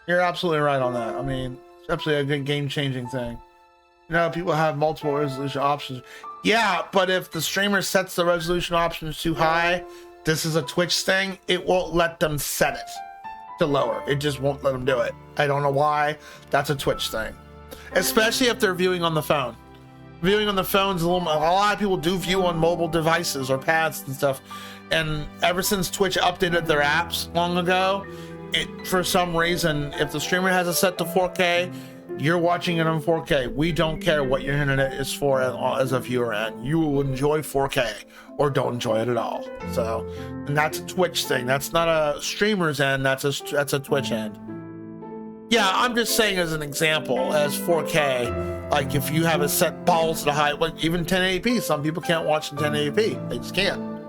You're absolutely right on that. I mean, it's absolutely a good game-changing thing. You know, people have multiple resolution options. Yeah, but if the streamer sets the resolution options too high, this is a Twitch thing, it won't let them set it to lower. It just won't let them do it. I don't know why. That's a Twitch thing. Especially if they're viewing on the phone. Viewing on the phone's a lot of people do view on mobile devices or pads and stuff. And ever since Twitch updated their apps long ago, for some reason, if the streamer has it set to 4K, you're watching it on 4K. We don't care what your internet is for as a viewer end. You will enjoy 4K or don't enjoy it at all. So, and that's a Twitch thing. That's not a streamer's end. That's a Twitch end. Yeah, I'm just saying as an example, as 4K, like if you have it set balls to high, like even 1080p, some people can't watch in 1080p. They just can't.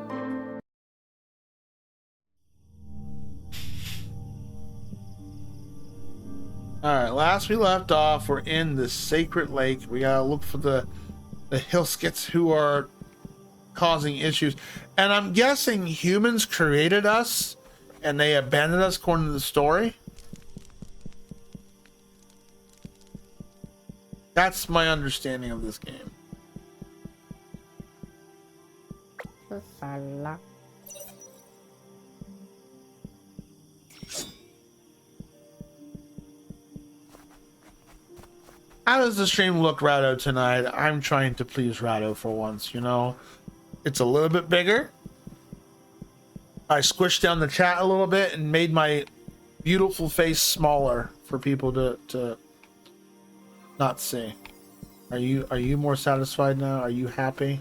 All right, last we left off, we're in the Sacred Lake. We gotta look for the Hillskits who are causing issues. And I'm guessing humans created us and they abandoned us according to the story. That's my understanding of this game. How does the stream look, Rado, tonight? I'm trying to please Rado for once, you know? It's a little bit bigger. I squished down the chat a little bit and made my beautiful face smaller for people to not see. Are you more satisfied now? Are you happy?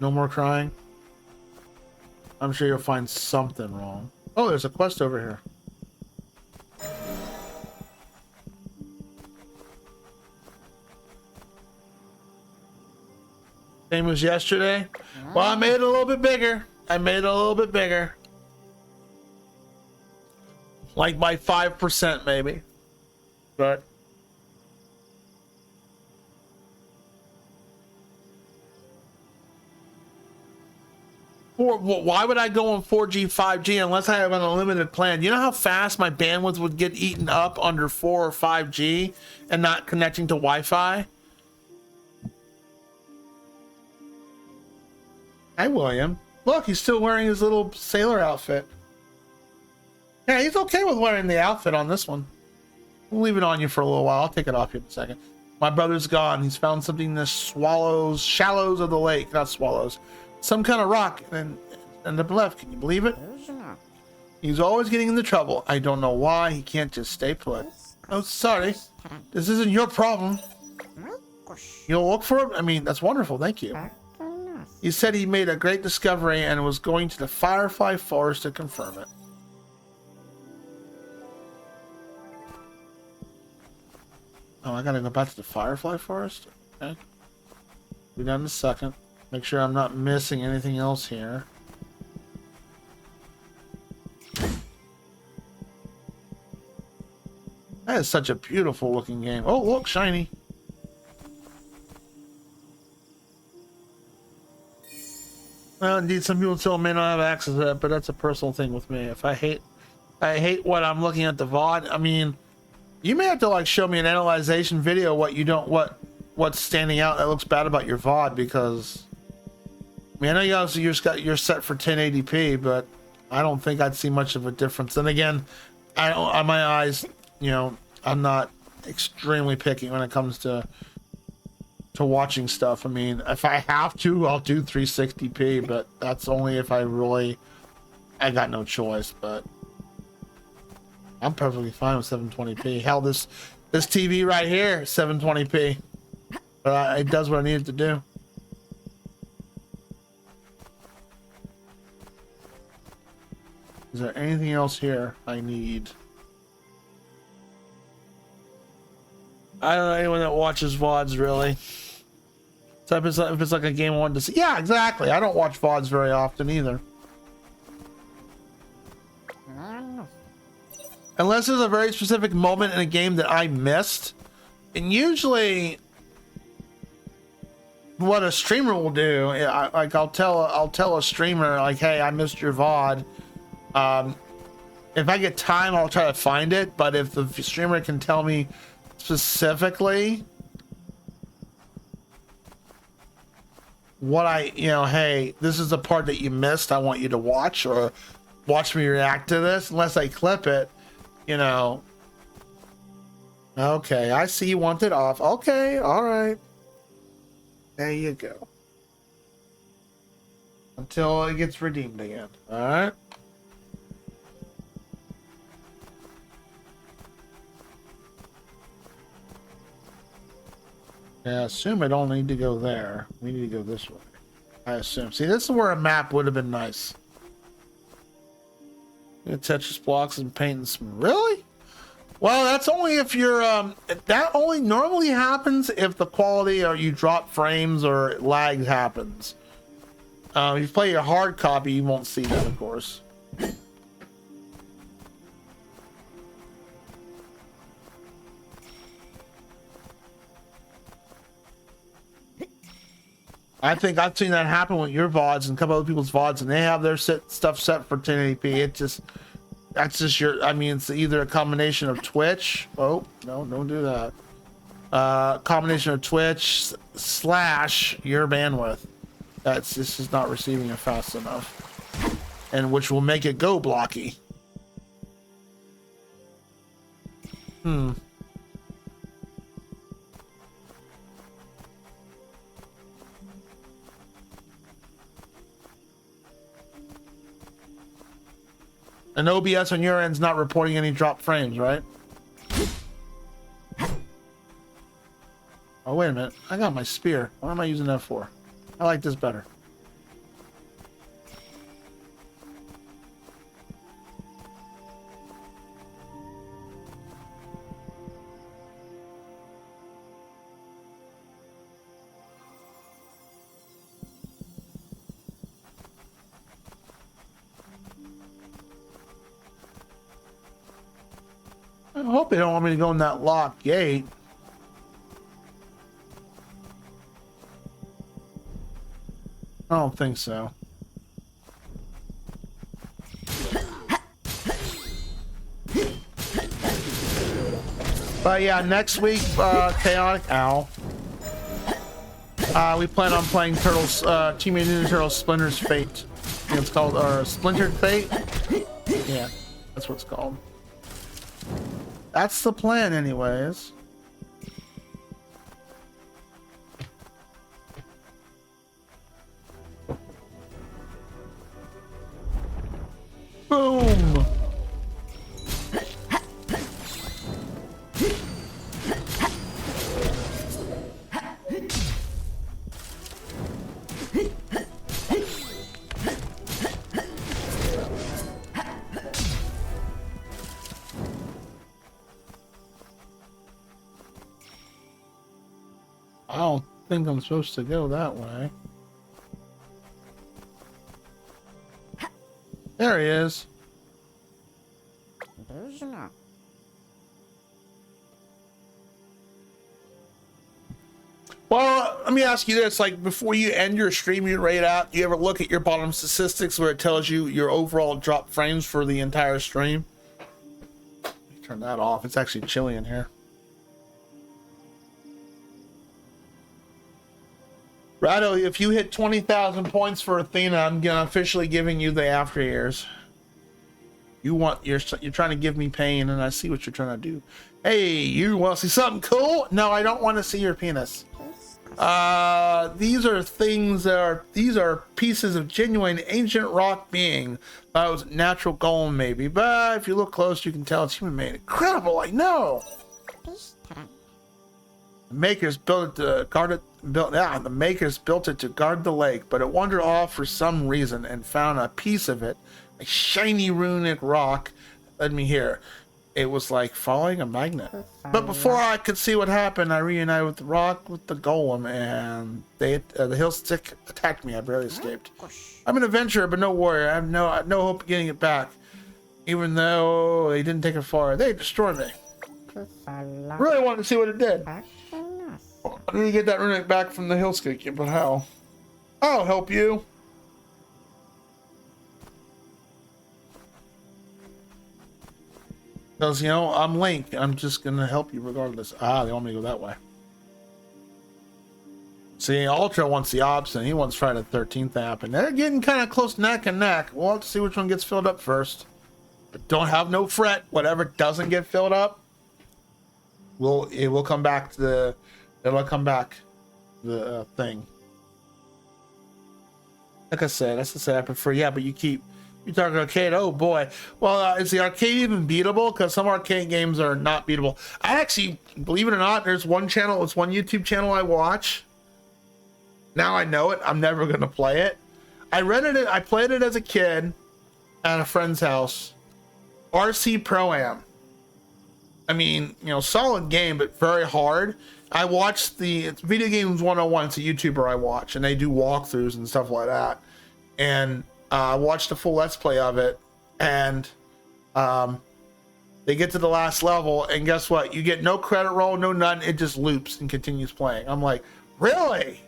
No more crying? I'm sure you'll find something wrong. Oh, there's a quest over here. Same as yesterday. Well, I made it a little bit bigger. I made it a little bit bigger. Like by 5% maybe. But why would I go on 4G, 5G unless I have an unlimited plan? You know how fast my bandwidth would get eaten up under 4 or 5G and not connecting to Wi-Fi? Hi, William. Look, he's still wearing his little sailor outfit. Yeah, he's okay with wearing the outfit on this one. We'll leave it on you for a little while. I'll take it off you in a second. My brother's gone. He's found something in the shallows of the lake. Not swallows. Some kind of rock and ended up left. Can you believe it? He's always getting into trouble. I don't know why. He can't just stay put. Oh, sorry. This isn't your problem. You'll look for it? I mean, that's wonderful. Thank you. He said he made a great discovery and was going to the Firefly Forest to confirm it. Oh, I gotta go back to the Firefly Forest? Okay. Be done in a second. Make sure I'm not missing anything else here. That is such a beautiful looking game. Oh, look, shiny. Well, indeed, some people still may not have access to that, but that's a personal thing with me. If I hate what I'm looking at the VOD. I mean, you may have to like show me an analyzation video what's standing out that looks bad about your VOD, because I mean, I know you obviously you're set for 1080p, but I don't think I'd see much of a difference. And again, I don't, on my eyes, you know, I'm not extremely picky when it comes to watching stuff. I mean, if I have to, I'll do 360p, but that's only if I got no choice. But I'm perfectly fine with 720p. Hell, this TV right here, 720p, but it does what I need it to do. Is there anything else here I need? I don't know anyone that watches VODs really. So if it's like a game I wanted to see. Yeah, exactly. I don't watch VODs very often either. Unless there's a very specific moment in a game that I missed. And usually what a streamer will do, I'll tell a streamer like, hey, I missed your VOD. If I get time, I'll try to find it. But if the streamer can tell me specifically what hey, this is the part that you missed, I want you to watch, or watch me react to this, unless I clip it, Okay, I see you want it off. Okay, all right. There you go. Until it gets redeemed again. All right. Yeah, I assume I don't need to go there. We need to go this way. I assume. See, this is where a map would have been nice. Tetris blocks and paint and some. Really? Well, that's only if you're that only normally happens if the quality or you drop frames or lag happens. If you play your hard copy, you won't see that, of course. I think I've seen that happen with your VODs and a couple other people's VODs, and they have their stuff set for 1080p. That's just it's either a combination of Twitch. Oh, no, don't do that. Combination of Twitch / your bandwidth. This is not receiving it fast enough. And which will make it go blocky. And OBS on your end's not reporting any drop frames, right? Oh, wait a minute. I got my spear. What am I using that for? I like this better. I hope they don't want me to go in that locked gate. I don't think so. But yeah, next week, Chaotic Owl. We plan on playing Turtles, Teenage Mutant Ninja Turtles Splinter's Fate. I think it's called, or Splintered Fate. Yeah, that's what it's called. That's the plan, anyways. Boom! I don't think I'm supposed to go that way. There he is. Well, let me ask you this, like, before you end your stream you rate out, do you ever look at your bottom statistics where it tells you your overall drop frames for the entire stream? Turn that off. It's actually chilly in here. Rado, if you hit 20,000 points for Athena, I'm officially giving you the after years. You're trying to give me pain, and I see what you're trying to do. Hey, you want to see something cool? No, I don't want to see your penis. These are pieces of genuine ancient rock being. Thought it was a natural golem, maybe, but if you look close, you can tell it's human made. Incredible, I know. The makers built it to guard it. The makers built it to guard the lake, but it wandered off for some reason and found a piece of it, a shiny runic rock. Led me here. It was like following a magnet. But before I could see what happened, I reunited with the rock, with the golem, and the hill stick attacked me. I barely escaped. I'm an adventurer, but no warrior. I have no hope of getting it back. Even though they didn't take it far, they destroyed me. I really wanted to see what it did. I need to get that runic back from the hill stick, but how? I'll help you. Because, you know, I'm Link. I'm just going to help you regardless. Ah, they want me to go that way. See, Ultra wants the option. He wants Friday the 13th to happen. They're getting kind of close neck and neck. We'll have to see which one gets filled up first. But don't have no fret. Whatever doesn't get filled up, it will come back to the... It'll come back the thing. Like I said, that's to say I prefer. Yeah, but you talking arcade. Oh boy. Well, is the arcade even beatable? Because some arcade games are not beatable. I actually, believe it or not, there's one channel. It's one YouTube channel I watch. Now I know it. I'm never gonna play it. I rented it. I played it as a kid at a friend's house. RC Pro-Am. I mean, you know, solid game, but very hard. I watched it's Video Games 101. It's a YouTuber I watch, and they do walkthroughs and stuff like that. And I watched a full Let's Play of it, and they get to the last level, and guess what? You get no credit roll, no nothing. It just loops and continues playing. I'm like, really?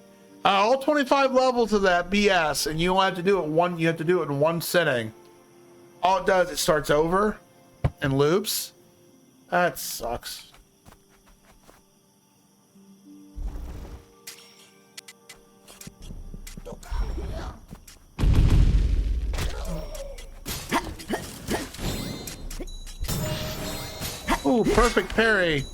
All 25 levels of that BS, and you don't have to do it you have to do it in one sitting. All it does, it starts over and loops. That sucks. Ooh, perfect parry.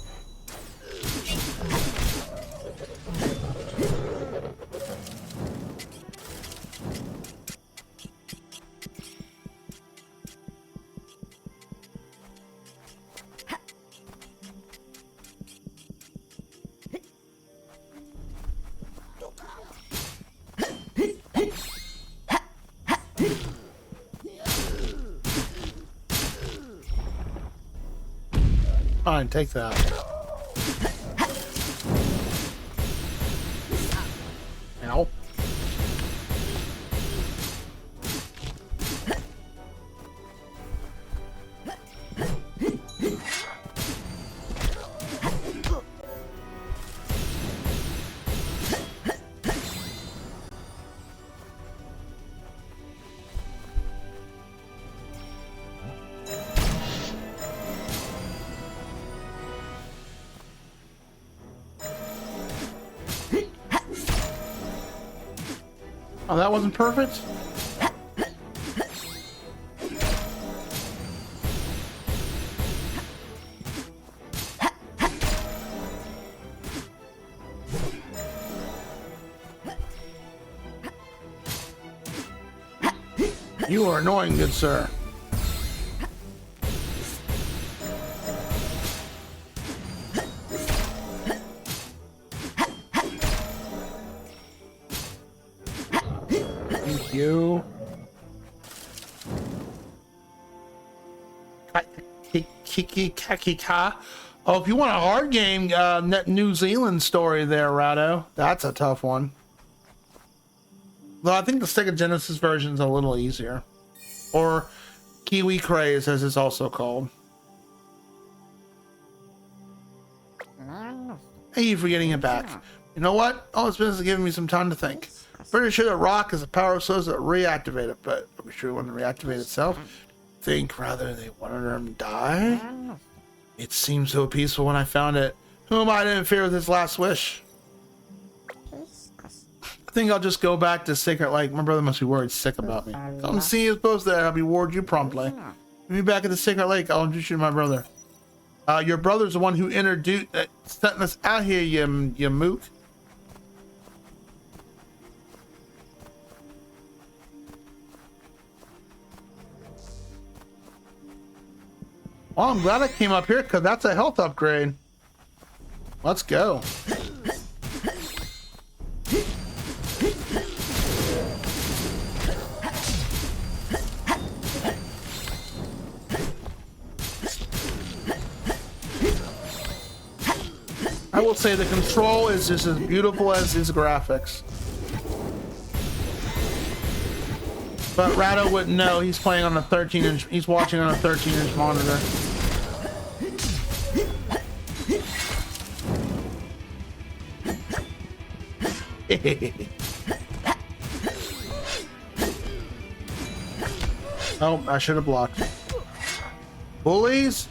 Fine, take that. Ow. Oh, that wasn't perfect? You are annoying, good sir. You. Kiki-kaki-ka. Oh, if you want a hard game, New Zealand story there, Rado. That's a tough one. Though I think the Sega Genesis version is a little easier. Or Kiwi Craze, as it's also called. Hey, you for getting it back. You know what? All this business is giving me some time to think. Pretty sure that rock is a power source that reactivate it, but are we sure we want to reactivate itself? Think rather they wanted him to die? It seemed so peaceful when I found it. Who am I to interfere with his last wish? I think I'll just go back to Sacred Lake. My brother must be worried sick about me. Come see his post there. I'll reward you promptly. Meet me back at the Sacred Lake. I'll introduce you to my brother. Your brother's the one who introduced, sent us out here, you mook. Well, I'm glad I came up here because that's a health upgrade. Let's go. I will say the control is just as beautiful as his graphics. But Rado wouldn't know. He's playing on a 13-inch. He's watching on a 13-inch monitor. Oh, I should have blocked. Bullies?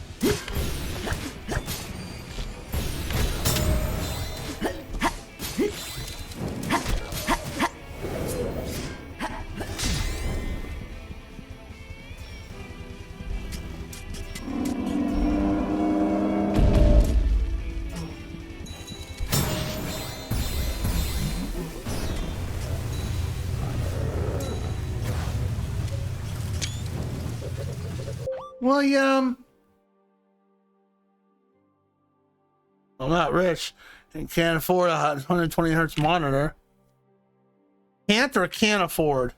William. I'm not rich and can't afford a 120 hertz monitor. Can't or can't afford?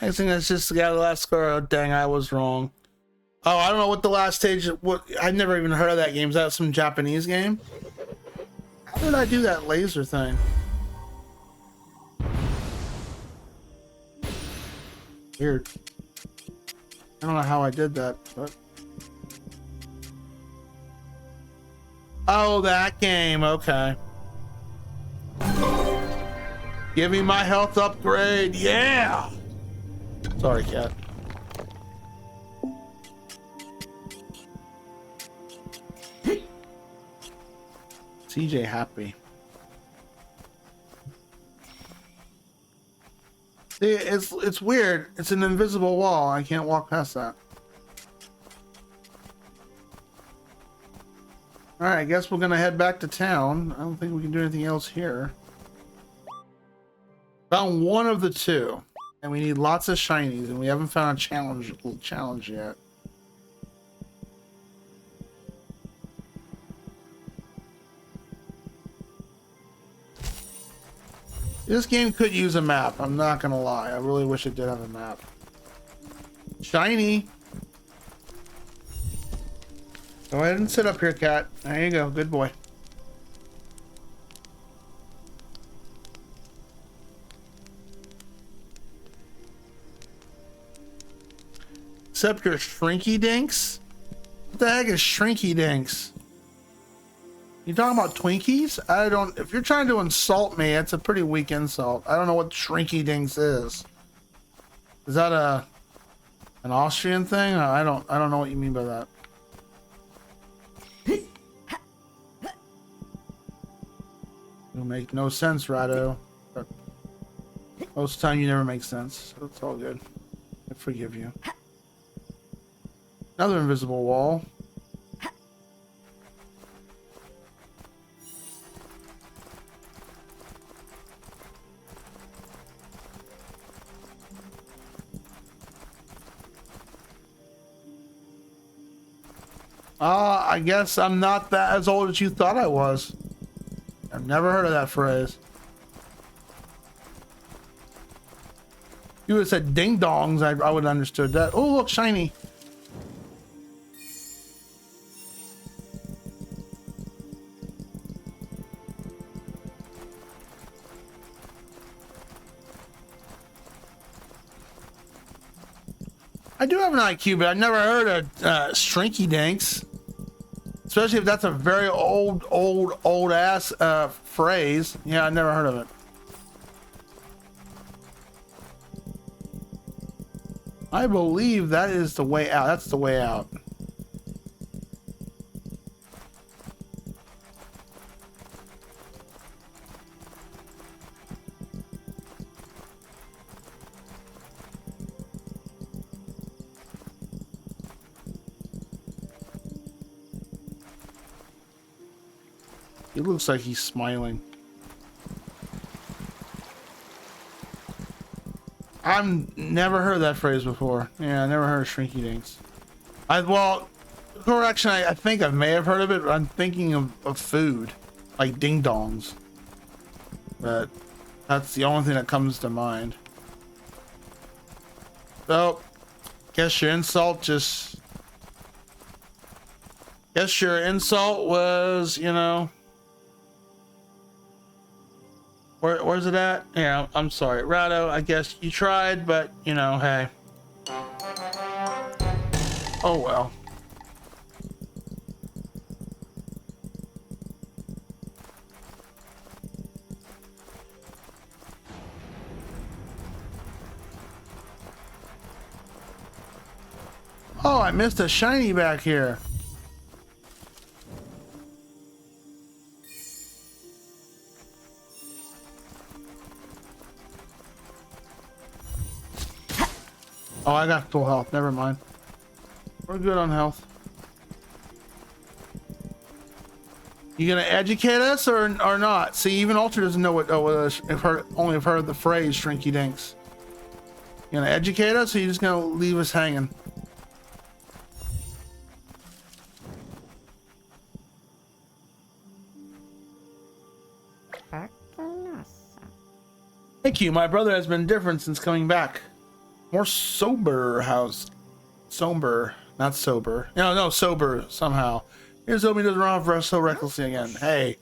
I think that's just the guy the last score. Oh, dang, I was wrong. Oh, I don't know what the last stage. What I never even heard of that game. Is that some Japanese game? How did I do that laser thing? Weird. I don't know how I did that, but. Oh, that game. Okay. Give me my health upgrade. Yeah. Sorry, cat. CJ happy. See, it's weird. It's an invisible wall. I can't walk past that. All right, I guess we're gonna head back to town. I don't think we can do anything else here. Found one of the two, and we need lots of shinies, and we haven't found a challenge yet. This game could use a map. I'm not gonna lie. I really wish it did have a map. Shiny. Go ahead and sit up here, cat. There you go. Good boy. Except your Shrinky Dinks? What the heck is Shrinky Dinks? You talking about Twinkies? I don't. If you're trying to insult me, it's a pretty weak insult. I don't know what Shrinky Dinks is. Is that an Austrian thing? I don't know what you mean by that. It'll make no sense, Rado. But most of the time you never make sense, so it's all good. I forgive you. Another invisible wall. I guess I'm not that as old as you thought I was. I've never heard of that phrase. You would have said ding dongs, I would have understood that. Oh, look, shiny. I do have an IQ, but I've never heard of Shrinky Dinks. Especially if that's a very old ass phrase. Yeah, I never heard of it. I believe that is the way out. That's the way out. It looks like he's smiling. I've never heard that phrase before. Yeah, I never heard of Shrinky Dinks. Well, correction, I think I may have heard of it, but I'm thinking of food, like ding dongs. But that's the only thing that comes to mind. So, guess your insult was, you know. Where's it at? Yeah, I'm sorry, Rado. I guess you tried, but you know, hey. Oh well. Oh, I missed a shiny back here. Oh, I got full health. Never mind. We're good on health. You gonna educate us or not? See, even Ultra doesn't know what. Oh, only have heard the phrase "Shrinky Dinks." You gonna educate us, or you just gonna leave us hanging? Thank you. My brother has been different since coming back. More sober house. Somber, not sober. No, sober somehow. Here's hoping he doesn't run off so recklessly again. Hey,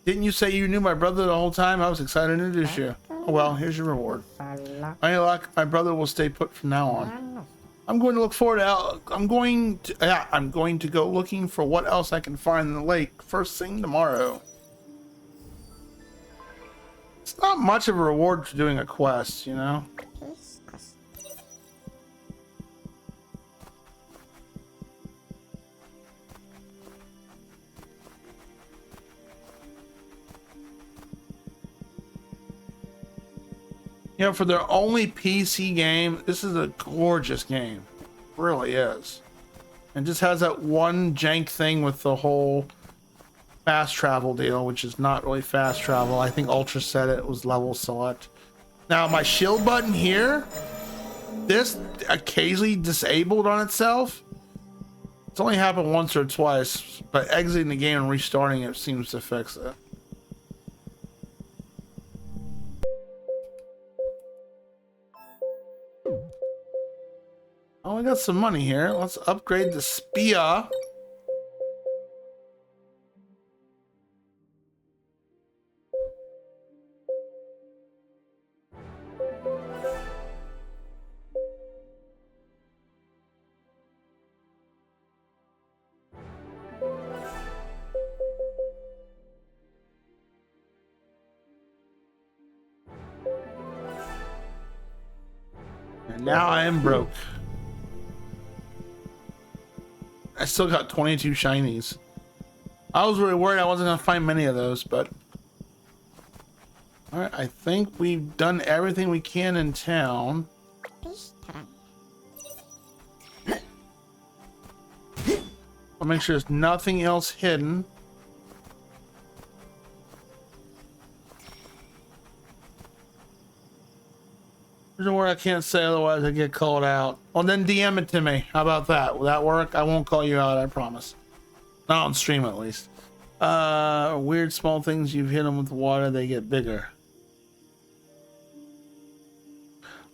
didn't you say you knew my brother the whole time? I was excited to introduce you. Oh well, here's your reward. Any luck, my brother will stay put from now on. I'm going to look forward to. I'm going to go looking for what else I can find in the lake first thing tomorrow. It's not much of a reward for doing a quest, you know. You know, for their only PC game, this is a gorgeous game. It really is. And just has that one jank thing with the whole fast travel deal, which is not really fast travel. I think Ultra said it was level select. Now, my shield button here, this occasionally disabled on itself. It's only happened once or twice, but exiting the game and restarting it seems to fix it. Oh, we got some money here. Let's upgrade the Spia. And now I am broke. I still got 22 shinies. I was really worried I wasn't gonna find many of those, but all right, I think we've done everything we can in town. I'll make sure there's nothing else hidden. There's a word I can't say, otherwise I get called out. Well, then DM it to me. How about that? Will that work? I won't call you out, I promise. Not on stream, at least. Weird small things, you've hit them with water, they get bigger.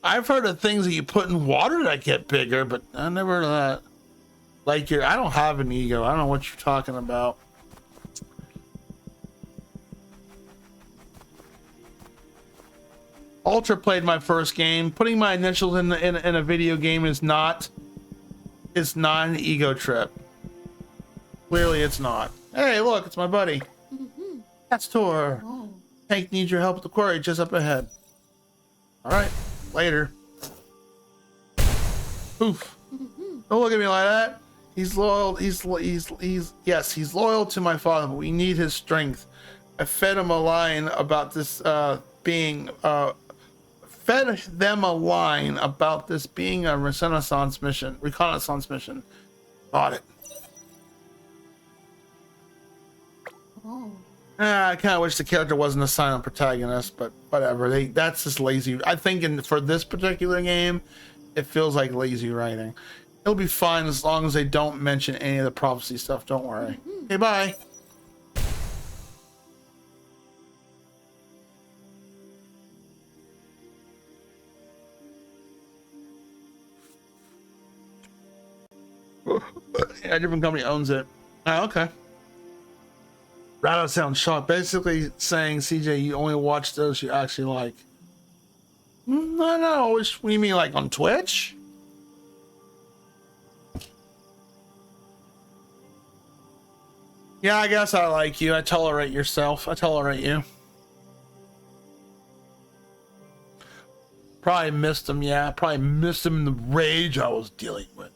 I've heard of things that you put in water that get bigger, but I never heard of that. Like I don't have an ego. I don't know what you're talking about. Ultra played my first game. Putting my initials in a video game is not an ego trip. Clearly it's not. Hey, look, it's my buddy. Astor. Hank needs your help with the quarry just up ahead. All right, later. Oof. Don't look at me like that. He's loyal. He's loyal to my father, but we need his strength. I fed him a line about this being a reconnaissance mission. Bought it. I kind of wish the character wasn't a silent protagonist, but whatever. That's just lazy. I think for this particular game, it feels like lazy writing. It'll be fine as long as they don't mention any of the prophecy stuff. Don't worry. Okay, bye. Yeah, a different company owns it. Oh, okay. Rather sound shocked. Basically saying, CJ, you only watch those you actually like. No. What do you mean, like on Twitch? Yeah, I guess I like you. I tolerate yourself. I tolerate you. Probably missed him, yeah. Probably missed him in the rage I was dealing with.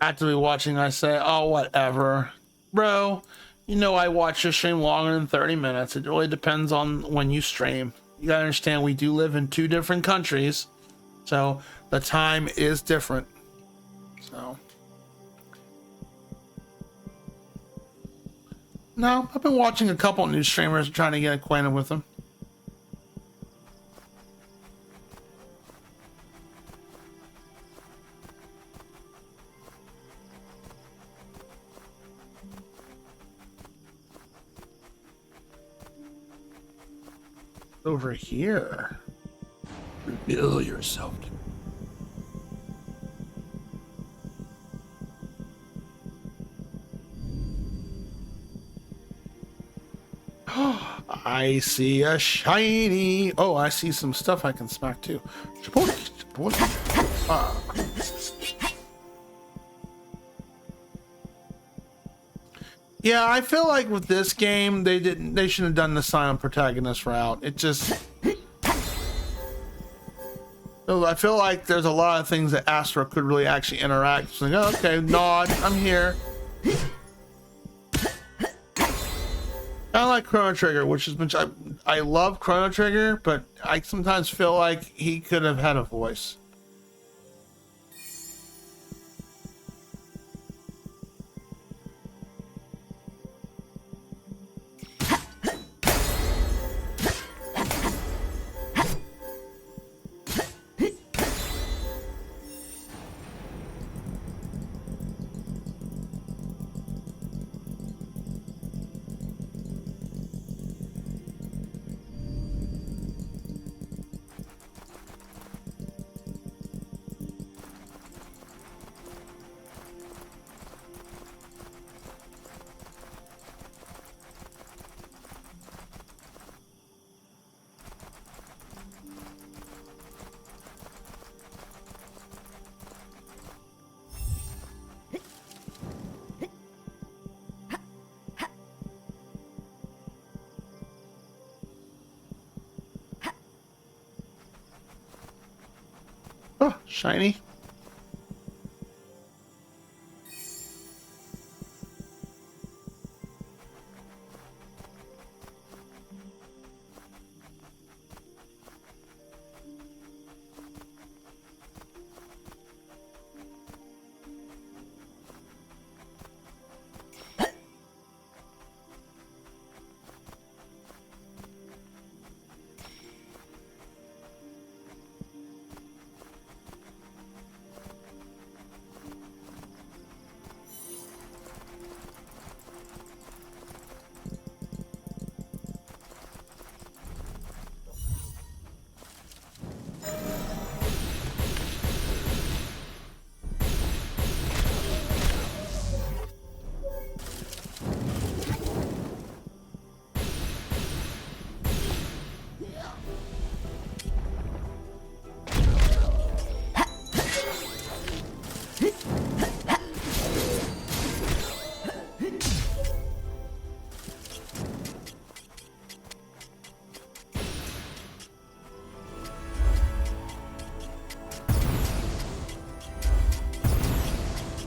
actively watching, I say, oh, whatever. Bro, you know I watch your stream longer than 30 minutes. It really depends on when you stream. You gotta understand, we do live in 2 different countries, so the time is different. So, no, I've been watching a couple new streamers, trying to get acquainted with them. Over here. Reveal yourself to me. I see a shiny. Oh, I see some stuff I can smack too. Yeah, I feel like with this game, they shouldn't have done the silent protagonist route. It just, I feel like there's a lot of things that Astor could really actually interact. It's like, oh, okay, nod, I'm here. I like Chrono Trigger, which I love Chrono Trigger, but I sometimes feel like he could have had a voice. Oh, shiny.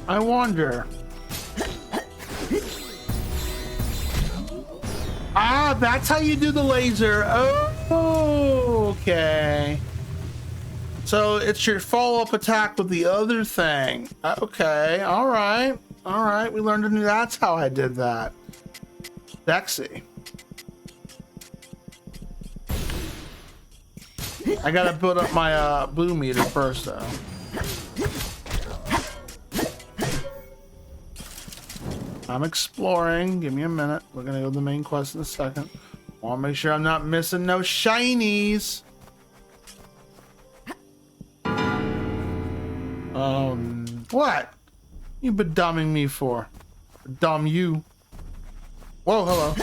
I wonder. Ah, that's how you do the laser. Oh, okay. So it's your follow-up attack with the other thing. Okay, all right. All right, we learned a new, that's how I did that. Sexy. I gotta build up my blue meter first though. I'm exploring. Give me a minute. We're gonna go to the main quest in a second. Want to make sure I'm not missing no shinies. What? You been dumbing me for? Dumb you. Whoa, hello.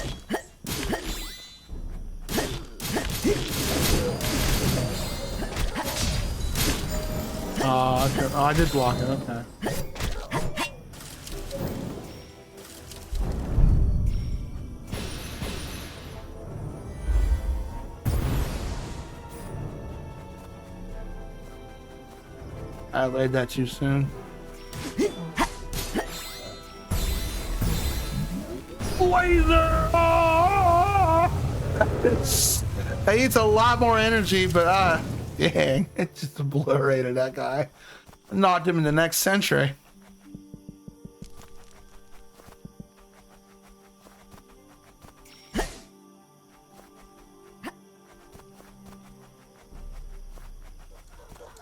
Okay. Oh, I did block it. Okay. I laid that too soon. laser. Oh! That eats a lot more energy, but dang, it just obliterated that guy. Knocked him in the next century.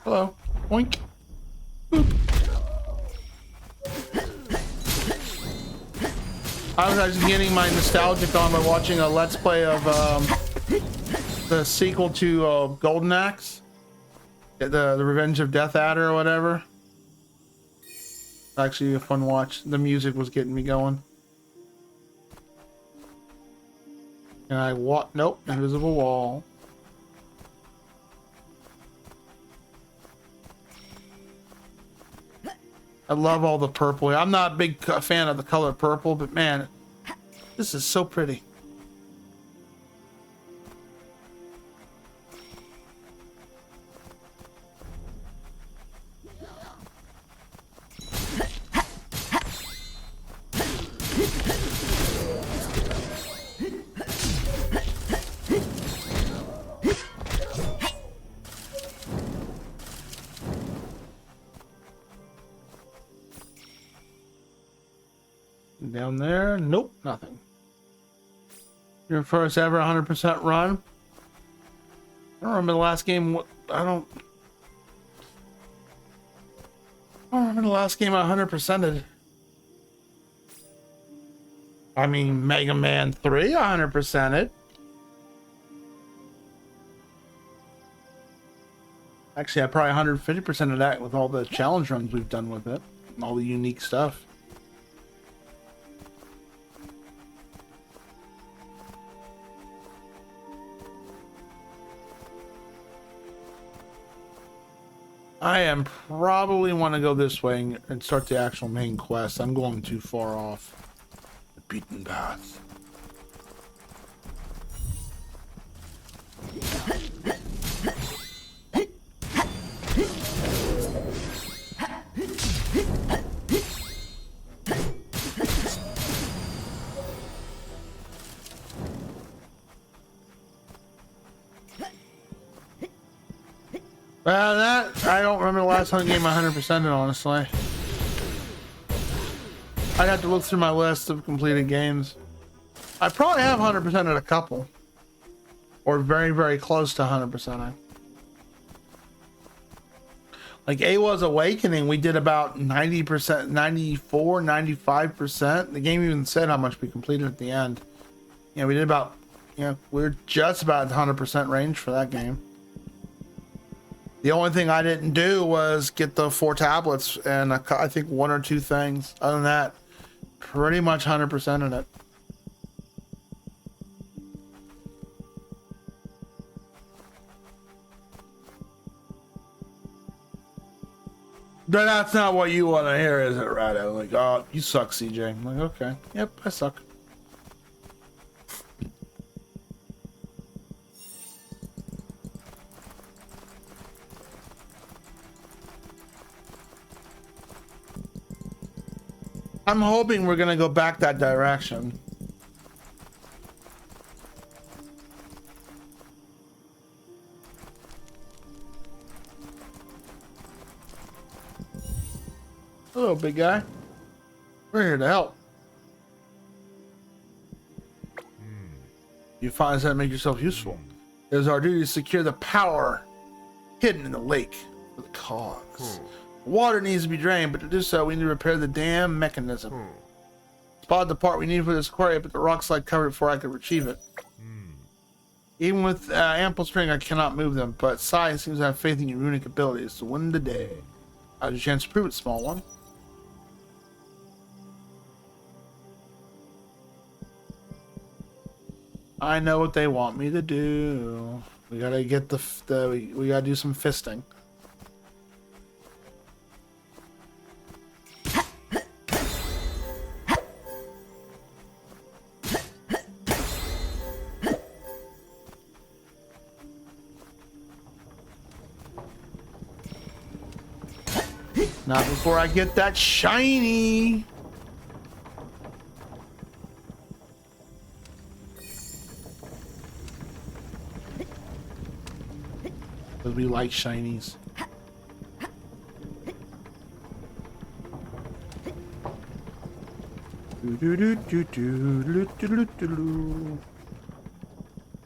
Hello. Oink. Boop. I was actually getting my nostalgic on by watching a Let's Play of the sequel to Golden Axe. The Revenge of Death Adder or whatever. Actually a fun watch. The music was getting me going. And I nope, invisible wall. I love all the purple. I'm not a big fan of the color purple, but man, this is so pretty. Down there, nope, nothing. Your first ever 100% run. I don't remember the last game. I don't remember the last game I 100%ed. I mean, Mega Man 3 100%ed. Actually, I probably 150% of that with all the challenge runs we've done with it, and all the unique stuff. I am probably want to go this way and start the actual main quest. I'm going too far off the beaten path. Well, that I don't remember the last time game I 100%ed, honestly. I'd have to look through my list of completed games. I probably have 100%ed a couple, or very, very close to 100%ing. Like Awa's Awakening, we did about 90%, 94, 95%. The game even said how much we completed at the end. Yeah, we did about, we're just about 100% range for that game. The only thing I didn't do was get the 4 tablets and I think 1 or 2 things. Other than that, pretty much 100% in it. But that's not what you want to hear, is it, Rado? Like, oh, you suck, CJ. I'm like, okay. Yep, I suck. I'm hoping we're gonna go back that direction. Hello, big guy. We're here to help. You find that make yourself useful. It is our duty to secure the power hidden in the lake for the cause. Water needs to be drained, but to do so, we need to repair the dam mechanism. Spotted the part we need for this aquarium, but the rock slide covered before I could retrieve it. Even with ample string, I cannot move them, but Sai seems to have faith in your runic abilities to win the day. How's your chance to prove it, small one? I know what they want me to do. We gotta get we gotta do some fisting. Not before I get that shiny. Because we like shinies.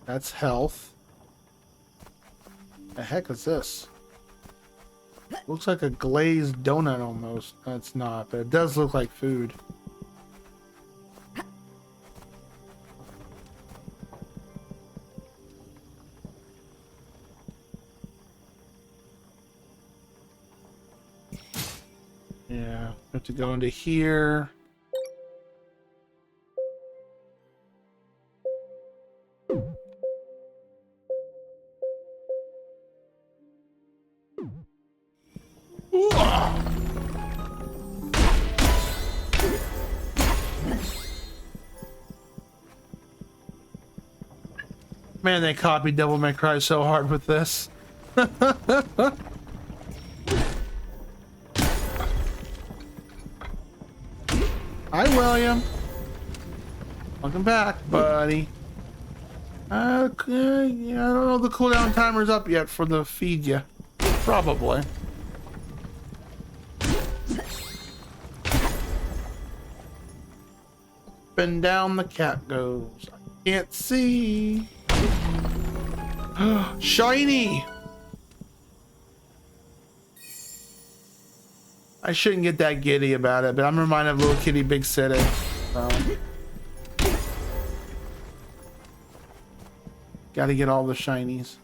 That's health. The heck is this? Looks like a glazed donut almost. That's not, but it does look like food. Yeah, have to go into here. Man, they copied Devil May Cry so hard with this. Hi, William. Welcome back, buddy. Okay, yeah, I don't know if the cooldown timer's up yet for the feed ya. Probably. Up and down the cat goes. I can't see. Shiny! I shouldn't get that giddy about it, but I'm reminded of Little Kitty Big City. So. Gotta get all the shinies.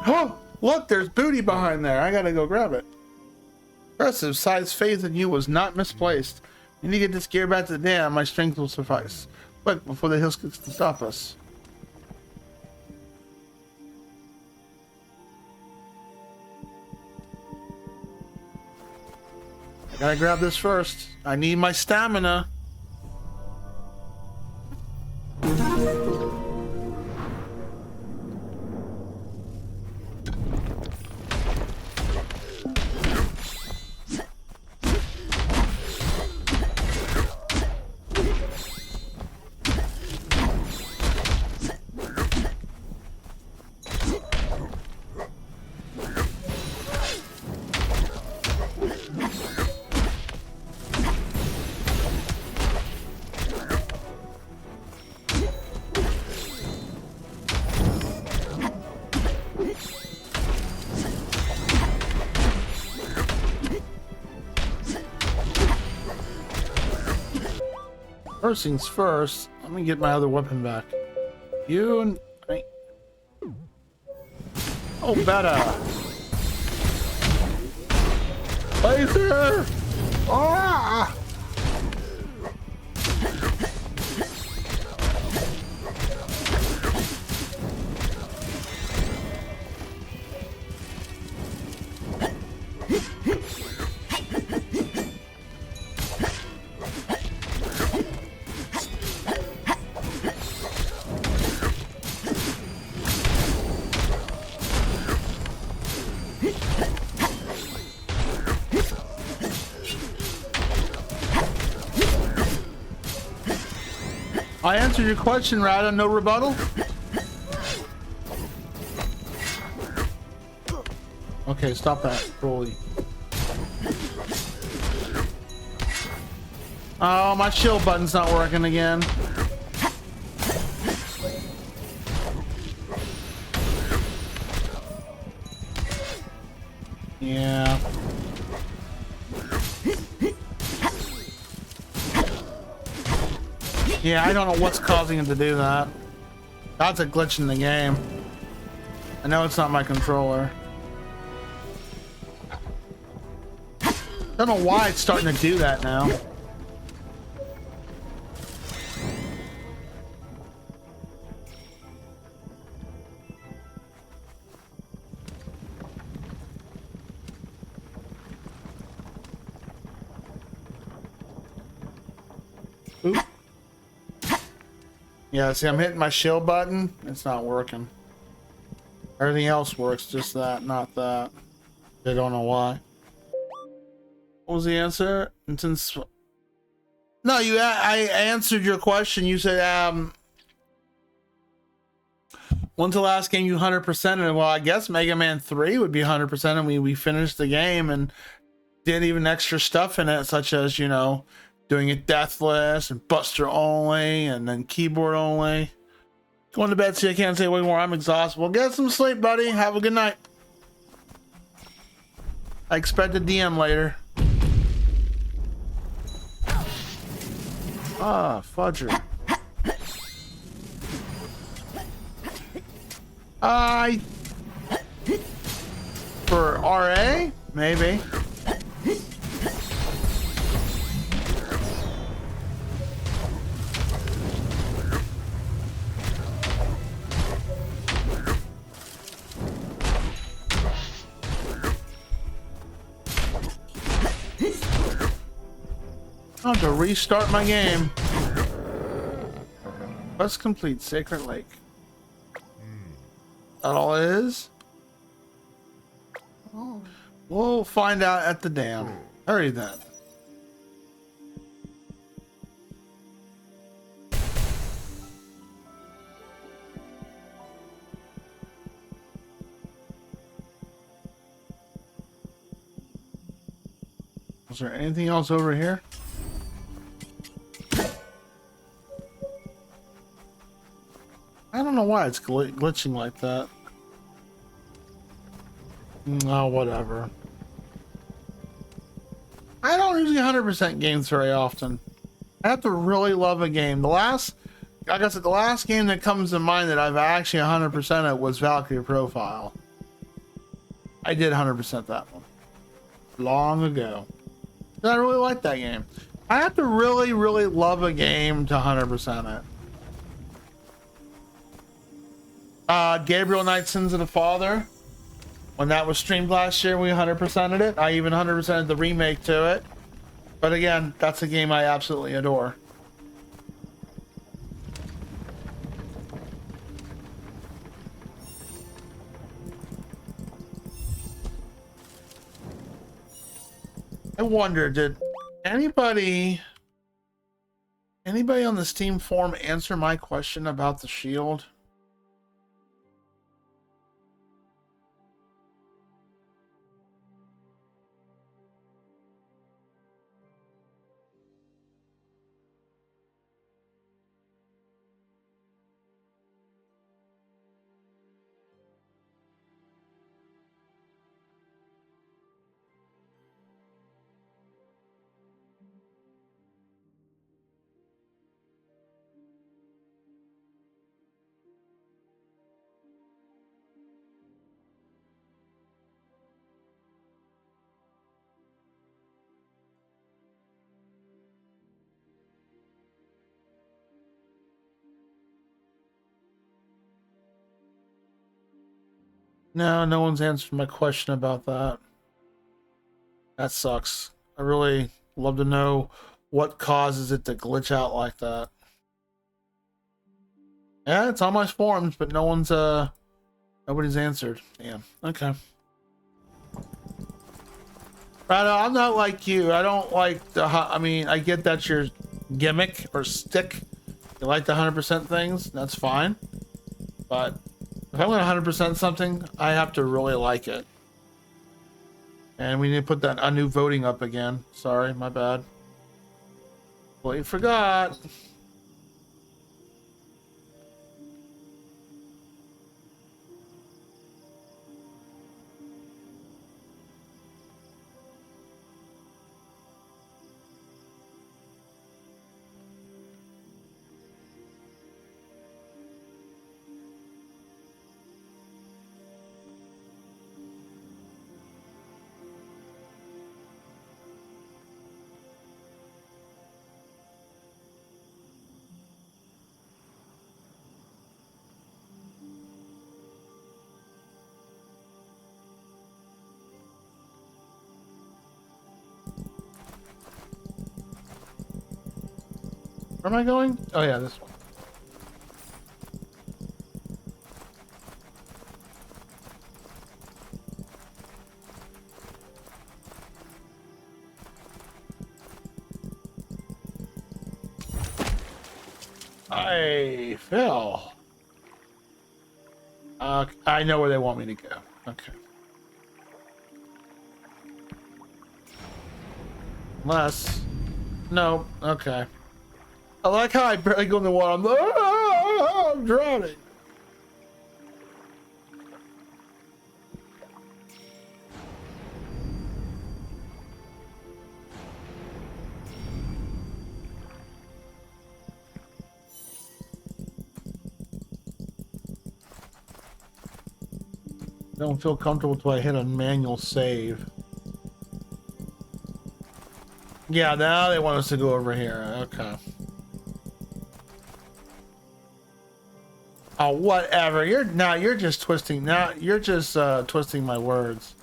Oh, look, there's booty behind there. I gotta go grab it. Impressive. Side's faith in you was not misplaced. You need to get this gear back to the dam. My strength will suffice. Quick, before the hills can stop us. I gotta grab this first. I need my stamina. First things first, let me get my other weapon back. You and I... Oh, better! Laser! Ah! I answered your question, Rada. No rebuttal? Okay, stop that, Broly. Oh, my shield button's not working again. Yeah. Yeah, I don't know what's causing it to do that. That's a glitch in the game. I know it's not my controller. Don't know why it's starting to do that now. Oop. Yeah, see, I'm hitting my shield button. It's not working. Everything else works, just that, not that. I don't know why. What was the answer? And since... No, I answered your question. You said, When's the last game you 100%? And well, I guess Mega Man 3 would be 100%, and we finished the game and did even extra stuff in it, such as, you know, doing it deathless and Buster only and then keyboard only. Going to bed, see I can't say way more. I'm exhausted. Well, get some sleep, buddy. Have a good night. I expect a DM later. Ah, fudger. For RA? Maybe. I'll have to restart my game. Let's complete Sacred Lake. That all it is? Oh. We'll find out at the dam. Hurry then. Is there anything else over here? I don't know why it's glitching like that. Oh, whatever. I don't usually 100% games very often. I have to really love a game. Like I said, the last game that comes to mind that I've actually 100% it was Valkyrie Profile. I did 100% that one long ago. I really like that game. I have to really, really love a game to 100% it. Gabriel Knight Sins of the Father. When that was streamed last year, we 100%ed it. I even 100%ed the remake to it. But again, that's a game I absolutely adore. I wonder, did anybody on the Steam forum answer my question about the shield? No one's answered my question about that. That sucks. I really love to know what causes it to glitch out like that. Yeah, it's on my forums, but nobody's answered. Yeah, okay. Right, I'm not like you. I don't like the. I mean, I get that's your gimmick or stick. You like the 100% things. That's fine. But if I'm gonna 100% something, I have to really like it. And we need to put that a new voting up again. Sorry, my bad. Well, you forgot. Where am I going? Oh yeah, this one. I fell. I know where they want me to go. Okay. Unless... No. Okay. I like how I barely go in the water. I'm like, I'm drowning. Don't feel comfortable till I hit a manual save. Yeah, now they want us to go over here. Okay. Oh, whatever. You're just twisting. Now you're just twisting my words.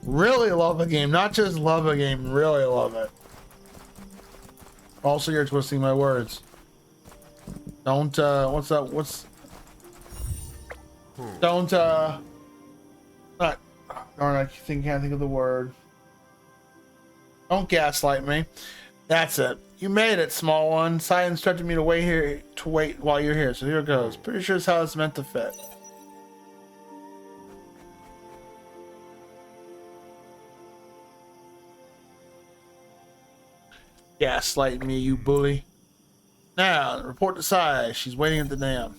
Really love a game, not just love a game. Really love it. Also, you're twisting my words. Don't what's that? What's don't not darn, I can't think of the word. Don't gaslight me. That's it. You made it, small one. Sai instructed me to wait while you're here, so here goes. Pretty sure it's how it's meant to fit. Gaslight me, you bully. Now, report to Sai. She's waiting at the dam.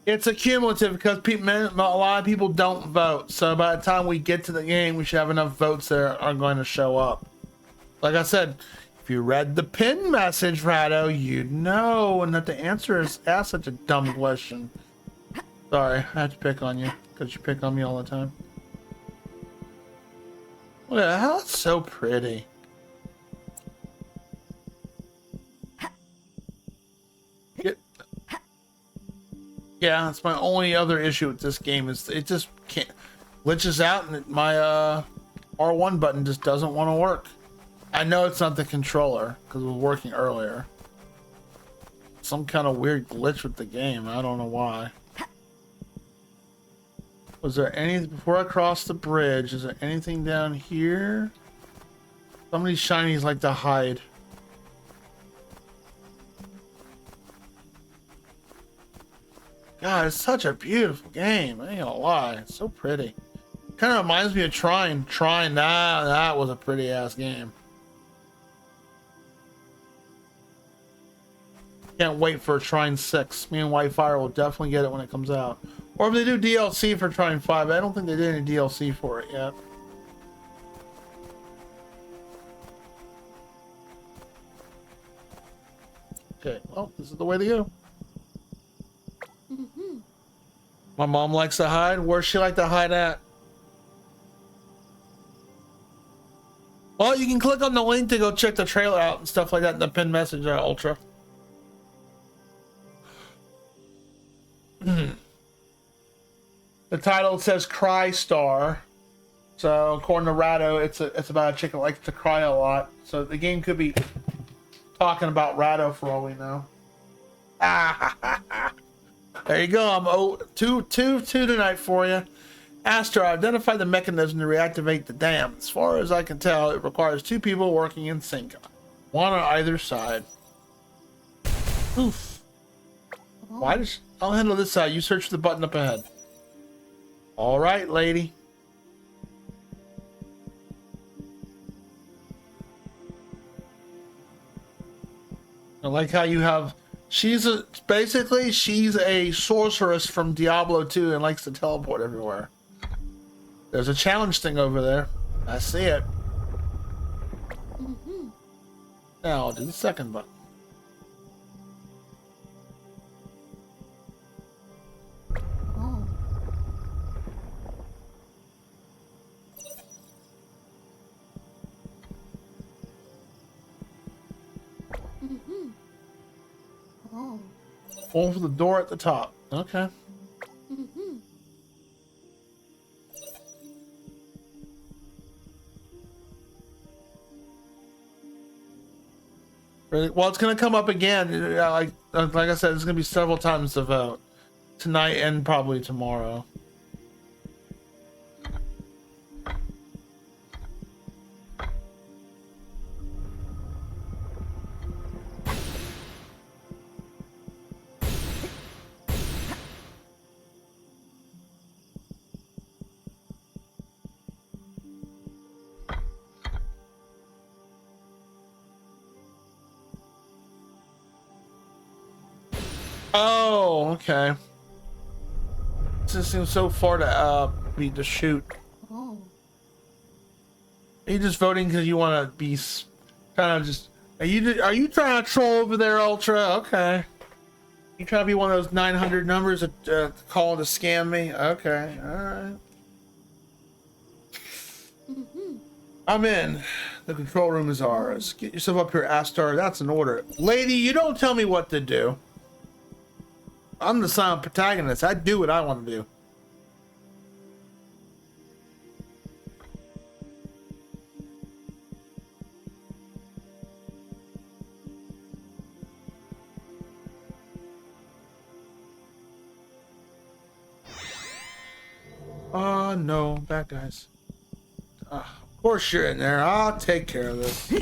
It's a cumulative because a lot of people don't vote. So by the time we get to the game, we should have enough votes that are going to show up. Like I said, if you read the pin message, Rado, you'd know, and that the answer is asked such a dumb question. Sorry, I have to pick on you because you pick on me all the time. Look at how it's so pretty. Yeah, that's my only other issue with this game is it just can't glitches out and my R1 button just doesn't want to work. I know it's not the controller because it was working earlier. Some kind of weird glitch with the game. I don't know why. Was there any before I crossed the bridge? Is there anything down here? Some of these shinies like to hide. God, it's such a beautiful game. I ain't gonna lie, it's so pretty. Kind of reminds me of Trine. Trine, that was a pretty ass game. Can't wait for Trine 6. Me and Whitefire will definitely get it when it comes out. Or if they do DLC for Trine 5, I don't think they did any DLC for it yet. Okay, well, this is the way to go. My mom likes to hide. Where's she like to hide at? Well, you can click on the link to go check the trailer out and stuff like that in the pinned message there, Ultra. The title says Cry Star. So according to Rado, it's about a chick that likes to cry a lot. So the game could be talking about Rado for all we know. There you go. I'm two tonight for you. Astor, identify the mechanism to reactivate the dam. As far as I can tell, it requires 2 people working in sync. One on either side. Oof. Why does... I'll handle this side. You search for the button up ahead. All right, lady. I like how you have... basically she's a sorceress from Diablo 2 and likes to teleport everywhere. There's a challenge thing over there. I see it. Now I'll do the second button. Oh. Going for the door at the top. Okay. Mm-hmm. Really? Well, it's gonna come up again. Like I said, it's gonna be several times to vote tonight and probably tomorrow. Oh, okay. This seems so far to be to shoot. Oh. Are you just voting because you want to be kind of just? Are you trying to troll over there, Ultra? Okay. You trying to be one of those 900 numbers that call to scam me? Okay, all right. Mm-hmm. I'm in. The control room is ours. Get yourself up here, Astor. That's an order, lady. You don't tell me what to do. I'm the silent protagonist. I do what I want to do. Oh no, bad guys. Of course you're in there. I'll take care of this.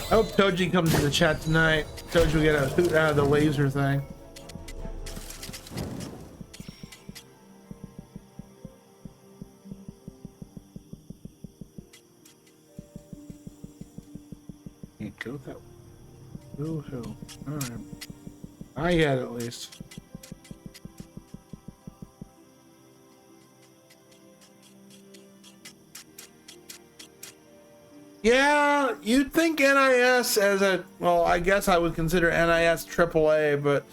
I hope Toji comes to the chat tonight. Toji will get a hoot out of the laser thing. Can't go that way. Woohoo. Alright. Not yet, at least. Yeah, you'd think NIS as a, well, I guess I would consider NIS AAA, but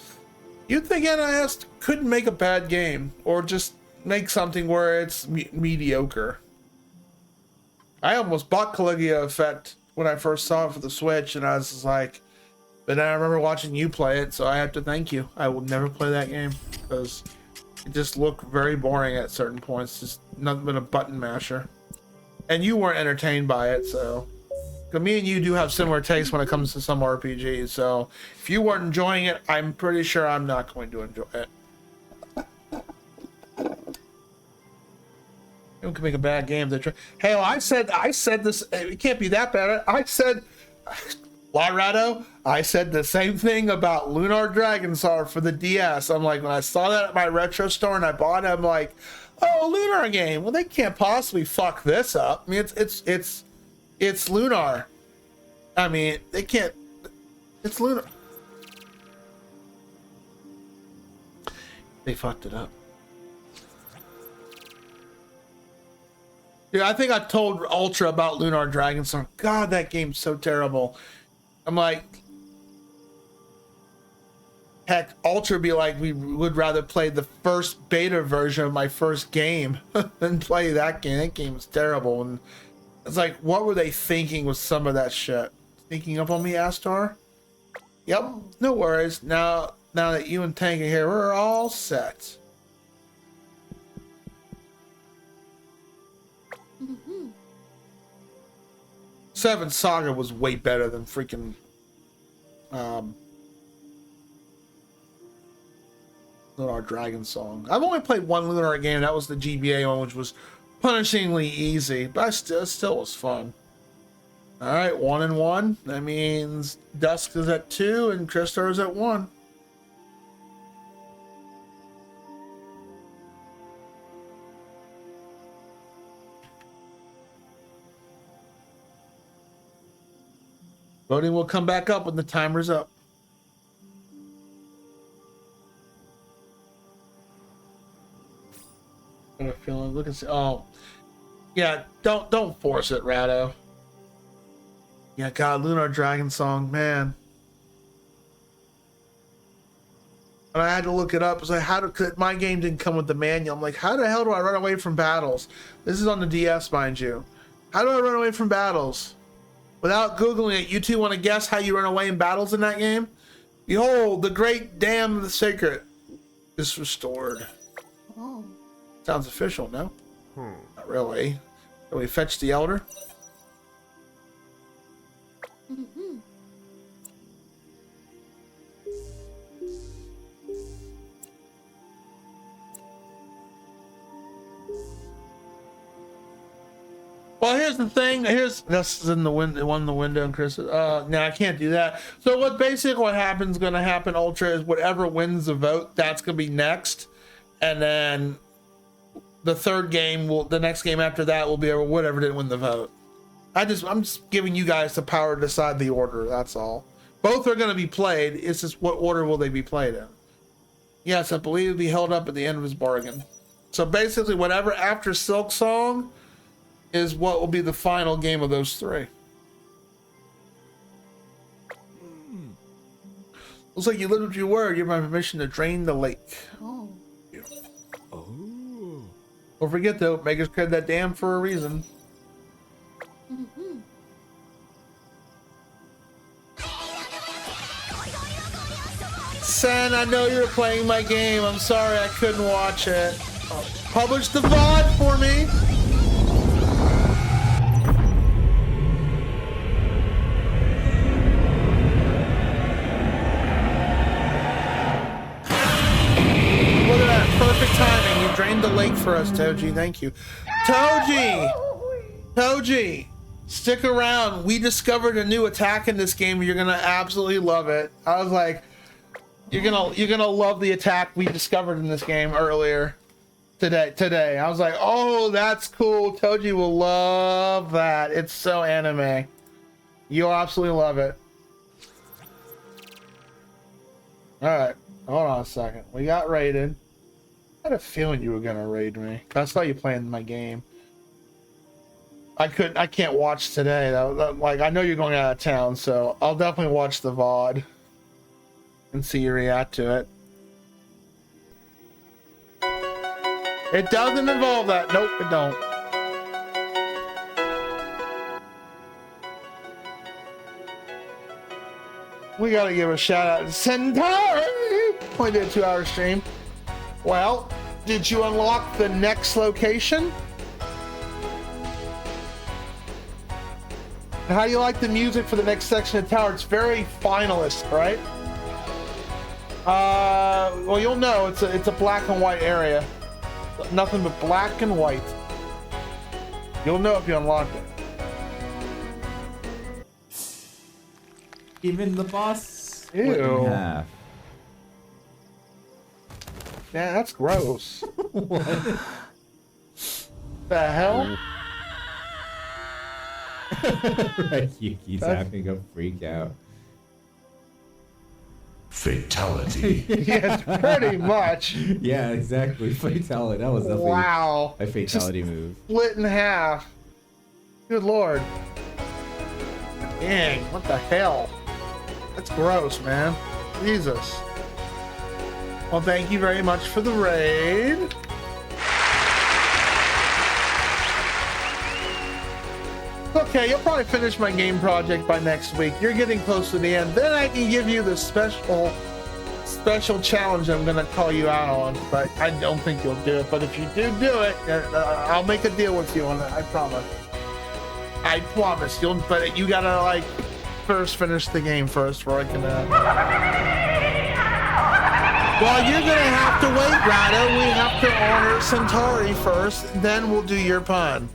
you'd think NIS couldn't make a bad game or just make something where it's mediocre. I almost bought Caligula Effect when I first saw it for the Switch, and I was just like, but then I remember watching you play it, so I have to thank you. I will never play that game because it just looked very boring at certain points, just nothing but a button masher. And you weren't entertained by it, so. Because me and you do have similar tastes when it comes to some RPGs, so if you weren't enjoying it, I'm pretty sure I'm not going to enjoy it. You can make a bad game. Hey, well, I said this. It can't be that bad. I said, Larado, I said the same thing about Lunar Dragonstar for the DS. I'm like, when I saw that at my retro store and I bought it, I'm like, oh, Lunar game. Well, they can't possibly fuck this up. I mean, it's Lunar. I mean, they can't. It's Lunar. They fucked it up. Yeah, I think I told Ultra about Lunar Dragonstar. God, that game's so terrible. I'm like, heck, Ultra be like, we would rather play the first beta version of my first game than play that game. That game was terrible. And it's like, what were they thinking with some of that shit? Sneaking up on me, Astor? Yep, no worries. Now that you and Tank are here, we're all set. Mm-hmm. 7 Saga was way better than freaking Lunar Dragon Song. I've only played one Lunar game, that was the GBA one, which was punishingly easy, but still was fun. Alright, 1 and 1. That means Dusk is at 2 and Tristar is at 1. Voting will come back up when the timer's up. I have a feeling. Look and see. Oh, yeah. Don't force it, Rado. Yeah, God, Lunar Dragon Song, man. And I had to look it up. It's like, my game didn't come with the manual. I'm like, how the hell do I run away from battles? This is on the DS, mind you. How do I run away from battles? Without Googling it, you two want to guess how you run away in battles in that game? Behold, the great dam of the sacred is restored. Oh. Sounds official, no? Not really. Can we fetch the elder? Mm-hmm. Well, here's the thing. This in the window, one in the window, and Chris. No, I can't do that. So what happens going to happen, Ultra, is whatever wins the vote, that's going to be next, and then the next game after that will be whatever didn't win the vote. I'm just giving you guys the power to decide the order. That's all. Both are going to be played. It's just what order will they be played in? Yes, I believe it'll be held up at the end of his bargain. So basically, whatever after Silk Song is what will be the final game of those three. Looks like you lived what you were. Give my permission to drain the lake. Oh. Oh. Don't forget though, Makers created that dam for a reason. Mm-hmm. Sen, I know you're playing my game. I'm sorry I couldn't watch it. Publish the VOD for me. Look at that, perfect timing. You drained the lake for us, Toji. Thank you. Toji, stick around. We discovered a new attack in this game. You're gonna absolutely love it. I was like, you're gonna love the attack we discovered in this game earlier today. I was like, oh, that's cool. Toji will love that. It's so anime. You'll absolutely love it. All right, hold on a second. We got raided. I had a feeling you were gonna raid me. I saw you playing my game. I can't watch today though. Like, I know you're going out of town, so I'll definitely watch the VOD and see you react to it. It doesn't involve that. Nope, it don't. We gotta give a shout out to Centauri. We did a 2-hour stream. Well, did you unlock the next location? How do you like the music for the next section of tower? It's very finalist, right? Well, you'll know it's a black and white area. Nothing but black and white. You'll know if you unlock it. Even the boss. Ew. split in half. Yeah, that's gross. What? The hell? Right, Yuki's having a freak out. Fatality. Yes, pretty much. Yeah, exactly. Fatality. That was definitely Wow. a fatality move. Split in half. Good lord. Dang, what the hell? That's gross, man. Jesus. Well, thank you very much for the raid. Okay, you'll probably finish my game project by next week. You're getting close to the end. Then I can give you the special challenge I'm gonna call you out on, but I don't think you'll do it. But if you do it, I'll make a deal with you on it. I promise. I promise. But you gotta like first finish the game first, where I can. Well, you're gonna have to wait, Rado. We have to honor Centauri first, then we'll do your pun.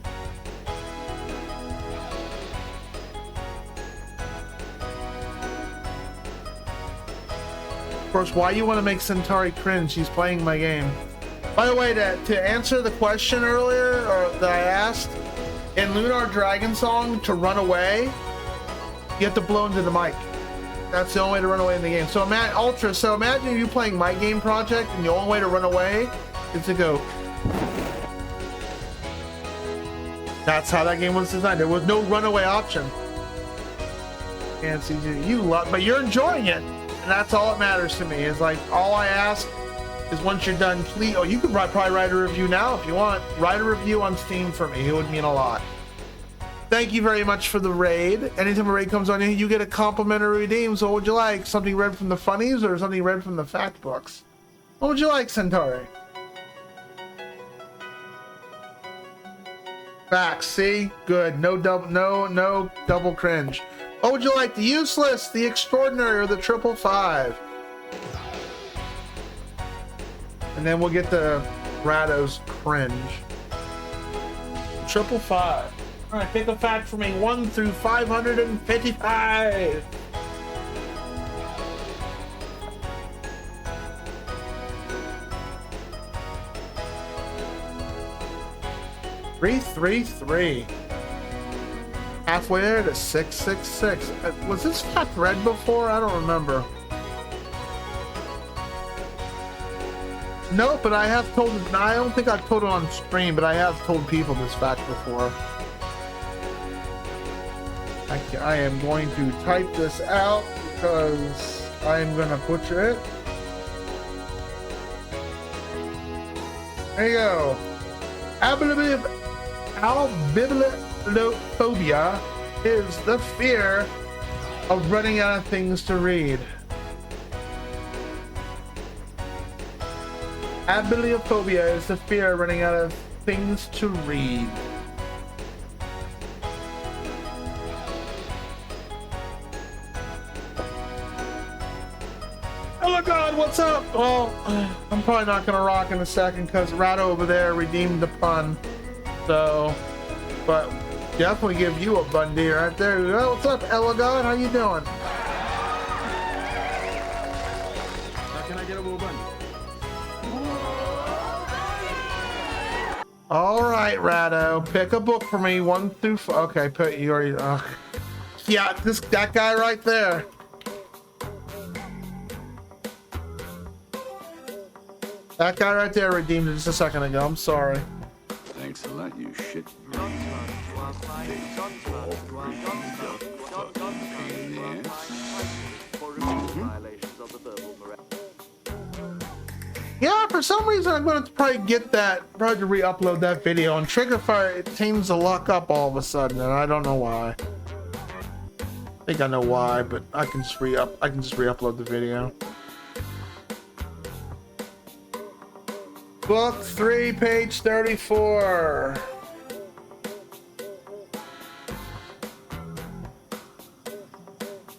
Of course, why you want to make Centauri cringe? She's playing my game. By the way, to answer the question earlier, or that I asked, in Lunar Dragon Song, to run away, you have to blow into the mic. That's the only way to run away in the game. So Ultra, so imagine you playing my game project, and the only way to run away is to go. That's how that game was designed. There was no runaway option. Can't see you love, but you're enjoying it. And and that's all that matters to me. Is like all I ask is once you're done, please. Oh, you could probably write a review now if you want. Write a review on Steam for me. It would mean a lot. Thank you very much for the raid. Anytime a raid comes on here, you get a complimentary redeem. So what would you like? Something read from the funnies or something read from the fact books? What would you like, Centauri? Facts, see? Good. No double cringe. What would you like? The useless, the extraordinary, or the 555? And then we'll get the Rado's cringe. 555. All right, pick a fact for me. 1 through 555. Three, 3. Halfway there to 666. Was this fact read before? I don't remember. No, but I have told it. I don't think I've told it on stream, but I have told people this fact before. I am going to type this out because I am going to butcher it. There you go. Albiblilophobia is the fear of running out of things to read. Abiliophobia is the fear of running out of things to read. Oh God, what's up? Well, I'm probably not gonna rock in a second because Rado over there redeemed the pun. So, but definitely give you a Bundy right there. Oh, what's up, Elegant? How you doing? How can I get a little Bundy? All right, Rado, pick a book for me. 1 through 5. Okay, put you already. Yeah, that guy right there. That guy right there redeemed it just a second ago. I'm sorry. Thanks a lot, you shit. Yeah, for some reason I'm going to probably get that, probably re-upload that video on Triggerfire. It seems to lock up all of a sudden, and I don't know why. I think I know why, but I can just re-upload the video. Book 3, page 34.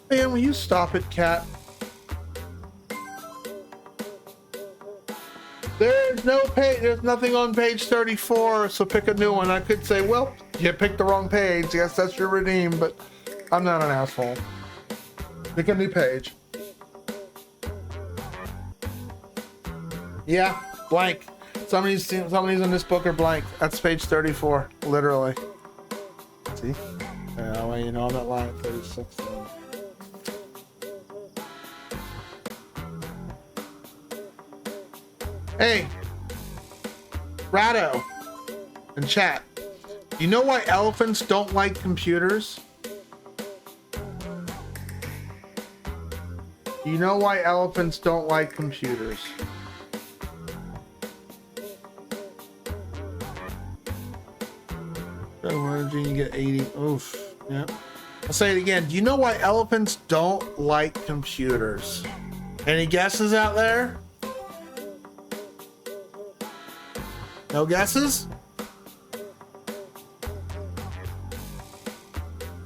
Man, will you stop it, cat? There's no page. There's nothing on page 34, so pick a new one. I could say, well, you picked the wrong page. Yes, that's your redeem, but I'm not an asshole. Pick a new page. Yeah, blank. Some of these in this book are blank. That's page 34, literally. See? Yeah, well, you know I'm not lying. 36. Hey, Rado, in chat. You know why elephants don't like computers? You know why elephants don't like computers? Why did you get 80? Oof. Yeah. I'll say it again. Do you know why elephants don't like computers? Any guesses out there? No guesses?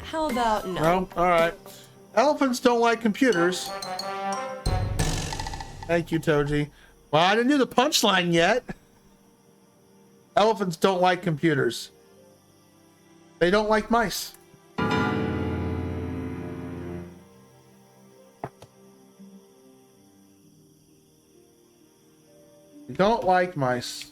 How about no? No? Alright. Elephants don't like computers. Thank you, Toji. Well, I didn't do the punchline yet. Elephants don't like computers. They don't like mice. They don't like mice.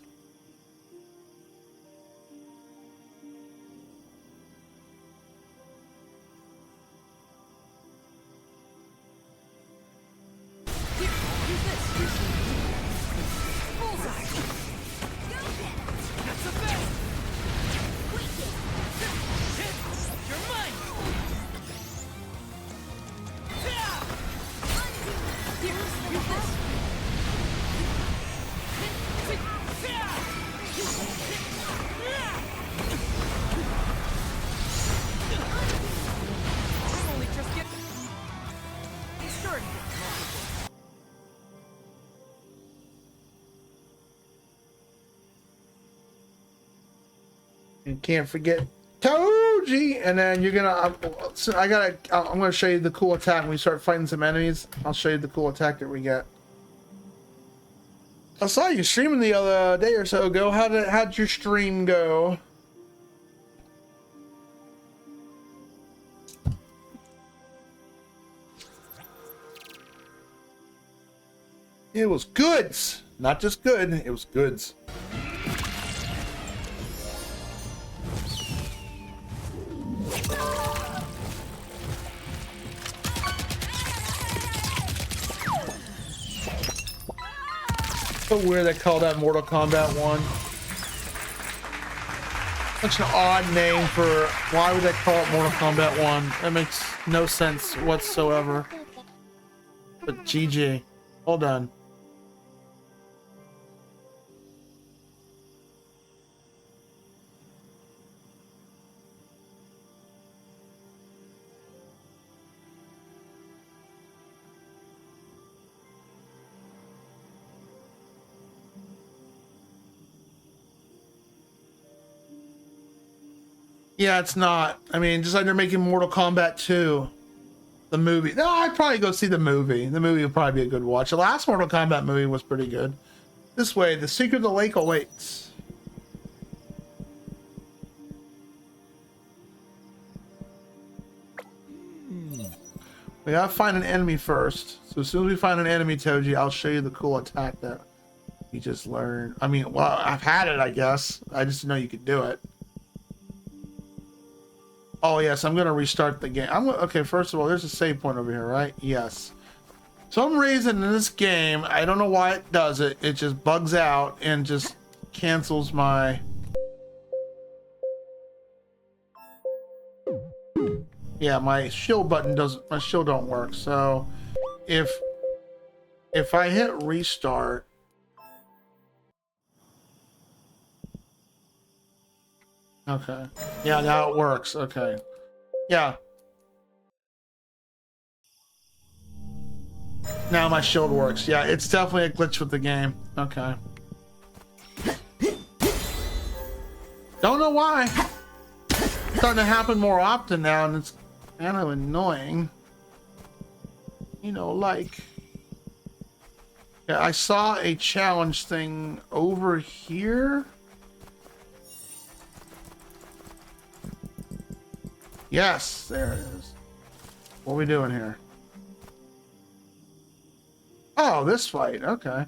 You can't forget Toji, and then you're gonna. I'm gonna show you the cool attack when we start fighting some enemies. I'll show you the cool attack that we get. I saw you streaming the other day or so ago. How'd your stream go? It was goods, not just good. It was goods. So weird they call that Mortal Kombat 1. Such an odd name for, why would they call it Mortal Kombat 1? That makes no sense whatsoever. But GG. Well done. Yeah, it's not. I mean, just like they're making Mortal Kombat 2, the movie. No, I'd probably go see the movie. The movie would probably be a good watch. The last Mortal Kombat movie was pretty good. This way, the secret of the lake awaits. We gotta find an enemy first. So as soon as we find an enemy, Toji, I'll show you the cool attack that we just learned. I mean, well, I've had it, I guess. I just didn't know you could do it. Oh yes, I'm gonna restart the game. Okay, first of all, there's a save point over here, right? Yes. Some reason in this game, I don't know why it does it. It just bugs out and just cancels my. Yeah, my shield button doesn't. My shield don't work. So, if I hit restart. Okay. Yeah, now it works. Okay. Yeah. Now my shield works. Yeah, it's definitely a glitch with the game. Okay. Don't know why. It's starting to happen more often now, and it's kind of annoying. You know, like... Yeah, I saw a challenge thing over here. Yes, there it is. What are we doing here? Oh, this fight. Okay.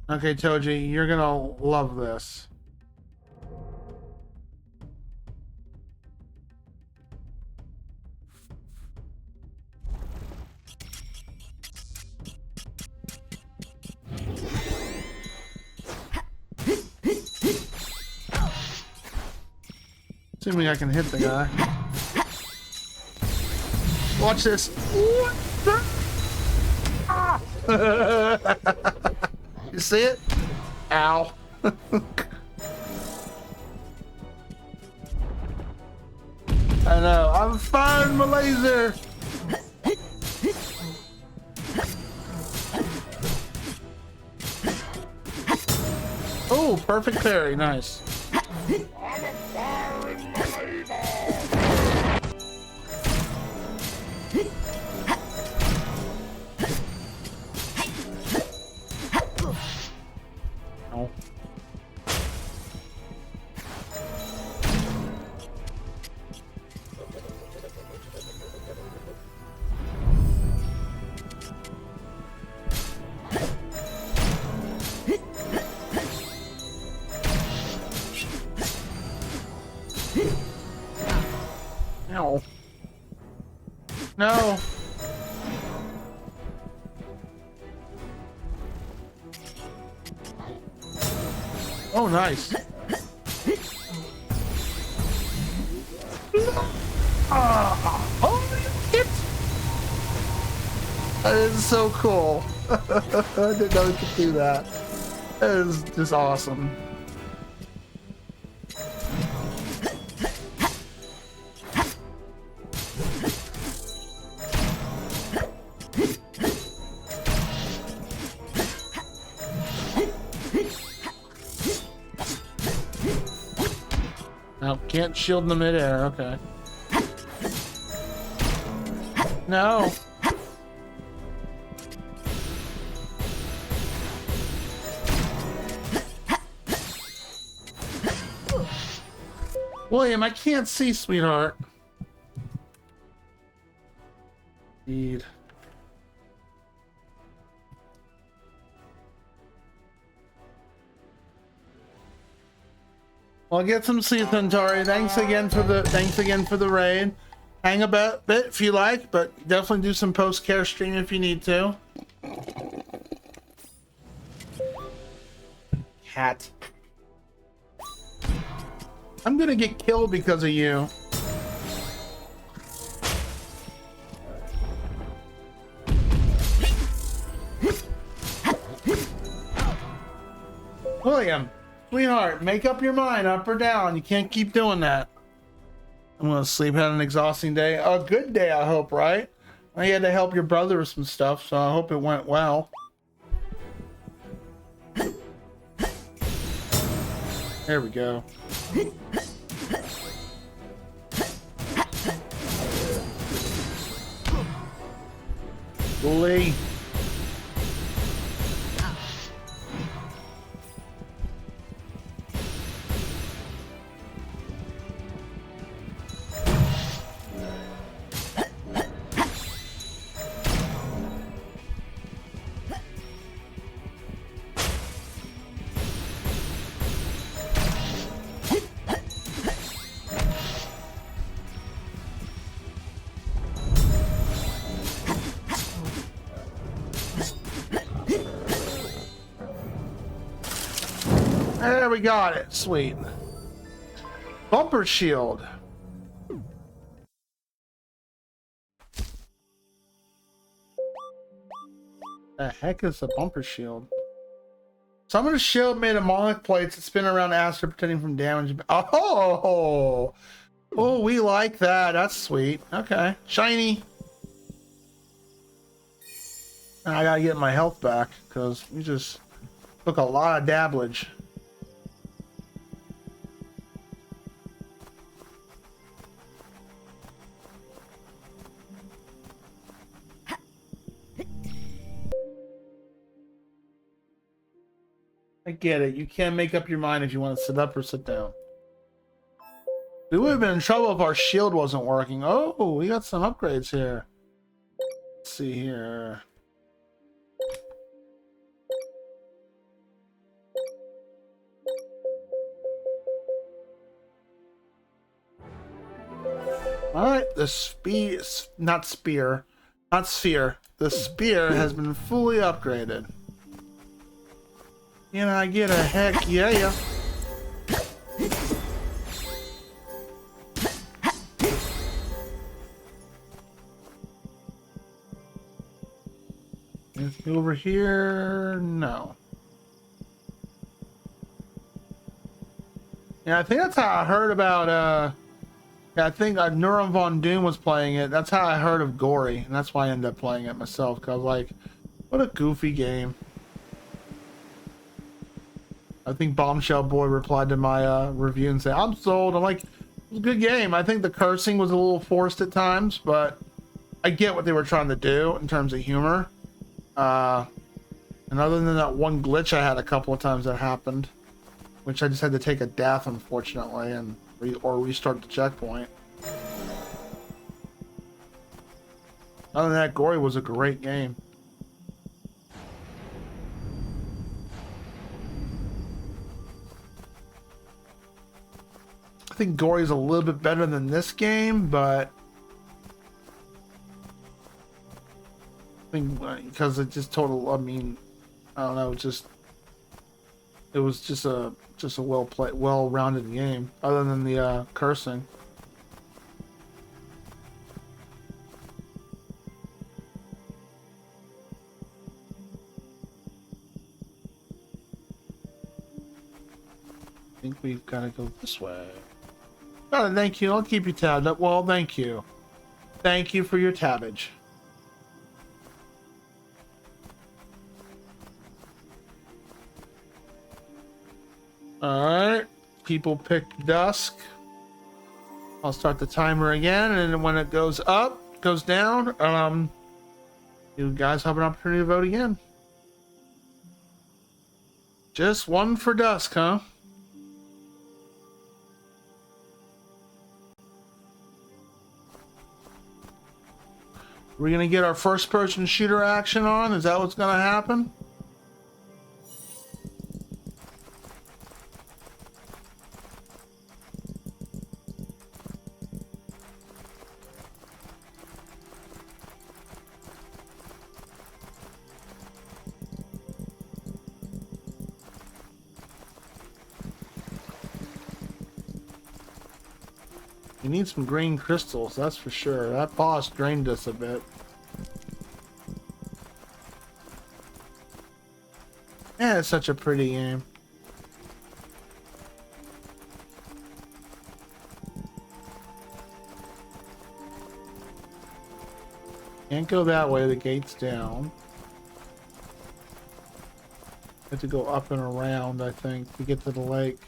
Okay, Toji, you're gonna love this. Assuming I can hit the guy. Watch this. You see it? Ow. I know. I'm firing my laser. Oh, perfect parry. Nice. Ow. No. Oh, nice. Oh, shit. That is so cool. I didn't know you could do that. That is just awesome. No, can't shield in the midair. Okay. No. William, I can't see, sweetheart. Indeed. Well, get some sleep, Centauri. Thanks again for the raid. Hang a bit if you like, but definitely do some post-care stream if you need to. Cat. I'm gonna get killed because of you. William, sweetheart, make up your mind, up or down. You can't keep doing that. I'm gonna sleep. Had an exhausting day. A good day, I hope, right? I had to help your brother with some stuff, so I hope it went well. There we go. Bully. There we got it. Sweet. Bumper shield. The heck is a bumper shield? Summoner's shield made of monolith plates that spin around Astor, protecting from damage. Oh, oh, we like that. That's sweet. Okay, shiny. I gotta get my health back because we just took a lot of dabblage. I get it. You can't make up your mind if you want to sit up or sit down. We would have been in trouble if our shield wasn't working. Oh, we got some upgrades here. Let's see here. Alright, the sphere, not sphere. The spear has been fully upgraded. Can I get a heck yeah? Anything over here? No. Yeah, I think that's how I heard about, yeah, I think Neuron Von Doom was playing it. That's how I heard of Gory, and that's why I ended up playing it myself, because I was like, what a goofy game. I think Bombshell Boy replied to my review and said, I'm sold. I'm like, it was a good game. I think the cursing was a little forced at times, but I get what they were trying to do in terms of humor. And other than that one glitch I had a couple of times that happened, which I just had to take a death, unfortunately, and restart the checkpoint. Other than that, Gory was a great game. I think Gory's a little bit better than this game, but I think because it just total. I mean, I don't know. It was just a well-rounded game. Other than the cursing. I think we've got to go this way. Oh, thank you. I'll keep you tabbed up. Well, thank you. Thank you for your tabbage. Alright. People pick Dusk. I'll start the timer again, and then when it goes up, goes down, you guys have an opportunity to vote again. Just one for dusk, huh? We're gonna get our first person shooter action on? Is that what's gonna happen? We need some green crystals, that's for sure. That boss drained us a bit. Yeah, it's such a pretty game. Can't go that way, the gate's down. Have to go up and around, I think, to get to the lake.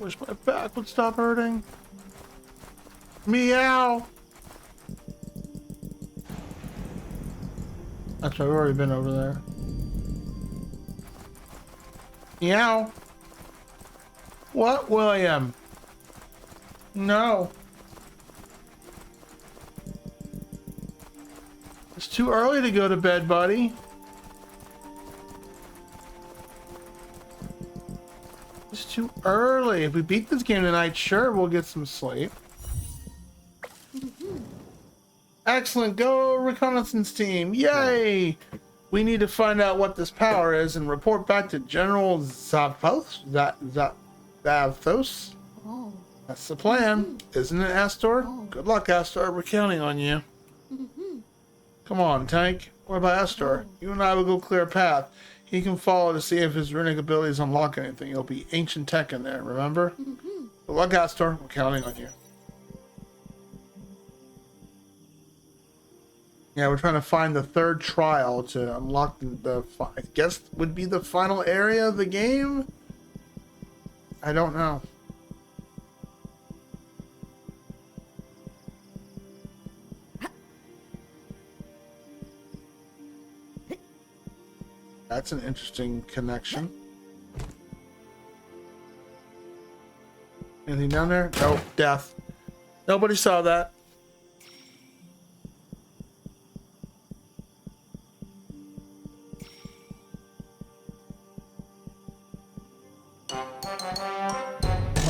Wish my back would stop hurting. Meow. Actually, I've already been over there. Meow. What, William? No. It's too early to go to bed, buddy. It's too early. If we beat this game tonight, sure, we'll get some sleep. Excellent. Go reconnaissance team. Yay! We need to find out what this power is and report back to General Zavos. Zavos. Oh. That's the plan, isn't it, Astor? Oh. Good luck, Astor. We're counting on you. Come on, Tank. What about Astor? You and I will go clear a path. He can follow to see if his runic abilities unlock anything. It'll be ancient tech in there, remember? Good luck, Astor. We're counting on you. Yeah, we're trying to find the third trial to unlock the I guess would be the final area of the game? I don't know. That's an interesting connection. Anything down there? Nope, death. Nobody saw that.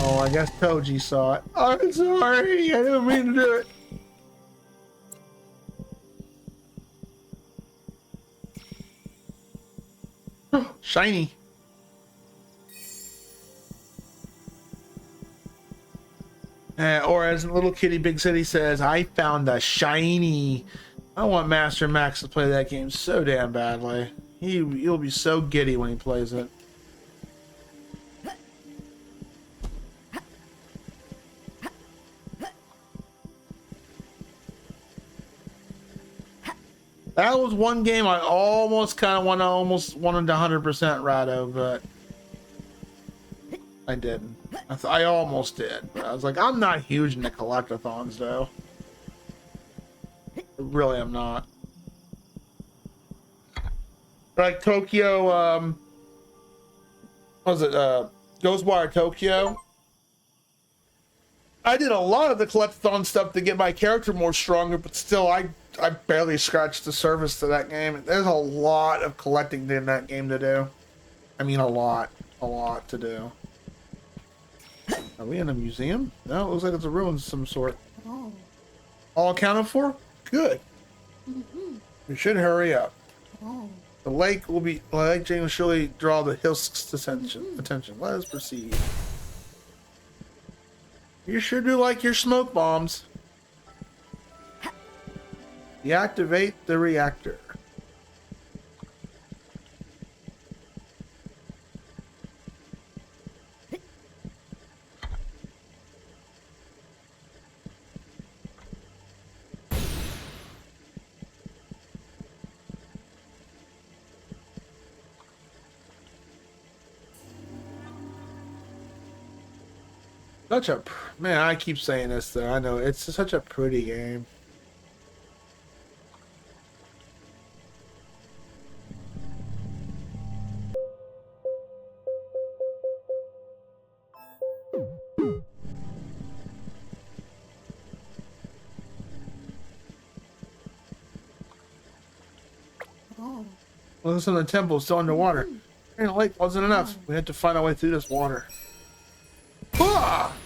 Oh, I guess Toji saw it. I'm sorry, I didn't mean to do it. Shiny. Or as Little Kitty Big City says, I found a shiny. I want Master Max to play that game so damn badly. He'll be so giddy when he plays it. That was one game I almost kind of wanted to 100% Rado, but I didn't. I almost did, but I was like, I'm not huge into collectathons though. I really am not. Like Tokyo, what was it? Ghostwire Tokyo. I did a lot of the collectathon stuff to get my character more stronger, but still, I barely scratched the surface to that game. There's a lot of collecting in that game to do. I mean, a lot to do. Are we in a museum? No, it looks like it's a ruin of some sort. Oh. All accounted for? Good. We should hurry up. Oh. The lake Jane will surely draw the Hilsk's attention. Let us proceed. You sure do like your smoke bombs. Deactivate the reactor. Such a man, I keep saying this though. I know it's such a pretty game. Oh. Well, listen, the temple is still underwater. And the lake wasn't enough. We had to find our way through this water. Ah!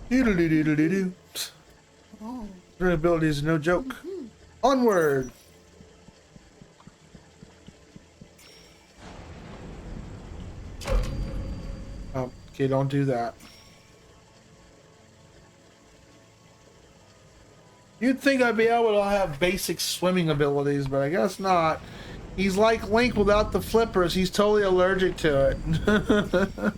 Doodle-doo-doodle-doo-doo. Oh. Their ability is no joke. Onward! Oh, okay, don't do that. You'd think I'd be able to have basic swimming abilities, but I guess not. He's like Link without the flippers. He's totally allergic to it.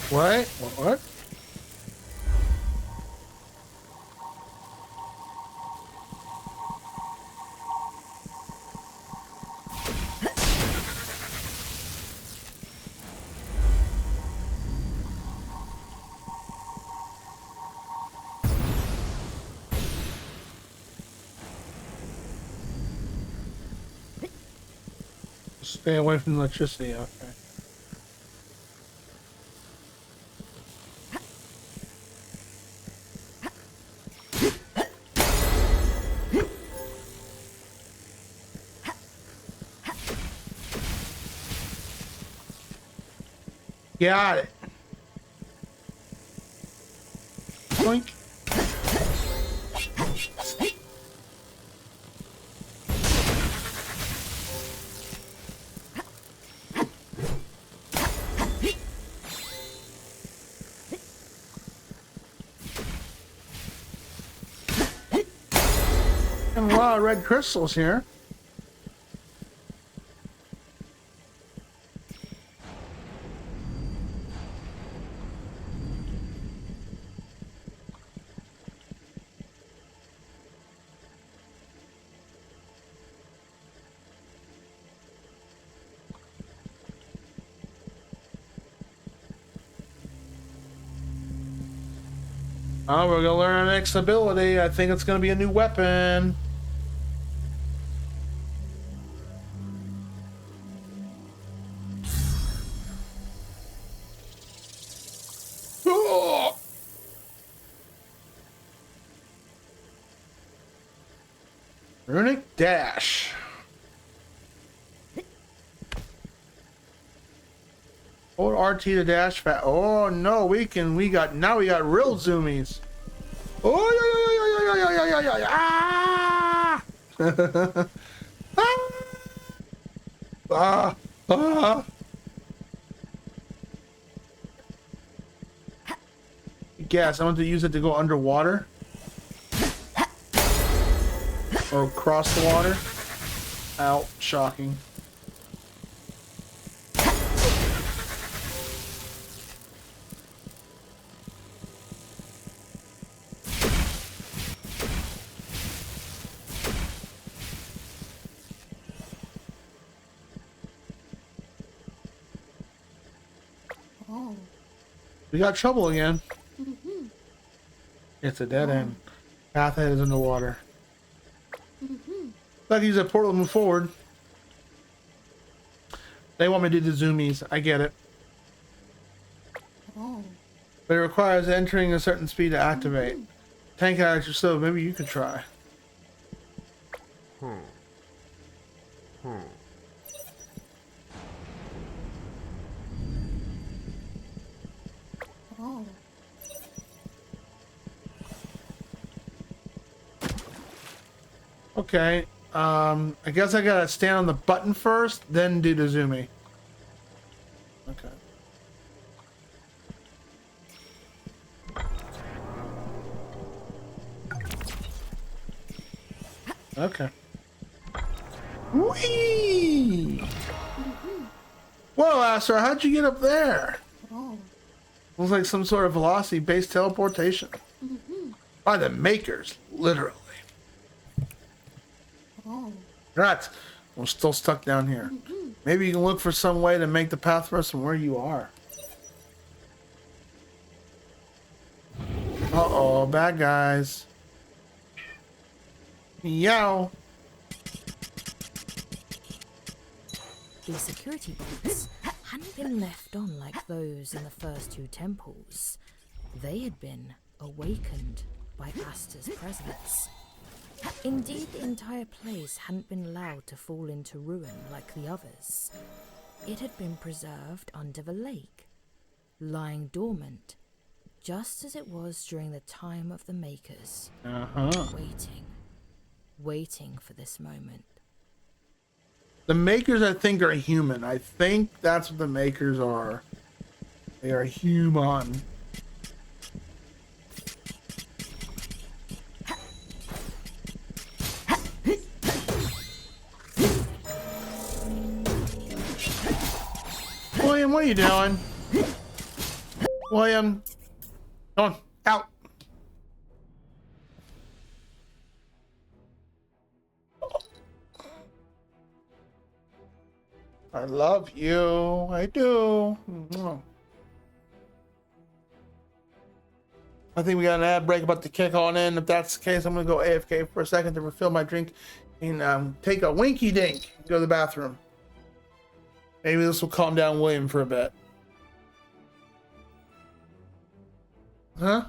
What? What? Stay away from electricity, okay. Got it. Boink. And a lot of red crystals here. Oh, we're gonna learn our next ability. I think it's gonna be a new weapon. Oh! Runic dash. Hold RT to dash fast. Oh no, we got real zoomies. Oh yeah, yeah, yeah, yeah, yeah, yeah, yeah. Ah! Ah! Gas, I want to use it to go underwater. Or across the water. Ow, shocking. We got trouble again. It's a dead end. Path ahead is in the water. Like use a portal to move forward. They want me to do the zoomies. I get it. Oh. But it requires entering a certain speed to activate. Tank out your stove. Maybe you could try. Oh. Okay. I guess I gotta stand on the button first, then do the zoomy. Okay. Okay. Whee! Whoa, Astor, how'd you get up there? Oh. Looks like some sort of velocity-based teleportation. By the makers, literally. Oh. Rats, we're still stuck down here. Maybe you can look for some way to make the path for us from where you are. Uh-oh, bad guys. Yow. The security bolts hadn't been left on like those in the first two temples. They had been awakened by Astor's presence. Indeed, the entire place hadn't been allowed to fall into ruin like the others. It had been preserved under the lake, lying dormant, just as it was during the time of the Makers. Waiting for this moment. The makers, I think, are human. I think that's what the makers are. They are human. William, what are you doing? William, come on, out. I love you. I do. I think we got an ad break about to kick on in. If that's the case, I'm going to go AFK for a second to refill my drink and take a winky dink. Go to the bathroom. Maybe this will calm down William for a bit. Huh?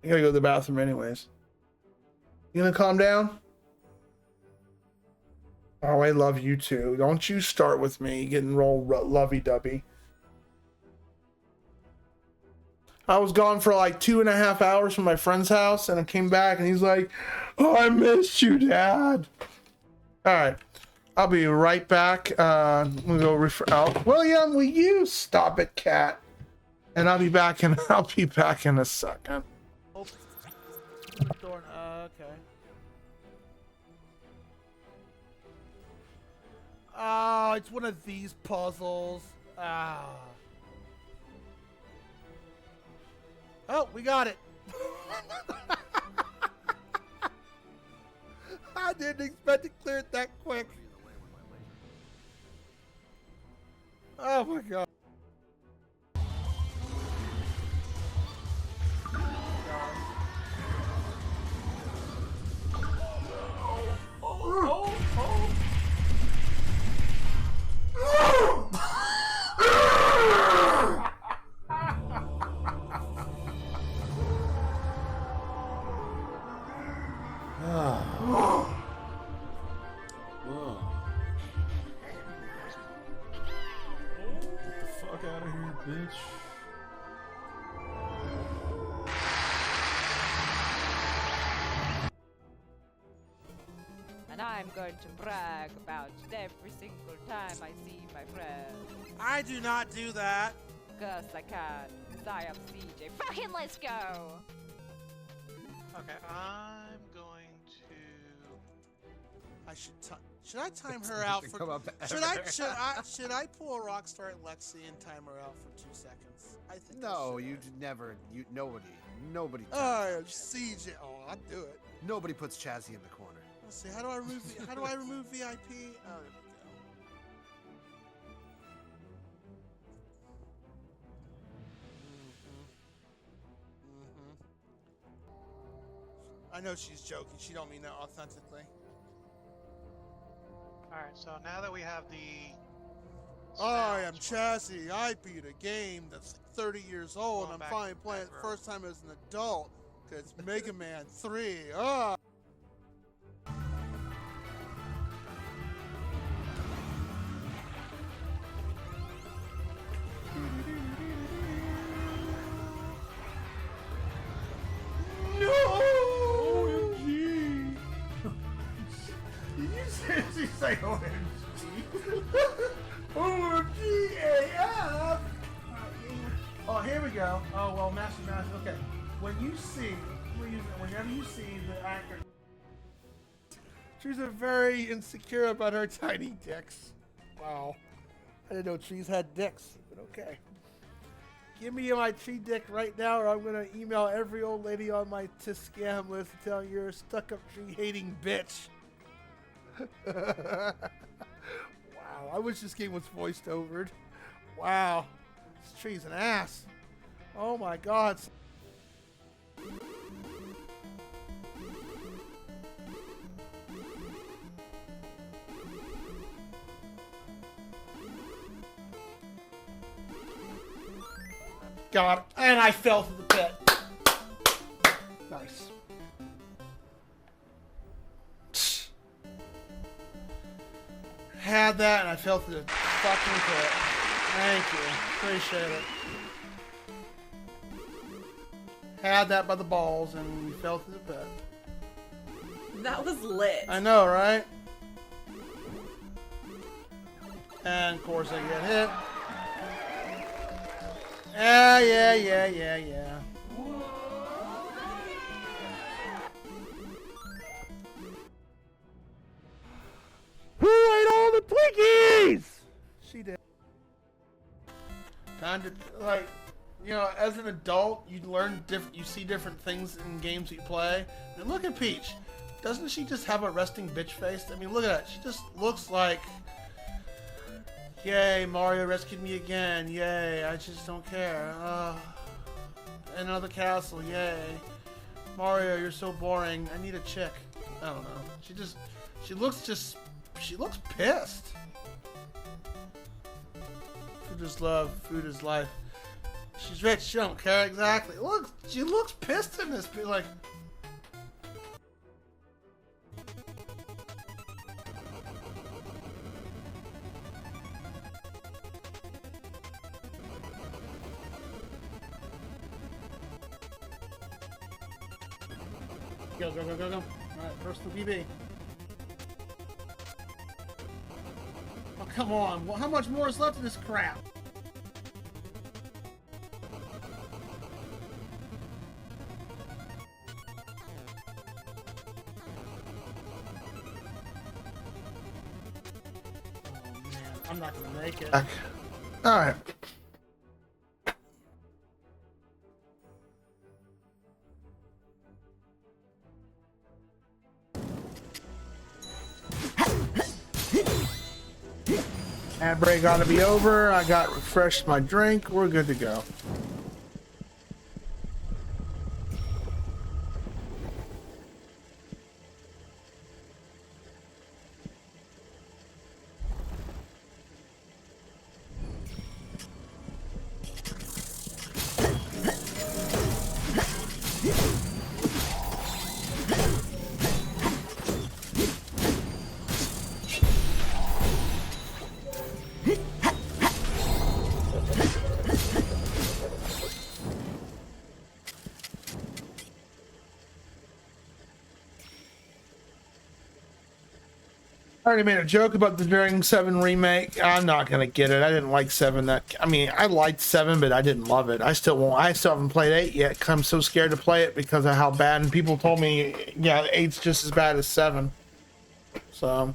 I gotta go to the bathroom anyways. You gonna calm down? Oh, I love you too. Don't you start with me getting roll lovey-dovey. I was gone for like 2.5 hours from my friend's house, and I came back, and he's like, "Oh, I missed you, Dad." All right, I'll be right back. I'm gonna go refer out. William, will you stop it, cat? And I'll be back in. I'll be back in a second. Okay. Oh, it's one of these puzzles. Ah. Oh, we got it. I didn't expect to clear it that quick. Oh my god. Fuck out of here, bitch. And I'm going to brag about it every single time I see my friends. I do not do that. Cause I can, cause I am CJ. Fucking let's go! Okay, I'm going to. Should I time her out for? Should I pull a Rockstar at Lexi and time her out for 2 seconds? I think. No, you never. Nobody. CJ. Oh, I'll do it. Nobody puts Chazzy in the corner. Let's see. How do I remove? How do I remove VIP? Oh, there we go. I know she's joking. She don't mean that authentically. Alright, so now that we have the I am sounds, Chassis. I beat a game that's 30 years old, and Going I'm back finally to playing it back the first time as an adult. Cause it's Mega Man 3. Ah. No! OMG! Did you seriously say OMG? OMG AF! Oh, here we go. Oh, well, Master. Okay. Whenever you see the actor. Trees are very insecure about her tiny dicks. Wow. I didn't know trees had dicks, but okay. Give me my tree dick right now, or I'm gonna email every old lady on my scam list and tell you're a stuck-up tree-hating bitch. Wow, I wish this game was voiced overed. Wow, this tree's an ass. Oh my God. Got it. And I fell through the pit. Nice. Had that and I fell through the fucking pit. Thank you. Appreciate it. Had that by the balls and we fell through the pit. That was lit. I know, right? And of course I get hit. Yeah. Who ate all the Twinkies? She did. Kind of like, you know, as an adult, you learn you see different things in games you play. And look at Peach. Doesn't she just have a resting bitch face? I mean, look at that. She just looks like, yay, Mario rescued me again. Yay, I just don't care. Another castle. Yay. Mario, you're so boring. I need a chick. I don't know. She looks pissed. Food is love. Food is life. She's rich. She don't care exactly. Look, she looks pissed in this. Like, go. Alright, personal PB. Oh, come on. Well, how much more is left of this crap? Oh, man. I'm not gonna make it. Alright. Ad break ought to be over. I got refreshed my drink. We're good to go. I already made a joke about the Dragon 7 remake. I'm not gonna get it. I didn't like 7. I mean, I liked 7, but I didn't love it. I still haven't played 8 yet. Cause I'm so scared to play it because of how bad. And people told me, yeah, 8's just as bad as 7. So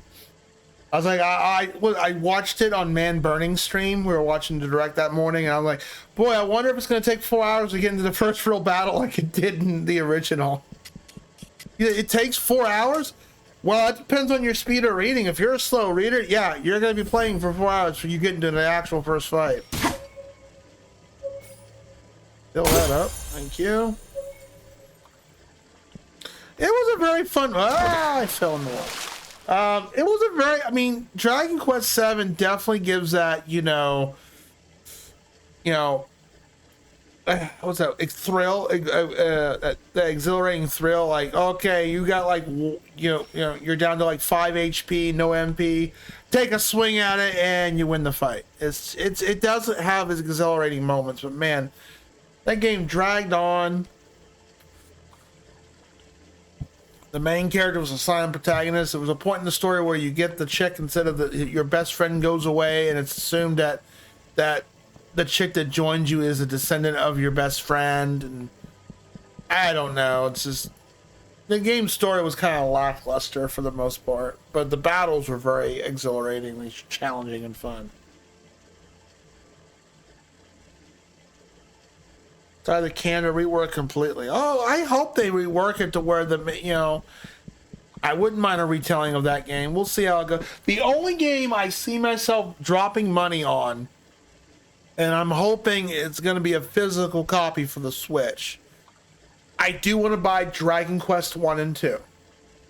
I was like, I watched it on Man Burning stream. We were watching the direct that morning, and I was like, boy, I wonder if it's gonna take 4 hours to get into the first real battle like it did in the original. It takes 4 hours. Well, it depends on your speed of reading. If you're a slow reader, yeah, you're going to be playing for 4 hours before you get into the actual first fight. Fill that up. Thank you. It was a very fun. I fell in the wall. It was a very. I mean, Dragon Quest VII definitely gives that. What's that? Thrill, the exhilarating thrill. Like, okay, you got like, you're down to like 5 HP, no MP. Take a swing at it, and you win the fight. It doesn't have its exhilarating moments, but man, that game dragged on. The main character was a silent protagonist. There was a point in the story where you get the chick instead of your best friend goes away, and it's assumed that the chick that joins you is a descendant of your best friend, and I don't know. It's just the game's story was kind of lackluster for the most part, but the battles were very exhilaratingly challenging and fun. It's either can or rework completely. Oh, I hope they rework it to where I wouldn't mind a retelling of that game. We'll see how it goes. The only game I see myself dropping money on, and I'm hoping it's going to be a physical copy for the Switch. I do want to buy Dragon Quest 1 and 2,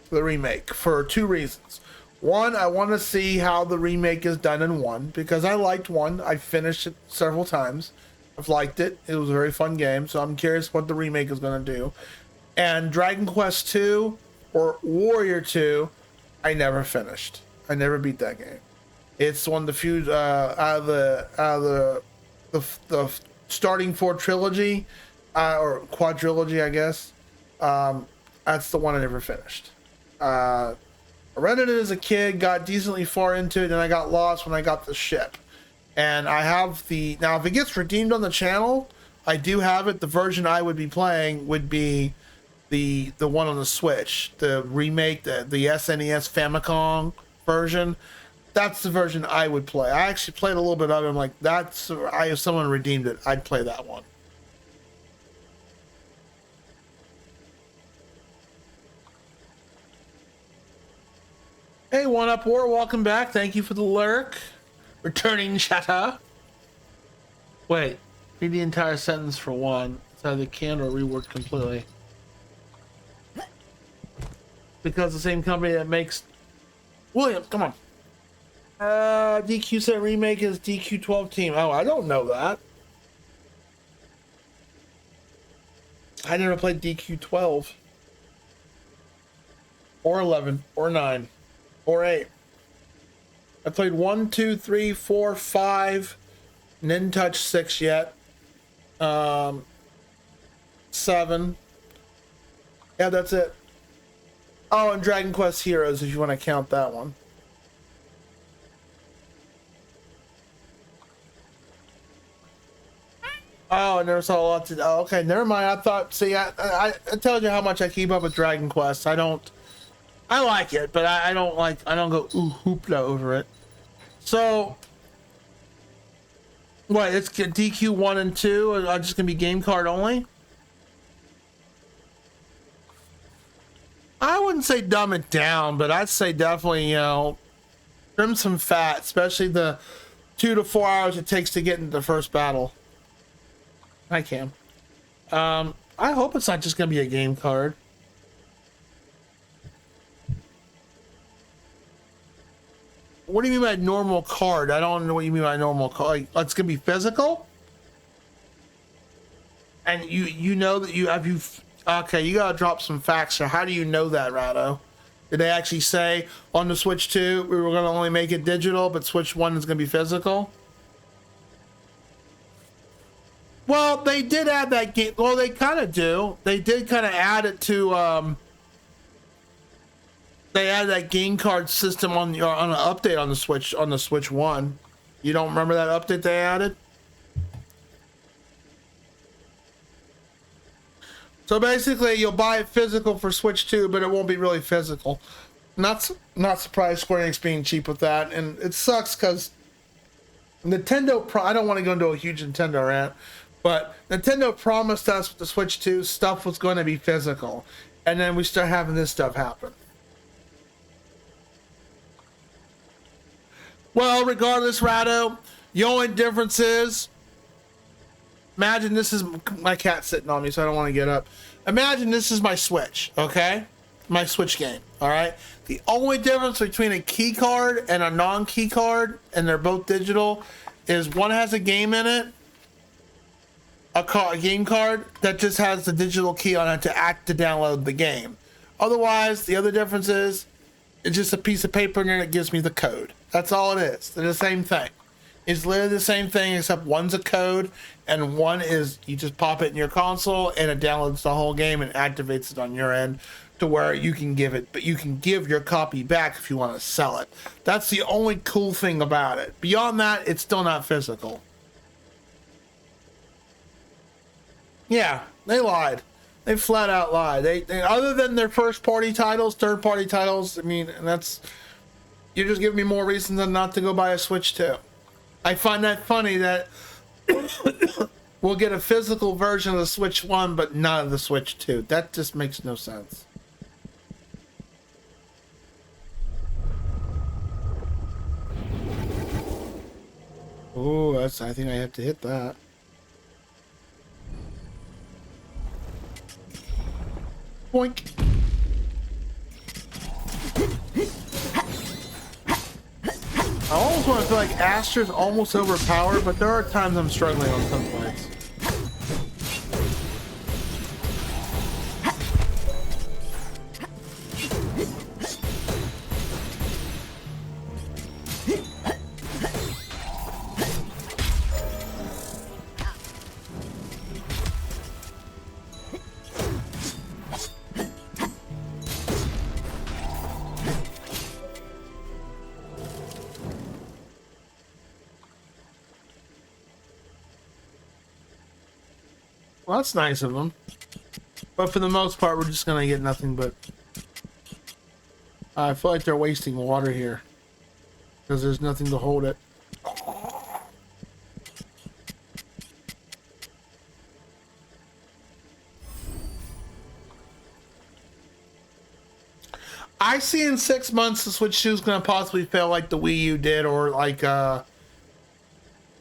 the remake, for 2 reasons. One, I want to see how the remake is done in 1, because I liked 1. I finished it several times. I've liked it. It was a very fun game, so I'm curious what the remake is going to do. And Dragon Quest 2 or Warrior 2, I never finished. I never beat that game. It's one of the few out of the starting 4 trilogy or quadrilogy, I guess. That's the one I never finished. I rented it as a kid, got decently far into it, and I got lost when I got the ship. And I have now if it gets redeemed on the channel, I do have it. The version I would be playing would be the one on the Switch, the remake, the SNES Famicom version. That's the version I would play. I actually played a little bit of it. I'm like, if someone redeemed it, I'd play that one. Hey, One Up War, welcome back. Thank you for the lurk. Returning chatter. Wait, read the entire sentence for one. It's either can or reworked completely. Because the same company that makes William, come on. DQ said remake is DQ12 team. Oh, I don't know that. I never played DQ12 or 11 or 9 or 8. I played 1, 2, 3, 4, 5, and didn't touch 6 yet. 7. Yeah, that's it. Oh, and Dragon Quest Heroes, if you want to count that one. Oh, I never saw a lot to. Oh, okay, never mind. I thought. See, I told you how much I keep up with Dragon Quest. I like it, but I don't go ooh hoopla over it. So, what? It's DQ 1 and 2 are just gonna be game card only. I wouldn't say dumb it down, but I'd say definitely trim some fat, especially the 2 to 4 hours it takes to get into the first battle. I can. I hope it's not just gonna be a game card. What do you mean by normal card? I don't know what you mean by normal card. Like, it's gonna be physical? And you know that okay, you gotta drop some facts. So how do you know that, Rado? Did they actually say on the Switch 2 we were gonna only make it digital, but Switch 1 is gonna be physical? Well, they did add that game. Well, they kind of do. They did kind of add it to. They added that game card system on an update on the Switch 1. You don't remember that update they added? So basically, you'll buy it physical for Switch 2, but it won't be really physical. Not surprised Square Enix being cheap with that, and it sucks because Nintendo. I don't want to go into a huge Nintendo rant, but Nintendo promised us with the Switch 2 stuff was going to be physical, and then we start having this stuff happen. Well, regardless, Rado, the only difference is, imagine this is my cat sitting on me, so I don't want to get up. Imagine this is my Switch, okay? my Switch game. All right. The only difference between a key card and a non-key card, and they're both digital, is one has a game in it, a game card that just has the digital key on it to download the game. Otherwise, the other difference is it's just a piece of paper and then it gives me the code. That's all it is. They're the same thing. It's literally the same thing, except one's a code and one is you just pop it in your console and it downloads the whole game and activates it on your end to where you can give it, but you can give your copy back if you want to sell it. That's the only cool thing about it. Beyond that, it's still not physical. Yeah, they lied. They flat out lied. They other than their first party titles, third party titles, I mean, and that's, you're just giving me more reason than not to go buy a Switch 2. I find that funny that we'll get a physical version of the Switch 1, but not of the Switch 2. That just makes no sense. Oh, I think I have to hit that. Boink. I almost want to feel like Astor's almost overpowered, but there are times I'm struggling on some fights. Well, that's nice of them. But for the most part, we're just gonna get nothing but... I feel like they're wasting water here. Because there's nothing to hold it. I see in 6 months the Switch 2 is gonna possibly fail like the Wii U did, or like the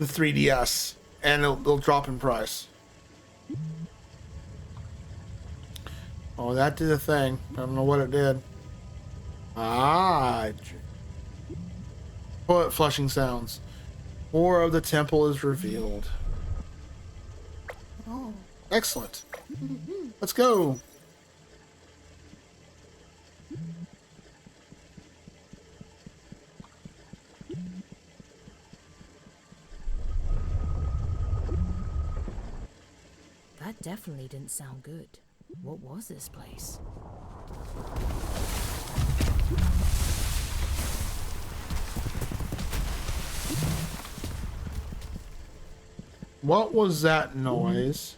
3DS. And it'll drop in price. Oh, that did a thing. I don't know what it did. Toilet flushing sounds. More of the temple is revealed. Oh. Excellent. Let's go. That definitely didn't sound good. What was this place? What was that noise?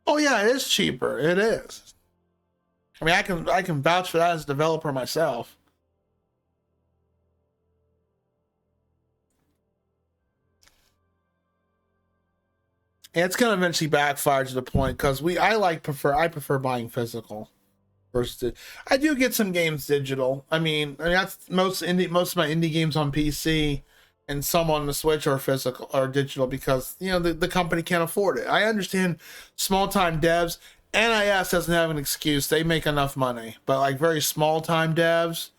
Oh yeah, it is cheaper. It is. I mean, I can vouch for that as a developer myself. And it's gonna eventually backfire to the point because I prefer buying physical versus I do get some games digital. I mean that's most of my indie games on PC and some on the Switch are physical or digital because you know the company can't afford it. I understand small time devs. NIS doesn't have an excuse. They make enough money, but like very small time devs,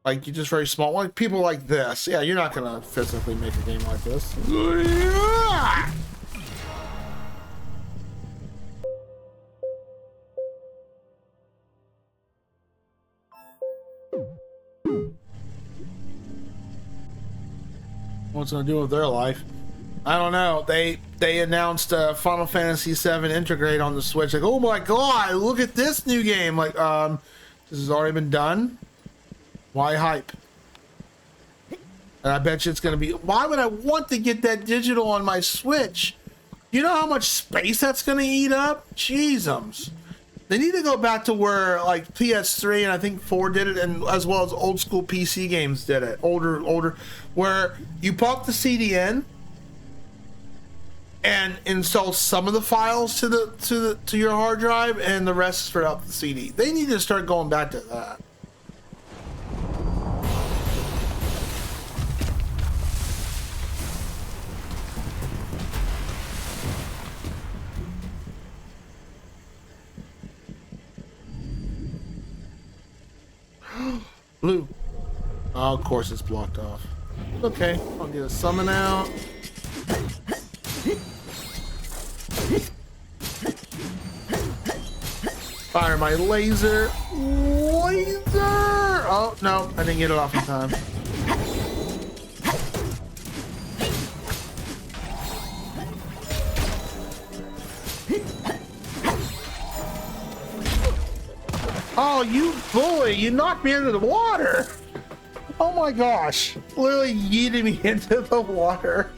like you just very small, like people like this. Yeah, you're not gonna physically make a game like this. What's it gonna do with their life? I don't know. They announced Final Fantasy VII Integrate on the Switch. Like, oh my god, look at this new game. Like, this has already been done. Why hype? And I bet you it's gonna be. Why would I want to get that digital on my Switch? You know how much space that's gonna eat up? Jeezums. They need to go back to where like PS3 and I think 4 did it, and as well as old school PC games did it. Older, where you pop the CD in, and install some of the files to your hard drive, and the rest is spread out the CD. They need to start going back to that. Blue. Oh, of course it's blocked off. Okay, I'll get a summon out. Fire my laser. Laser! Oh, no, I didn't get it off in time. Oh, you bully! You knocked me into the water! Oh my gosh! Literally yeeted me into the water.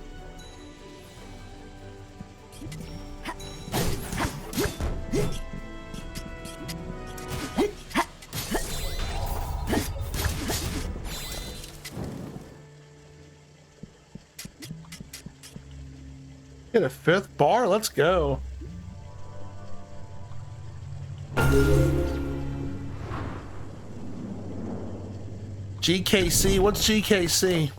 Get a 5th bar, let's go. GKC, what's GKC?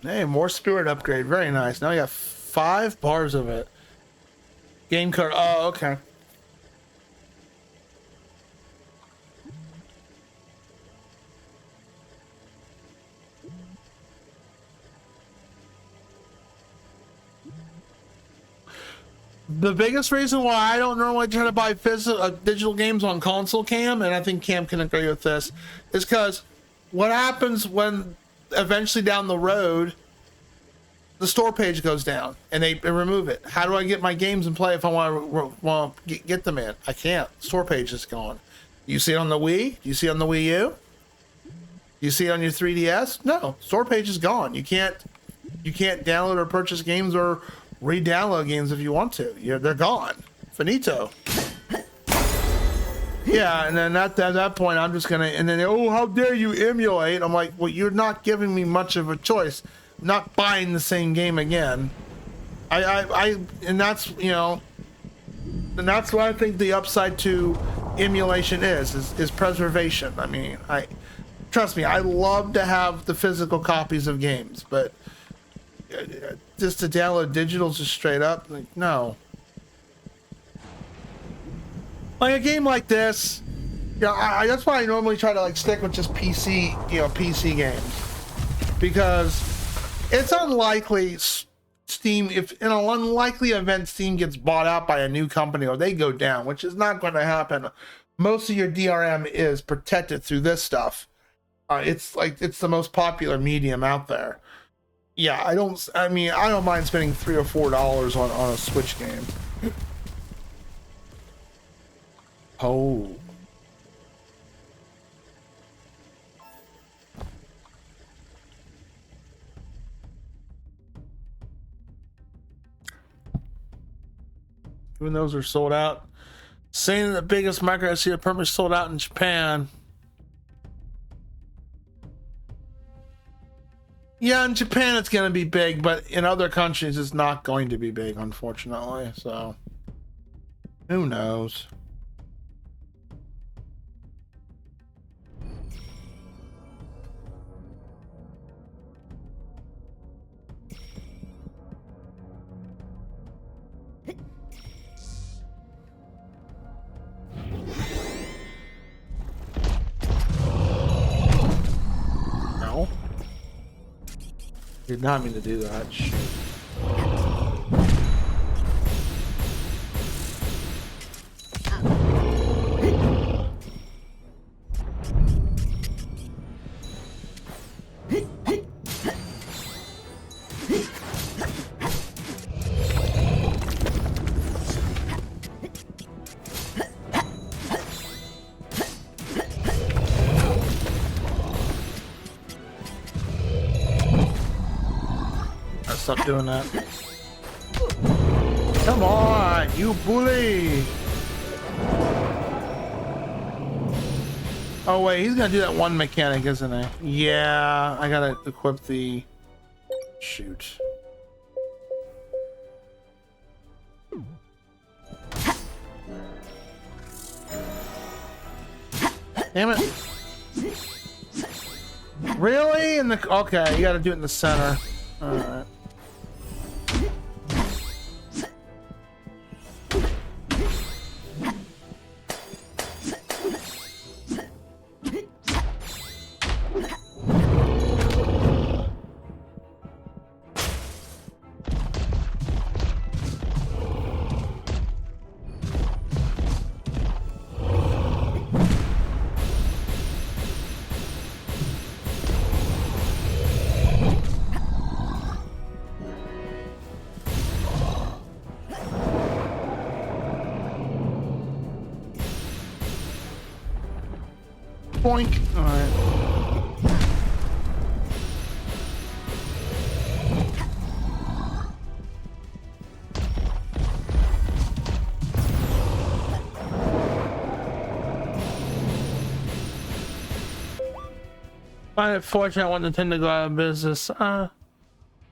Hey, more spirit upgrade, very nice. Now we got 5 bars of it. Game card, oh, okay. The biggest reason why I don't normally try to buy digital games on console Cam, and I think Cam can agree with this, is because what happens when eventually down the road the store page goes down and they remove it? How do I get my games in play if I want to get them in? I can't. Store page is gone. You see it on the Wii? You see it on the Wii U? You see it on your 3DS? No, store page is gone. You can't download or purchase games or re-download games if you want to. They're gone. Finito. Yeah, and then at that point, I'm just gonna, and then, oh, how dare you emulate? I'm like, well, you're not giving me much of a choice. I'm not buying the same game again. And that's, you know, and that's what I think the upside to emulation is preservation. I mean, trust me, I love to have the physical copies of games, but just to download digitals just straight up, like, no. Like a game like this, yeah, that's why I normally try to like stick with just PC, PC games, because it's unlikely Steam, if in an unlikely event Steam gets bought out by a new company or they go down, which is not going to happen. Most of your DRM is protected through this stuff. It's the most popular medium out there. Yeah, I don't mind spending $3 or $4 on a Switch game. Oh. Even those are sold out. Saying the biggest micro SD permit sold out in Japan. Yeah, in Japan it's going to be big, but in other countries it's not going to be big, unfortunately. So, who knows? No. Did not mean to do that. Shit. Stop doing that. Come on, you bully! Oh wait, he's gonna do that one mechanic, isn't he? Yeah, I gotta equip the... Shoot. Damn it. Really? In the... Okay, you gotta do it in the center. Alright. Boink. Alright. Find it fortunate I want Nintendo to go out of business.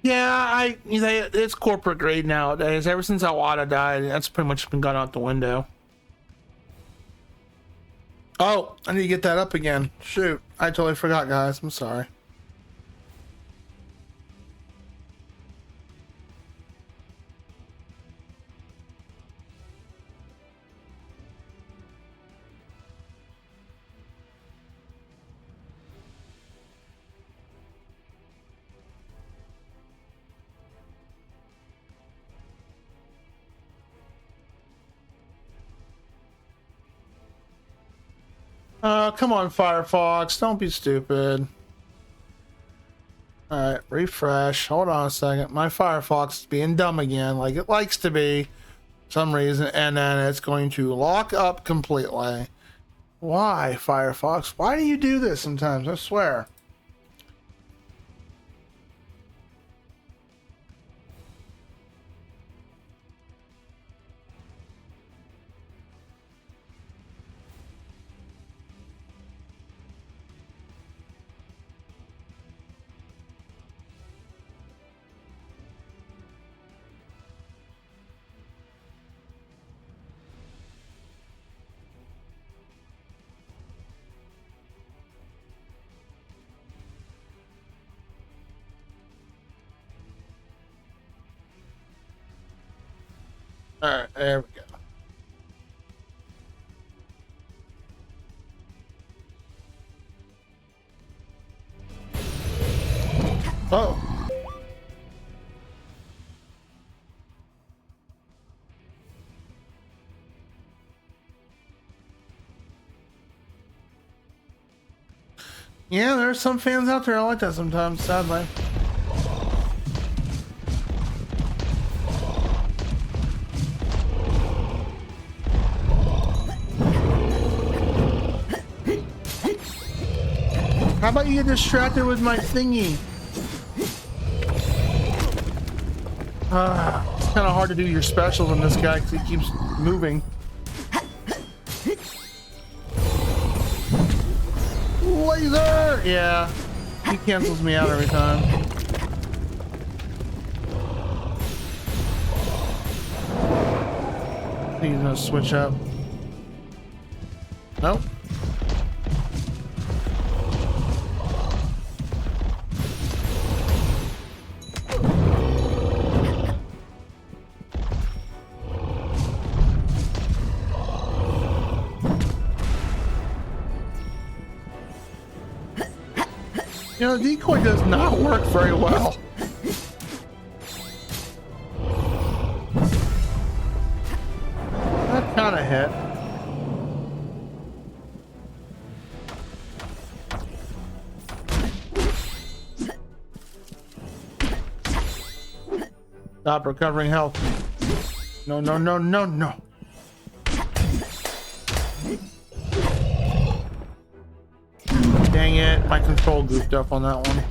Yeah, it's corporate grade nowadays. Ever since Iwata died, that's pretty much been gone out the window. Oh, I need to get that up again. Shoot, I totally forgot, guys. I'm sorry. Come on, Firefox. Don't be stupid. Alright, refresh. Hold on a second. My Firefox is being dumb again, like it likes to be for some reason, and then it's going to lock up completely. Why, Firefox? Why do you do this sometimes? I swear. Alright, there we go. Oh. Yeah, there are some fans out there I like that sometimes, sadly. How about you get distracted with my thingy? It's kind of hard to do your specials on this guy because he keeps moving. Laser! Yeah, he cancels me out every time. I think he's gonna switch up. Nope. You know, the decoy does not work very well. That kind of hit. Stop recovering health. No, no, no, no, no. Dang it, my control goofed up on that one.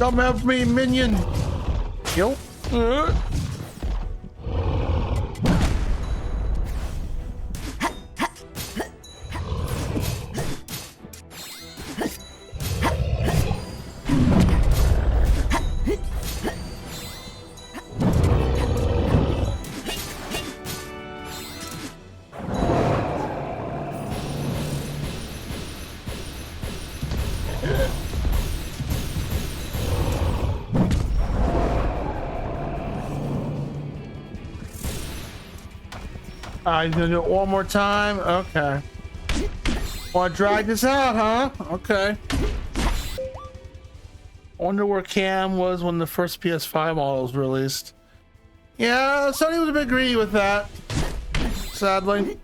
Come help me, minion. Yo. He's gonna do it one more time. Okay. Want to drag this out, huh? Okay. I wonder where Cam was when the first PS5 model was released. Yeah, Sony was a bit greedy with that. Sadly.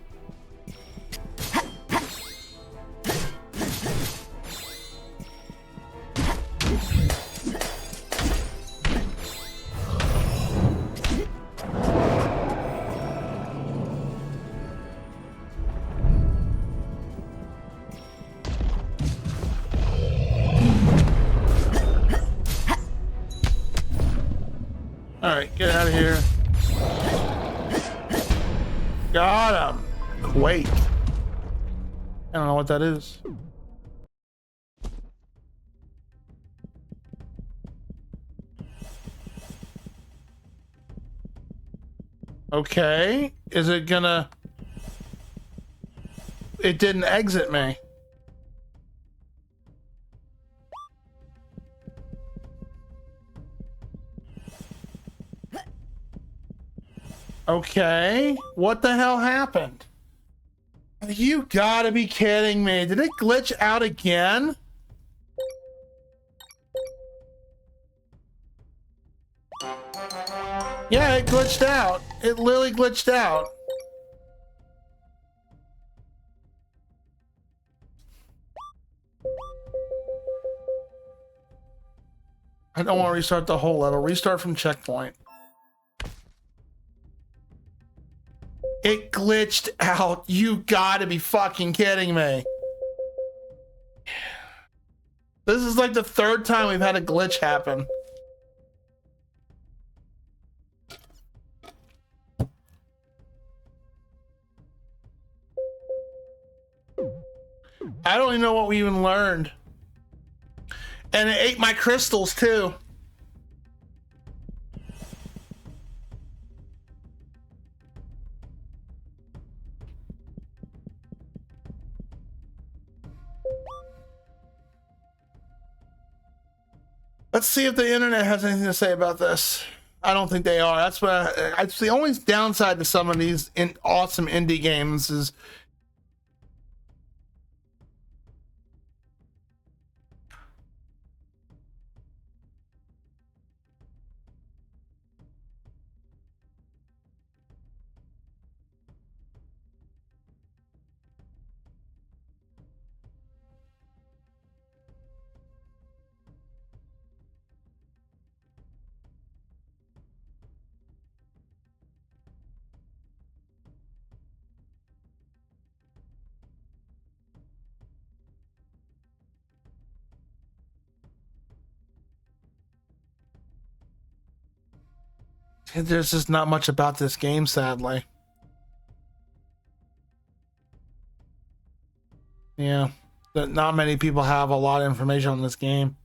Alright, get out of here. Got him. Quake. I don't know what that is. Okay. Is it gonna... It didn't exit me. Okay, what the hell happened? You gotta be kidding me. Did it glitch out again? Yeah, it glitched out. It literally glitched out. I don't want to restart the whole level. Restart from checkpoint. It glitched out. You gotta be fucking kidding me. This is like the third time we've had a glitch happen. I don't even know what we even learned. And it ate my crystals too. Let's see if the internet has anything to say about this. I don't think they are. That's what it's the only downside to some of these awesome indie games is there's just not much about this game, sadly. Yeah, not many people have a lot of information on this game.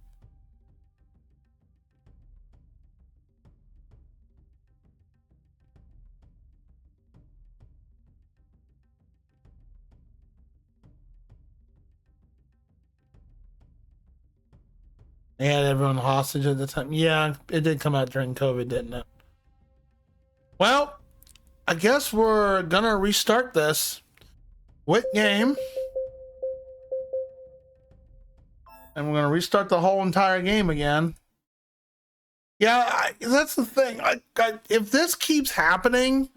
They had everyone hostage at the time. Yeah, it did come out during COVID, didn't it? Well, I guess we're gonna restart this with game. And we're gonna restart the whole entire game again. Yeah, that's the thing. If this keeps happening,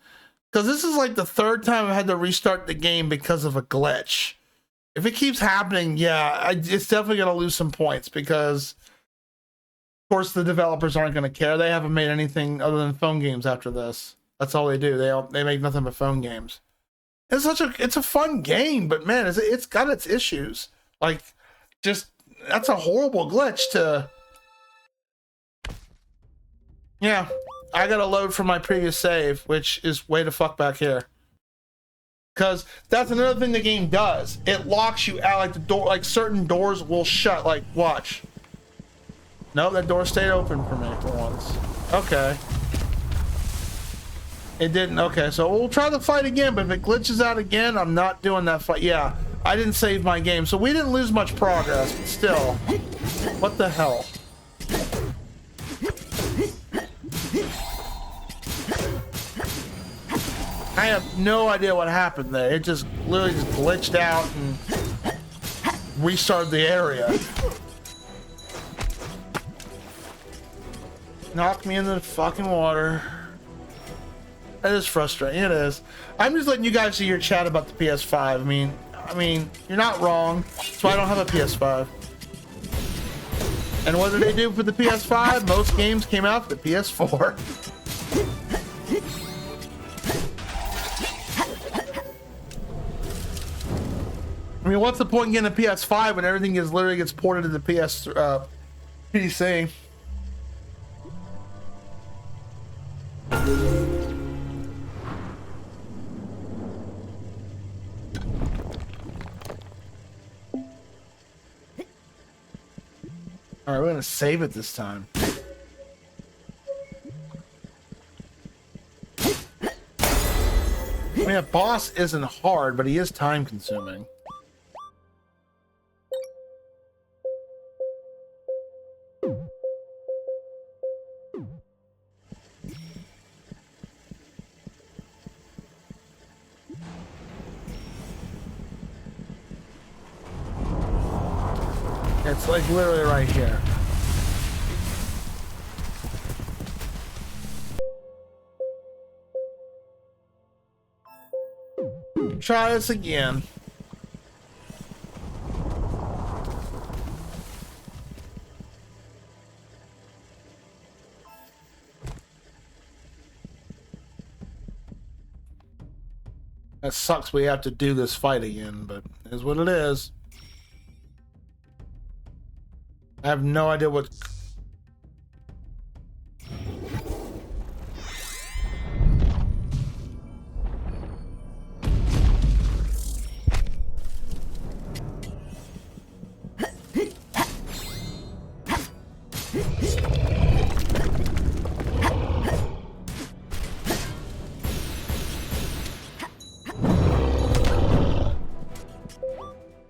because this is like the third time I've had to restart the game because of a glitch. If it keeps happening, yeah, it's definitely gonna lose some points because, of course, the developers aren't gonna care. They haven't made anything other than phone games after this. That's all they do. They make nothing but phone games. It's a fun game, but man, it's got its issues. Like, just that's a horrible glitch to Yeah, I gotta load from my previous save, which is way the fuck back here. Because that's another thing the game does. It locks you out, like the door, like certain doors will shut. Like, watch. No, that door stayed open for me for once. Okay. It didn't. Okay, so we'll try the fight again, but if it glitches out again, I'm not doing that fight. Yeah, I didn't save my game, so we didn't lose much progress, but still. What the hell? I have no idea what happened there. It just literally just glitched out and restarted the area. Knocked me into the fucking water. That is frustrating. It is. I'm just letting you guys see your chat about the PS5. I mean, you're not wrong. That's why I don't have a PS5. And what did they do for the PS5? Most games came out for the PS4. I mean, what's the point in getting a PS5 when everything is literally gets ported to the PC? All right, we're gonna save it this time. I mean, a boss isn't hard, but he is time consuming. It's like literally right here. Try this again. That sucks we have to do this fight again, but it is what it is. I have no idea what...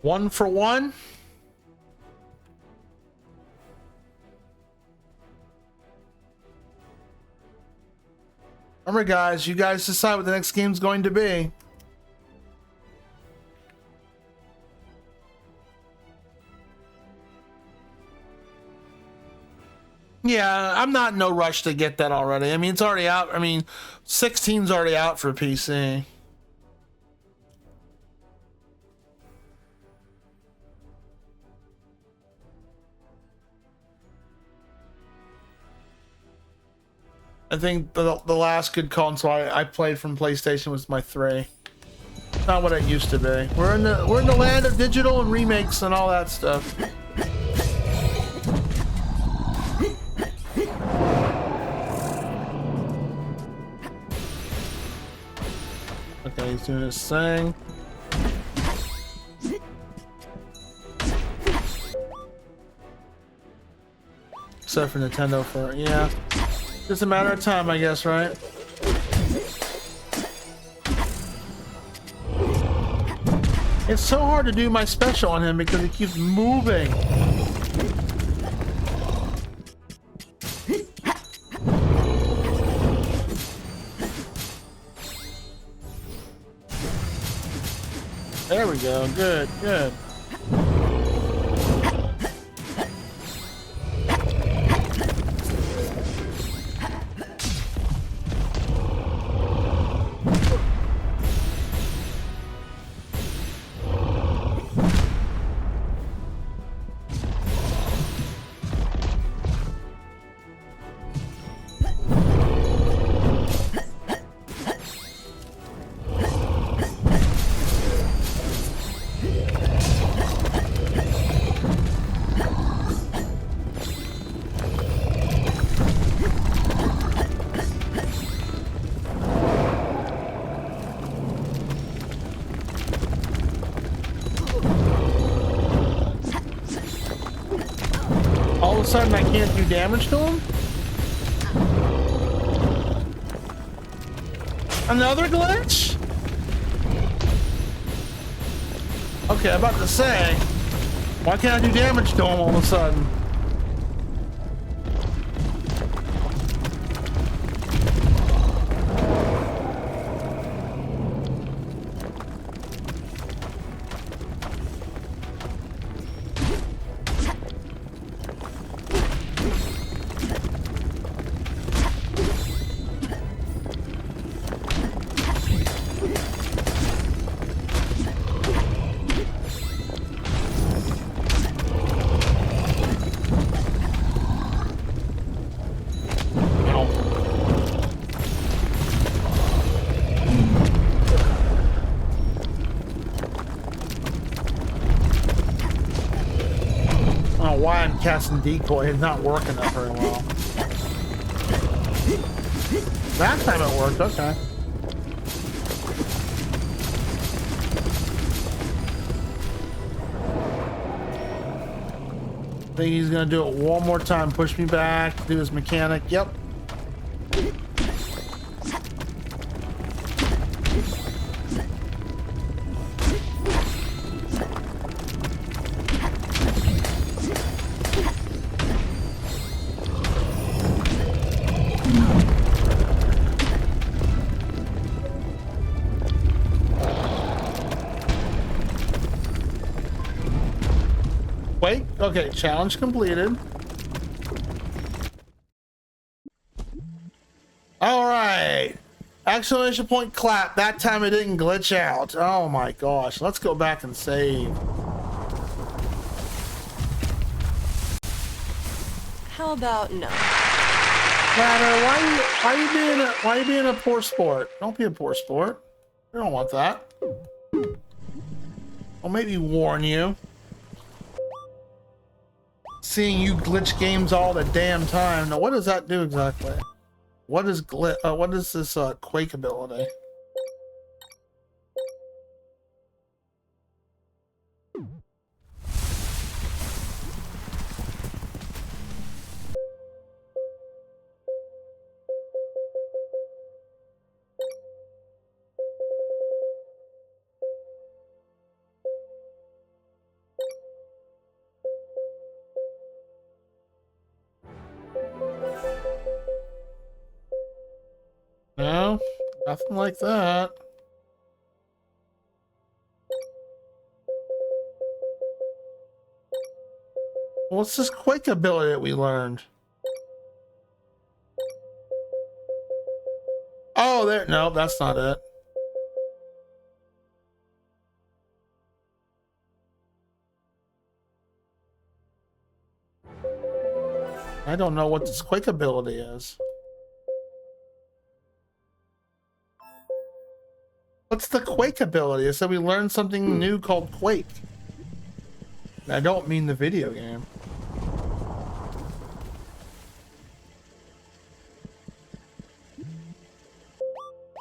One for one? Remember, guys, you guys decide what the next game's going to be. Yeah, I'm not in no rush to get that already. I mean, it's already out. I mean, 16's already out for PC. I think the last good console I played from PlayStation was my 3. It's not what it used to be. We're in the land of digital and remakes and all that stuff. Okay, he's doing his thing. Except for Nintendo yeah. Just a matter of time, I guess, right? It's so hard to do my special on him because he keeps moving. There we go. Good, good. of a sudden I can't do damage to him? Another glitch? Okay, I'm about to say, why can't I do damage to him all of a sudden? Why I'm casting decoy is not working that very well. That time it worked, okay. I think he's gonna do it one more time, push me back, do his mechanic, yep. Wait, okay, challenge completed. All right, exclamation point clap. That time it didn't glitch out. Oh my gosh, let's go back and save. How about no? Ladder, why are you being a poor sport? Don't be a poor sport. We don't want that. I'll maybe warn you. Seeing you glitch games all the damn time. Now, what does that do exactly? What is what is this Quake ability? No, nothing like that. What's this Quake ability that we learned? Oh, there. No, that's not it. I don't know what this Quake ability is. What's the Quake ability? So we learned something new called Quake. I don't mean the video game.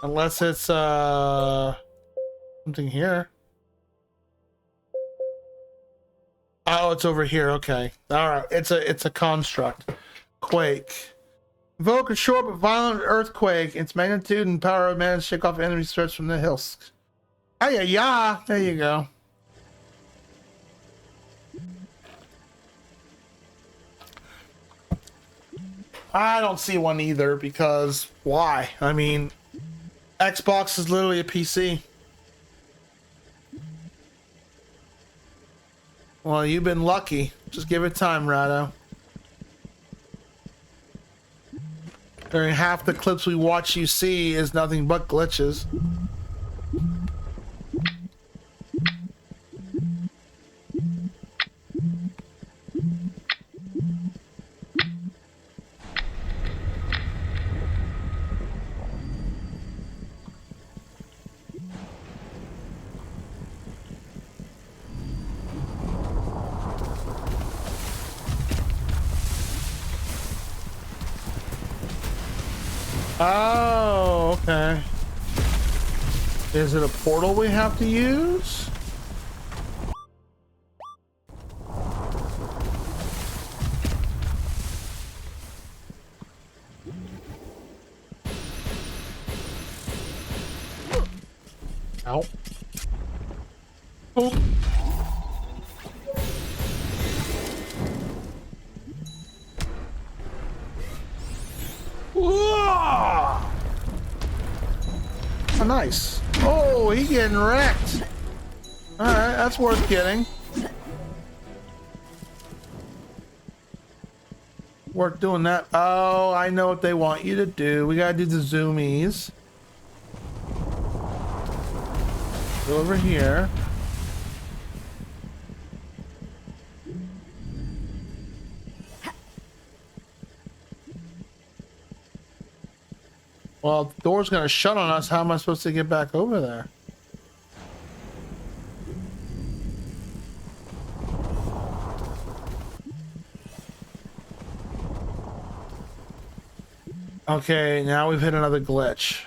Unless it's something here. Oh, it's over here. Okay. All right. It's a construct. Quake. Evoke a short but violent earthquake. Its magnitude and power of man shake off enemy threats from the hills. Oh yeah. There you go. I don't see one either because why? I mean, Xbox is literally a PC. Well, you've been lucky. Just give it time, Rado. During half the clips we watch you see is nothing but glitches. Oh, okay. Is it a portal we have to use? Boop. Whoa! Oh, nice. Oh, he getting wrecked. All right, that's worth getting. Worth doing that. Oh, I know what they want you to do. We gotta do the zoomies. Go over here. Well, the door's gonna shut on us. How am I supposed to get back over there? Okay, now we've hit another glitch.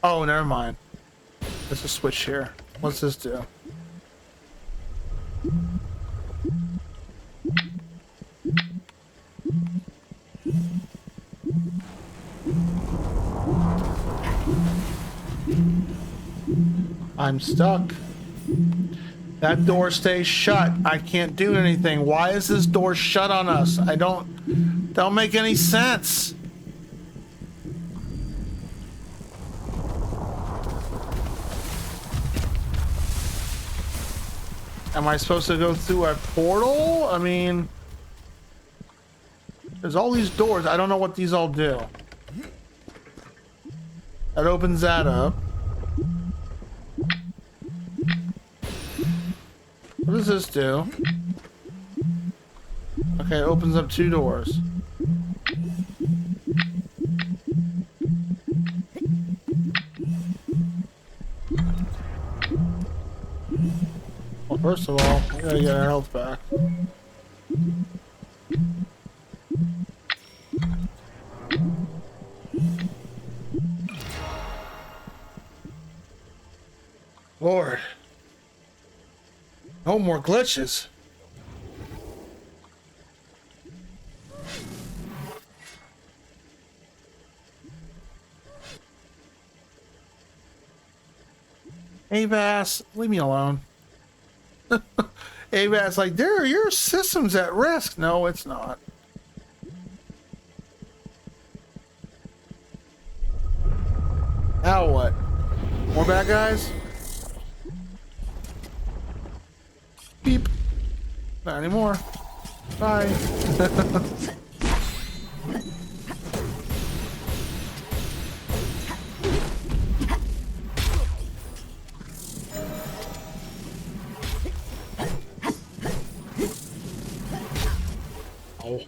Oh, never mind. There's a switch here. What's this do? I'm stuck. That door stays shut. I can't do anything. Why is this door shut on us? I don't make any sense. Am I supposed to go through a portal? I mean, there's all these doors. I don't know what these all do. That opens that up. What does this do? Okay, it opens up 2 doors. Well, first of all, we gotta get our health back. Lord. No more glitches. Avas, leave me alone. Avas, like, your system's at risk. No, it's not. Now what? More bad guys? Beep. Not anymore. Bye. Oh.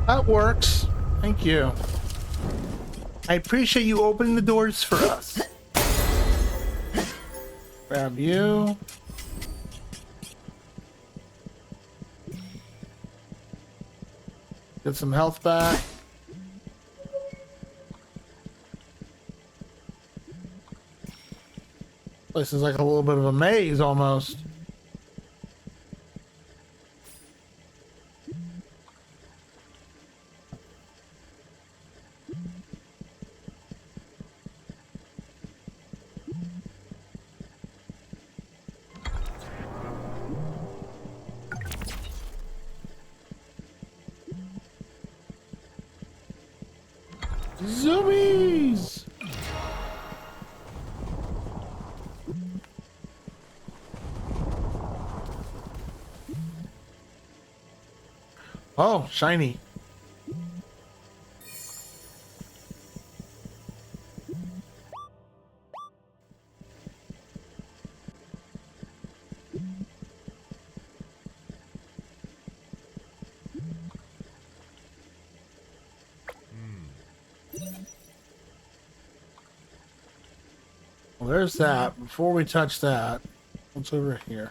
That works. Thank you. I appreciate you opening the doors for us. Grab you. Get some health back. This is like a little bit of a maze almost. Zoomies! Oh, shiny. Well, there's that. Before we touch that, what's over here?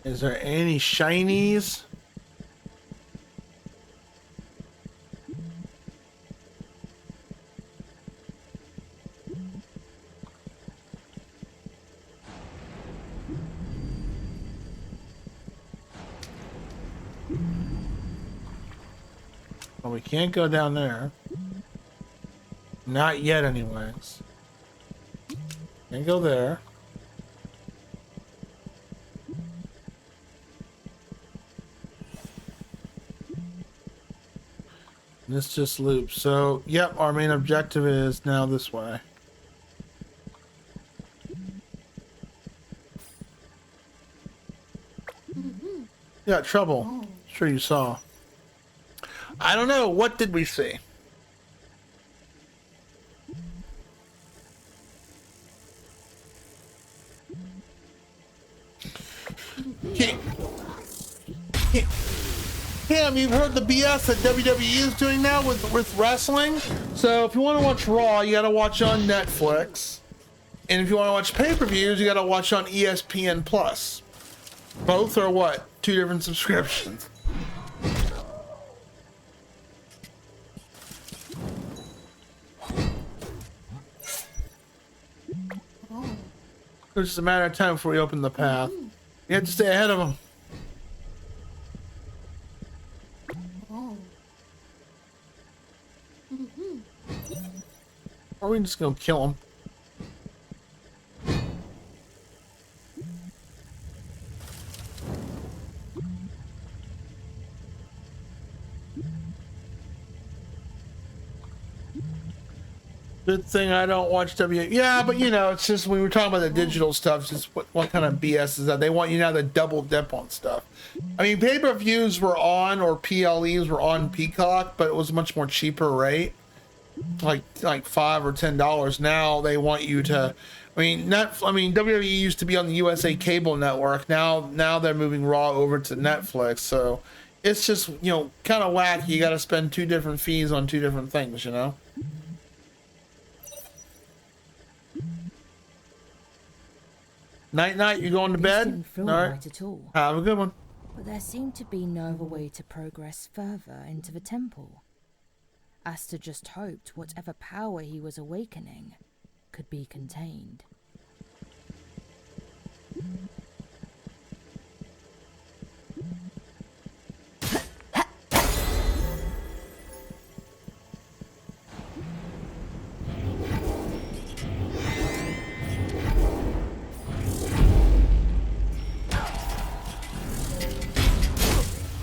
Is there any shinies? Well, we can't go down there. Not yet, anyways. Can't go there. This just loops. So, yep, our main objective is now this way. Yeah, trouble. Sure you saw. I don't know. What did we see? Cam, you've heard the BS that WWE is doing now with wrestling. So if you want to watch Raw, you got to watch on Netflix. And if you want to watch pay-per-views, you got to watch on ESPN Plus. Both are what? 2 different subscriptions. It's just a matter of time before we open the path. You have to stay ahead of them. Or we can just go kill them. Good thing I don't watch WWE. Yeah, but you know, it's just we were talking about the digital stuff. It's just what kind of BS is that? They want you now to double dip on stuff. I mean, pay-per-views were on, or PLEs were on Peacock, but it was much more cheaper rate, like $5 or $10. Now they want you to. I mean, WWE used to be on the USA Cable Network. Now they're moving Raw over to Netflix. So it's just, you know, kind of wacky. You got to spend 2 different fees on 2 different things, you know. Night, you going to bed? Didn't feel All right. right at all. Have a good one. But there seemed to be no other way to progress further into the temple. Astor just hoped whatever power he was awakening could be contained.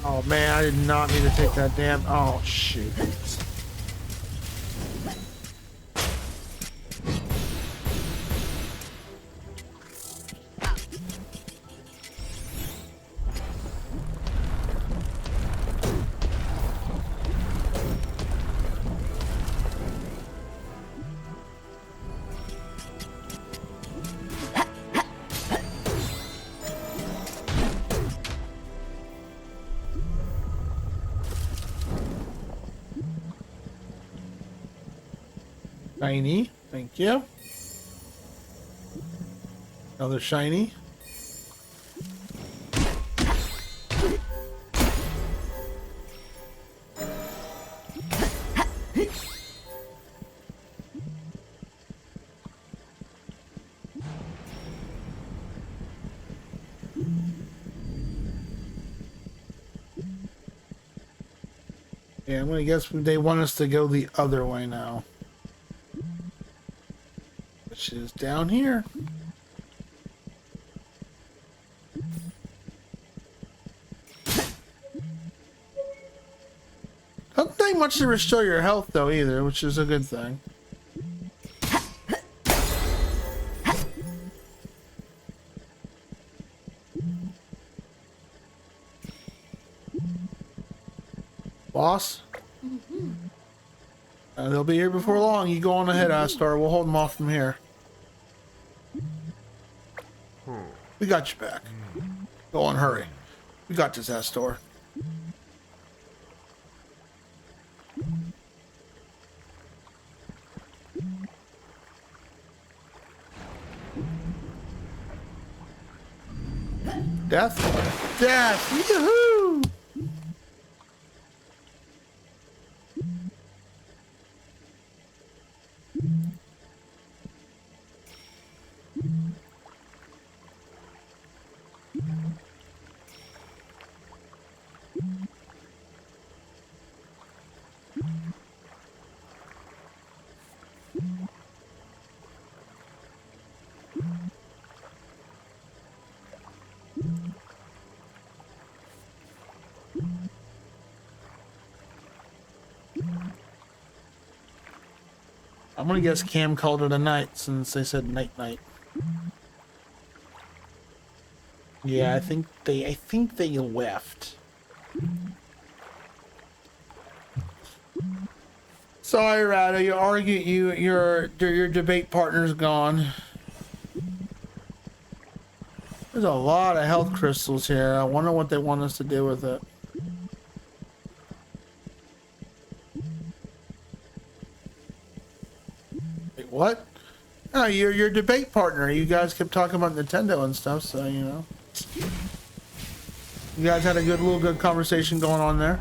Oh man, I did not mean to take that damn. Oh shoot. Shiny, thank you. Another shiny. Yeah, I'm gonna guess they want us to go the other way now. Which is down here. Doesn't take much to restore your health though either, which is a good thing. Boss? They'll be here before long. You go on ahead, Astor. We'll hold them off from here. We got you back. Go on, hurry. We got this, Astor. Death. Death. Yoo-hoo! I'm gonna guess Cam called it a night since they said night night. Yeah, I think they left. Sorry, Rado, your debate partner's gone. There's a lot of health crystals here. I wonder what they want us to do with it. Wait, what? Oh, your debate partner. You guys kept talking about Nintendo and stuff, so you know. You guys had a good conversation going on there.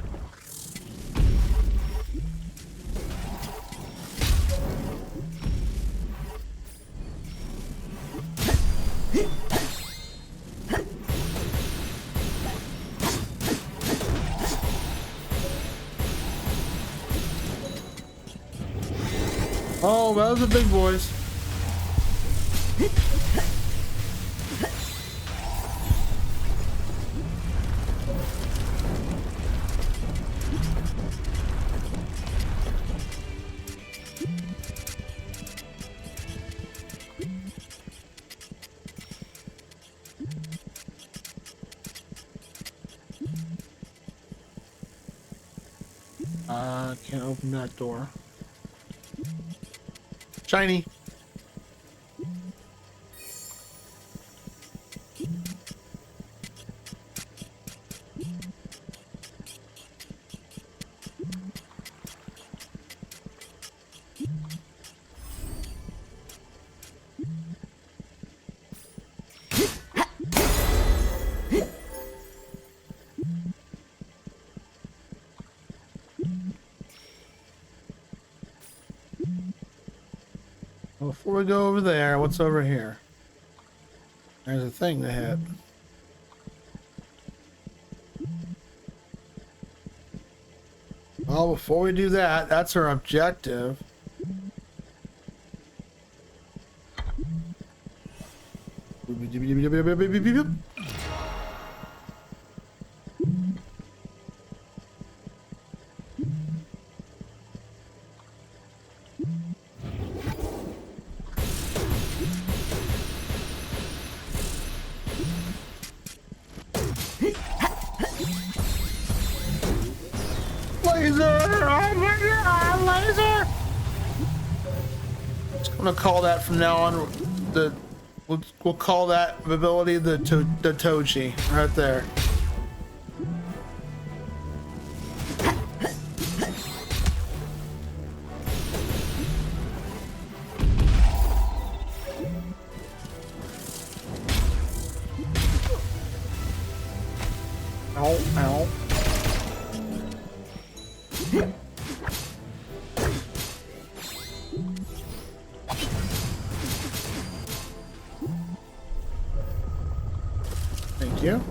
Oh, those are big boys. Can't open that door. Shiny. Before we go over there, what's over here? There's a thing to hit. Well, before we do that, that's our objective. I'm gonna call that from now on. We'll call that ability the Toji right there. Ow, ow. Thank you.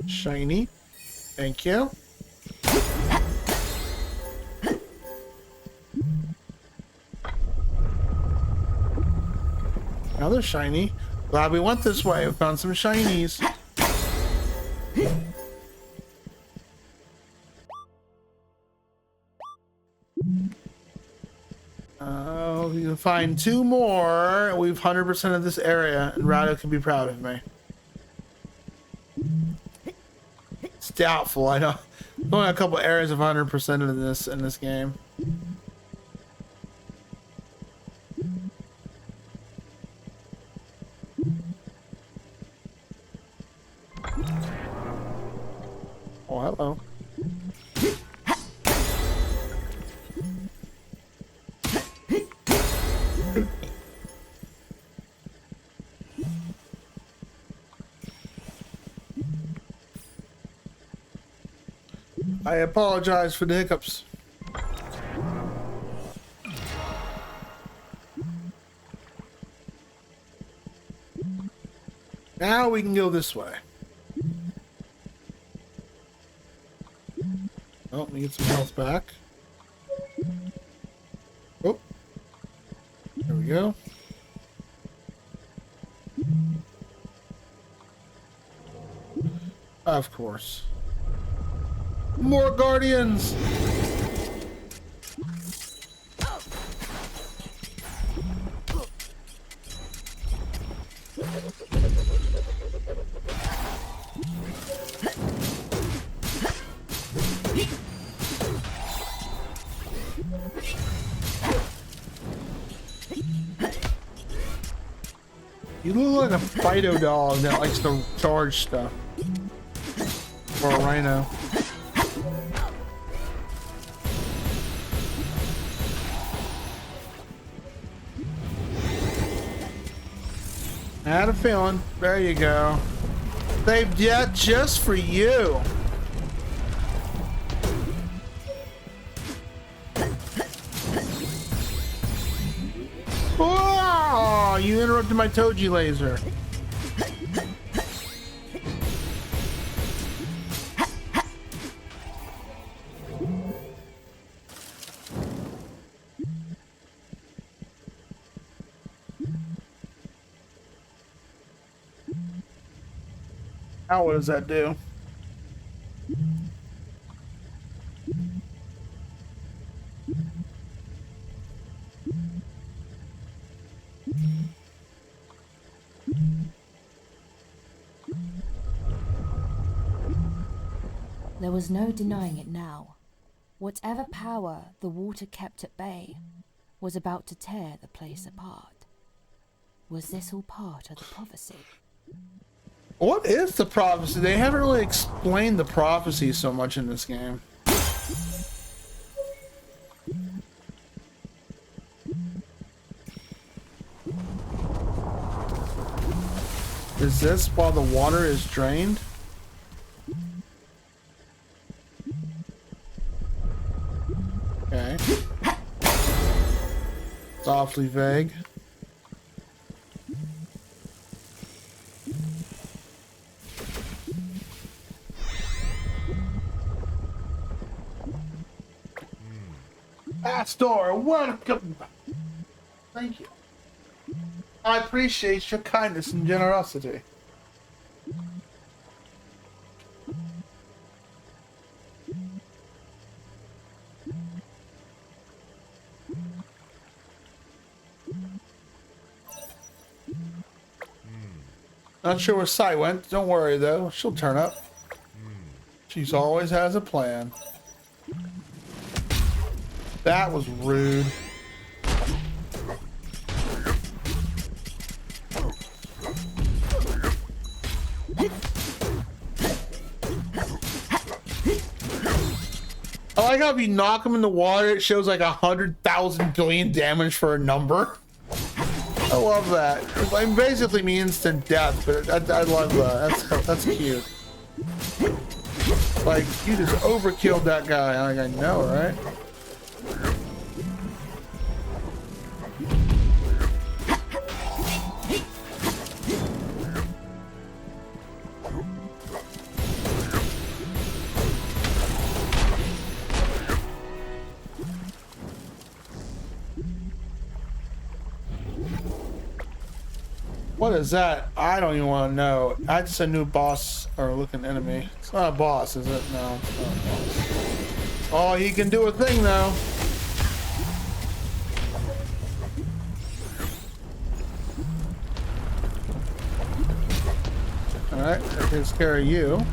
Shiny. Thank you. Another shiny. Glad we went this way. We found some shinies. We can find two more. We've 100% of this area, and Rado can be proud of me. It's doubtful. I know. Only a couple areas of 100% of this in this game. Oh, hello. I apologize for the hiccups. Now we can go this way. Oh, let me get some health back. Oh. There we go. Of course. More guardians! You look like a Fido dog that likes to charge stuff. Or a rhino. I had a feeling. There you go. Saved yet just for you. Oh, you interrupted my Toji laser. Now what does that do? There was no denying it now. Whatever power the water kept at bay was about to tear the place apart. Was this all part of the prophecy? What is the prophecy? They haven't really explained the prophecy so much in this game. Is this while the water is drained? Okay. It's awfully vague. Astor, welcome. Thank you. I appreciate your kindness and generosity. Not sure where Sai went. Don't worry though, she'll turn up. She's always has a plan. That was rude. I like how if you knock him in the water, it shows like 100,000 billion damage for a number. I love that. It basically means instant death, but I love that. That's cute. Like, you just overkilled that guy. Like, I know, right? What is that? I don't even want to know. That's a new boss or looking enemy. It's not a boss, is it? No, it's not a boss. Oh, he can do a thing though. Alright, that takes care of you.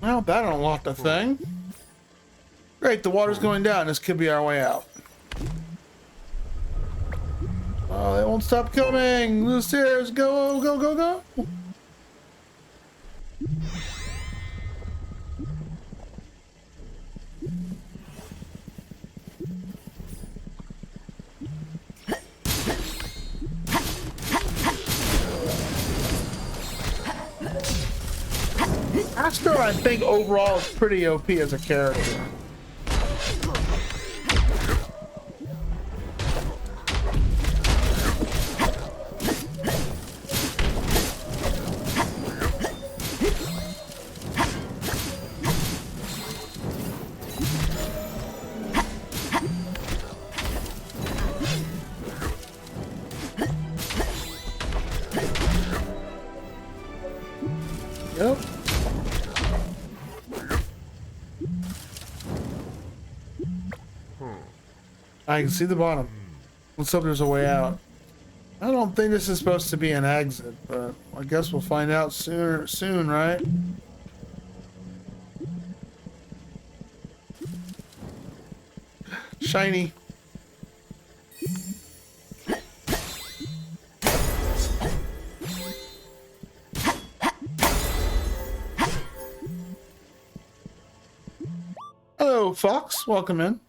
Well, that unlocked the thing. Great, the water's going down. This could be our way out. Oh, they won't stop coming. The stairs, go, go, go, go. Astor, I think overall is pretty OP as a character. Yep. I can see the bottom. Let's hope there's a way out. I don't think this is supposed to be an exit, but I guess we'll find out soon, right? Shiny. Hello, Fox. Welcome in.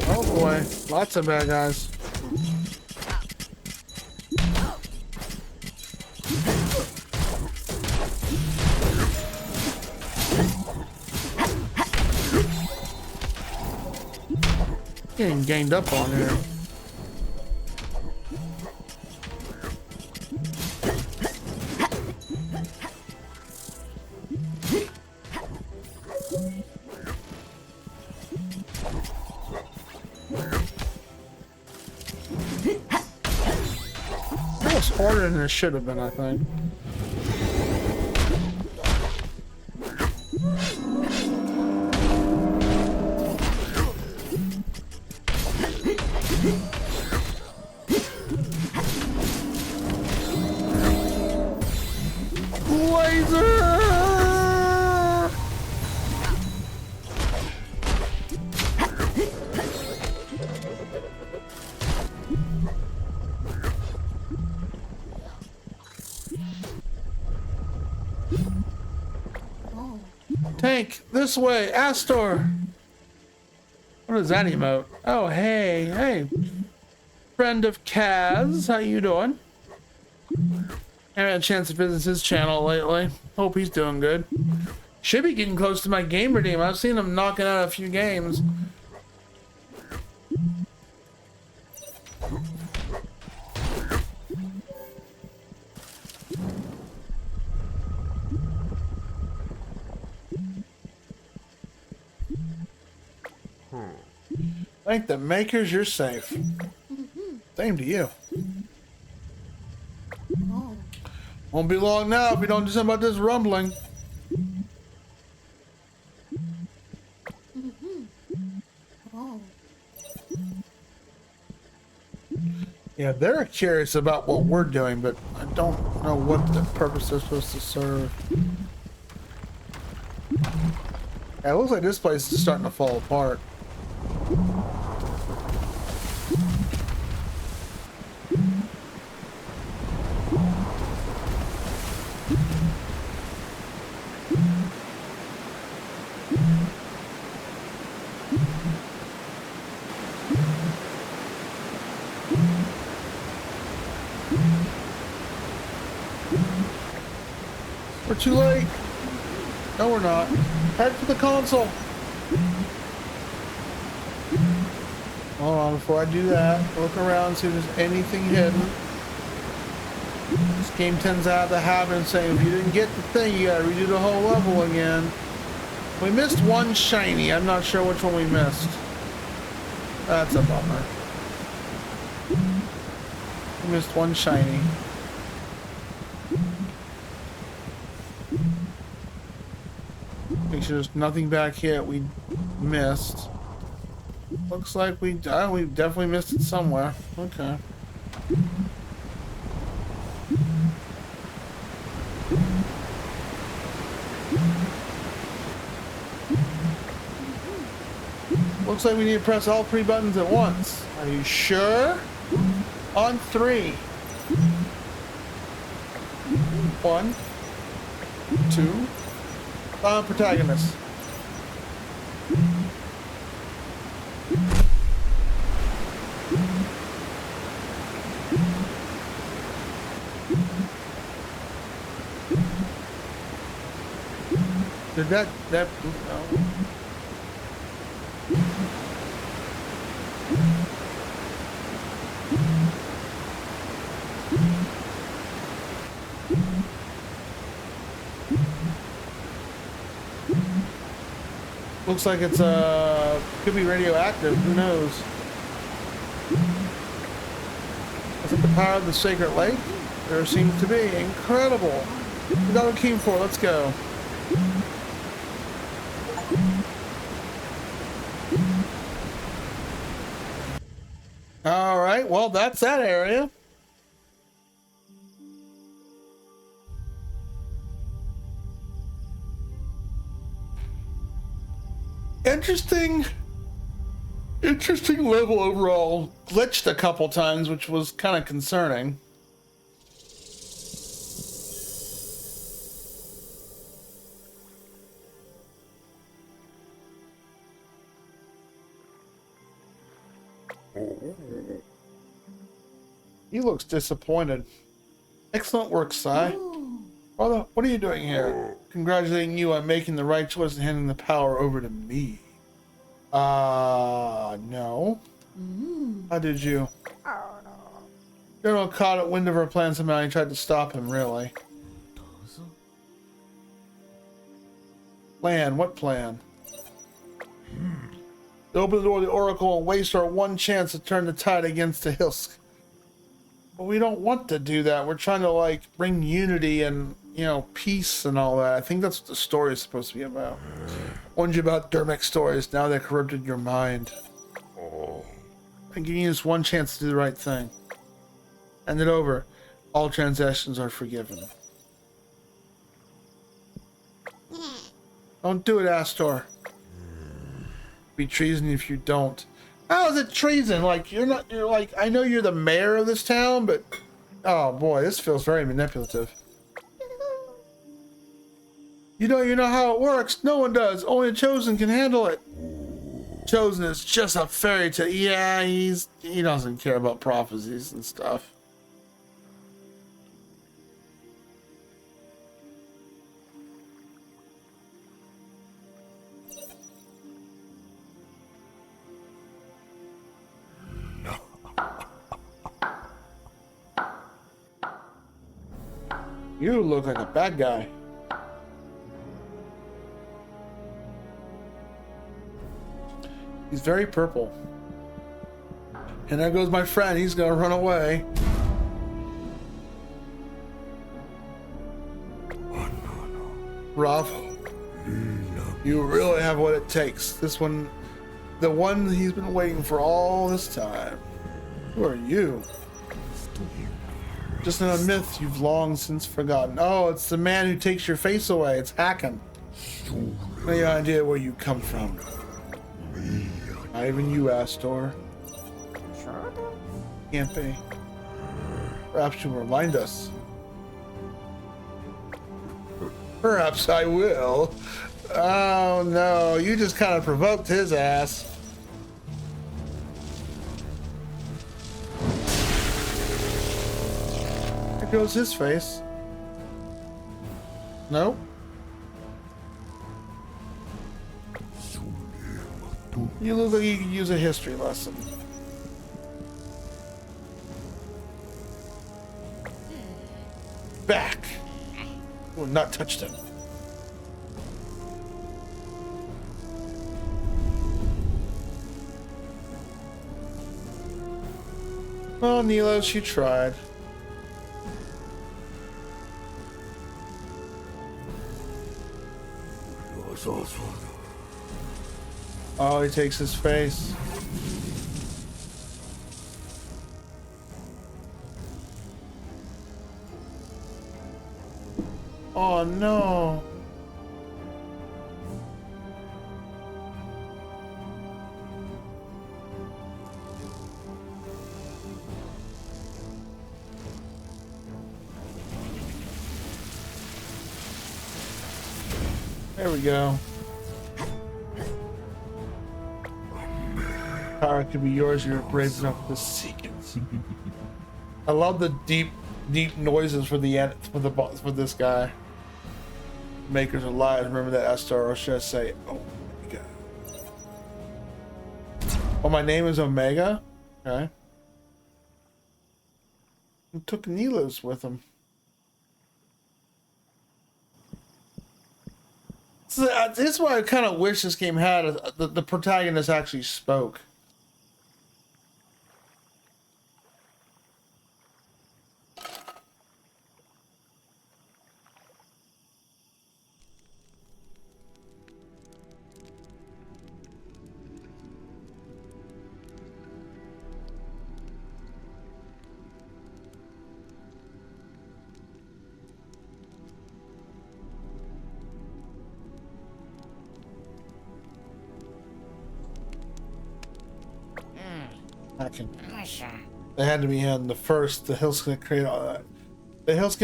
Oh boy, lots of bad guys. Getting ganged up on here. That was harder than it should have been, I think. Tank, this way, Astor. What is that emote? Oh, hey, friend of Kaz, how you doing? Haven't had a chance to visit his channel lately. Hope he's doing good. Should be getting close to my gamer team. I've seen him knocking out a few games. Thank the makers, you're safe. Same to you. Oh. Won't be long now if we don't do something about this rumbling. Oh. Yeah, they're curious about what we're doing, but I don't know what the purpose they're supposed to serve. Yeah, it looks like this place is starting to fall apart. We're too late. No, we're not. Head for the console. Hold on, before I do that, look around, see if there's anything hidden. This game tends to have the habit of saying, if you didn't get the thing, you gotta redo the whole level again. We missed one shiny. I'm not sure which one we missed. That's a bummer. We missed one shiny. Make sure there's nothing back here we missed. Looks like we definitely missed it somewhere. Okay. Looks like we need to press all 3 buttons at once. Are you sure? On 3. 1, 2. Protagonist. Did that no. Looks like it's could be radioactive, who knows? Is it the power of the sacred lake? There seems to be. Incredible. We got what we came for, let's go. All right, well, that's that area. Interesting level overall. Glitched a couple times, which was kind of concerning. He looks disappointed. Excellent work, Sai. What are you doing here? Congratulating you on making the right choice and handing the power over to me. No. How did you? General caught at wind of our plan somehow. He tried to stop him, really. Plan? What plan? To open the door of the Oracle and waste our one chance to turn the tide against the Hilsk. But we don't want to do that. We're trying to, like, bring unity and, you know, peace and all that. I think that's what the story is supposed to be about. Warned you about Dermek's stories. Now they corrupted your mind. I'm giving you this one chance to do the right thing. Hand it over. All transactions are forgiven. Don't do it, Astor. Be treason if you don't. How is it treason? Like, you're like, I know you're the mayor of this town, but oh boy, this feels very manipulative. You know how it works. No one does. Only the chosen can handle it. Chosen is just a fairy tale. Yeah, he doesn't care about prophecies and stuff. You look like a bad guy. He's very purple. And there goes my friend. He's gonna run away. Rough. You really have what it takes. This one, the one he's been waiting for all this time. Who are you? Just a myth you've long since forgotten. Oh, it's the man who takes your face away. It's Hacken. No idea where you come from. Not even you, Astor. Can't be. Perhaps you'll remind us. Perhaps I will. Oh no, you just kind of provoked his ass. There goes his face. Nope. You look like you could use a history lesson. Back. Will not touch them. Well, Nilos, you tried. Oh, he takes his face. Oh no. There we go. Power could be yours. You're brave enough to seek it. I love the deep noises for this guy. Makers of lies. Remember that, Astor, or should I say, oh my god. Oh, my name is Omega. Okay. He took Neelos with him. So, this is why I kind of wish this game had the protagonist actually spoke. They had to be in the Hillskip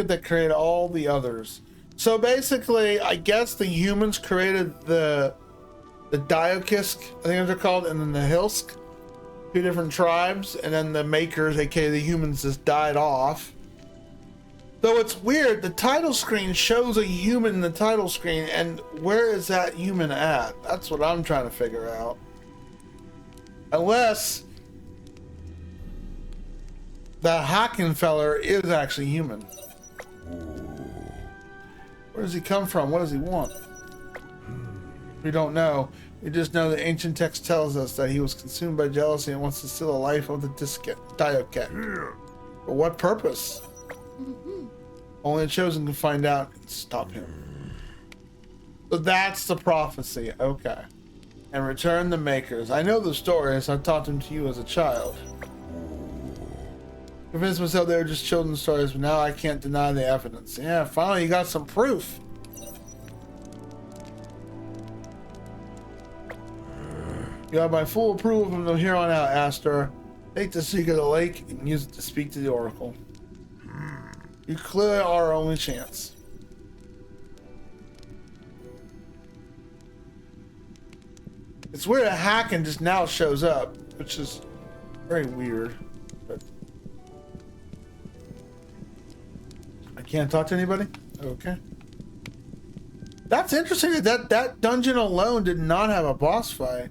that created all the others. So basically, I guess the humans created the Diokisk, I think they're called, and then the Hilsk, two different tribes, and then the makers, aka the humans, just died off. Though it's weird, the title screen shows a human in the title screen, and where is that human at? That's what I'm trying to figure out. Unless the Haken feller is actually human. Where does he come from? What does he want? We don't know. We just know the ancient text tells us that he was consumed by jealousy and wants to steal the life of the Dioket. For what purpose? Only the chosen can find out and stop him. So that's the prophecy. Okay. And return the makers. I know the stories. I taught them to you as a child. Convinced myself they were just children's stories, but now I can't deny the evidence. Yeah, finally you got some proof. You have my full approval from the here on out, Astor. Take the secret of the lake and use it to speak to the Oracle. You clearly are our only chance. It's weird that Haken just now shows up, which is very weird. But I can't talk to anybody? Okay. That's interesting that dungeon alone did not have a boss fight.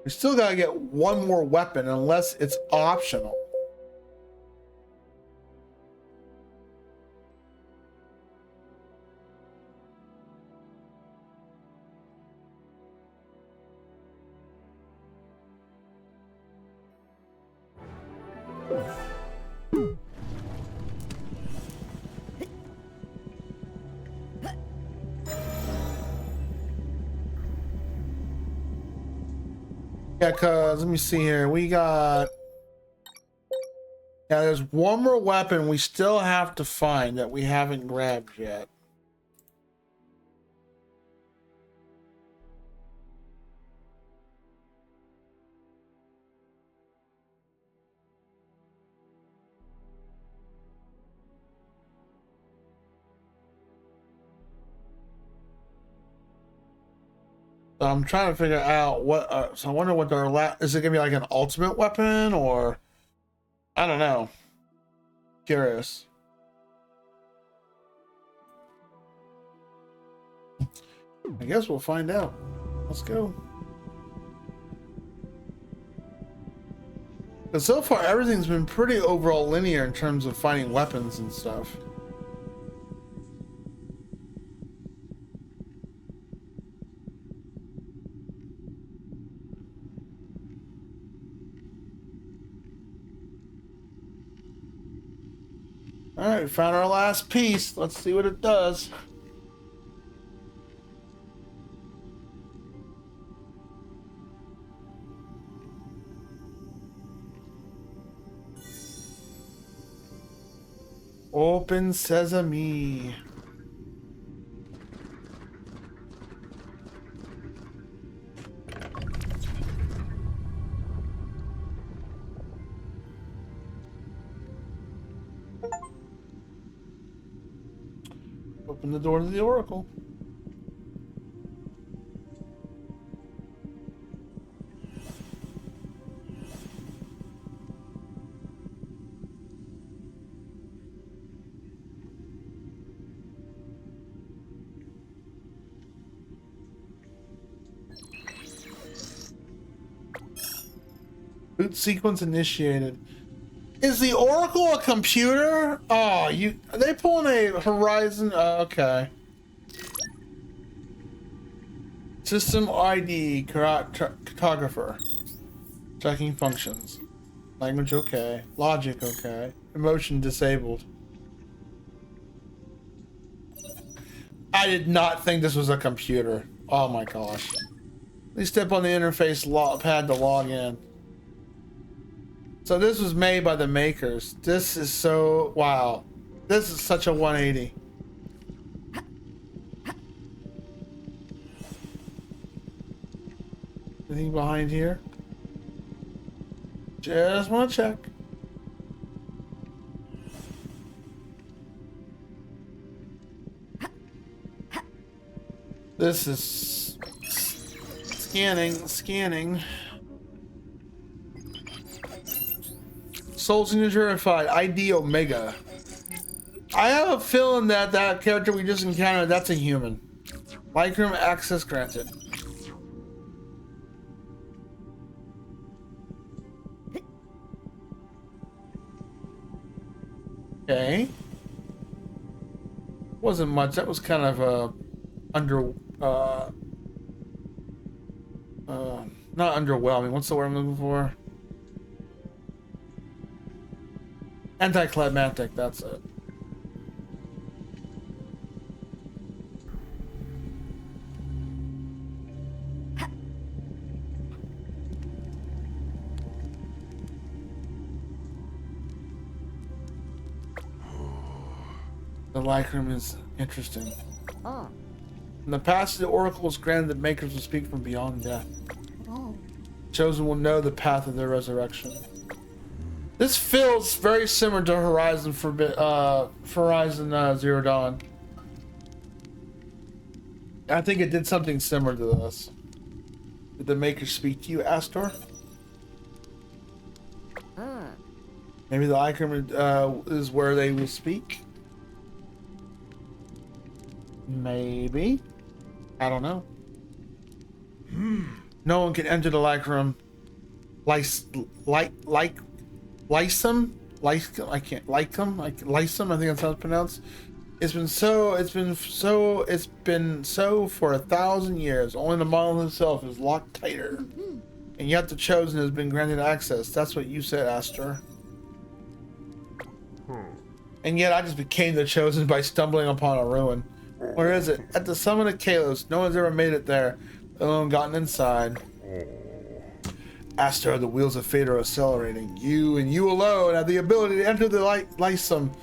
We still gotta get one more weapon unless it's optional. Yeah, cause let me see here. We got, yeah, there's one more weapon we still have to find that we haven't grabbed yet. So I'm trying to figure out what. So I wonder what their is it gonna be like an ultimate weapon or I don't know. Curious. I guess we'll find out. Let's go. But so far everything's been pretty overall linear in terms of finding weapons and stuff. All right, we found our last piece. Let's see what it does. Open sesame. Open the door to the Oracle. Boot sequence initiated. Is the Oracle a computer? Oh, are they pulling a Horizon? Okay. System ID, cartographer. Checking functions. Language okay. Logic okay. Emotion disabled. I did not think this was a computer. Oh my gosh. Please step on the interface pad to log in. So this was made by the makers. This is so... wow. This is such a 180. Anything behind here? Just want to check. This is... scanning. Soul signature verified. ID Omega. I have a feeling that that character we just encountered, that's a human. Microom access granted. Okay. Wasn't much. That was kind of not underwhelming. What's the word I'm looking for? Anticlimactic, that's it. The like room is interesting. Oh. In the past, the Oracle was granted that makers will speak from beyond death. Oh. Chosen will know the path of their resurrection. This feels very similar to Horizon Zero Dawn. I think it did something similar to this. Did the makers speak to you, Astor? Maybe the icon is where they will speak? Maybe. I don't know. No one can enter the like room. Lysum? I think that's how it's pronounced. It's been so for 1,000 years. Only the Monolith itself is locked tighter. And yet the Chosen has been granted access. That's what you said, Astor. And yet I just became the Chosen by stumbling upon a ruin. Where is it? At the summit of Kalos. No one's ever made it there. No one gotten inside. Astor, the wheels of fate are accelerating. You and you alone have the ability to enter the Lysum,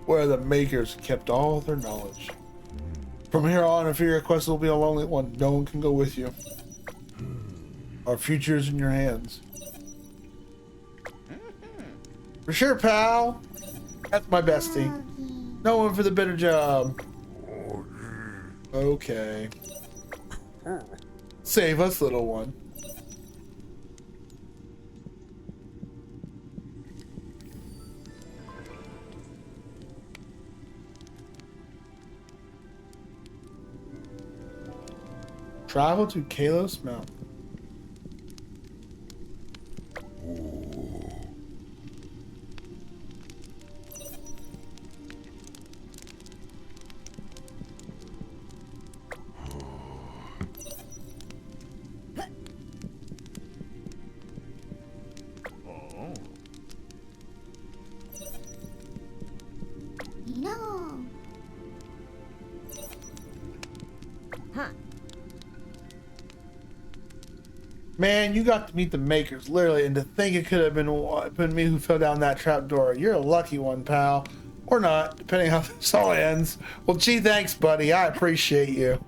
where the makers kept all their knowledge. From here on, if your quest will be a lonely one, no one can go with you. Our future is in your hands. For sure, pal. That's my bestie. No one for the better job. Okay. Save us, little one. Travel to Kalos Mountain. No. Huh. Man, you got to meet the makers, literally, and to think it could have been me who fell down that trap door. You're a lucky one, pal. Or not, depending how this all ends. Well, gee, thanks, buddy. I appreciate you.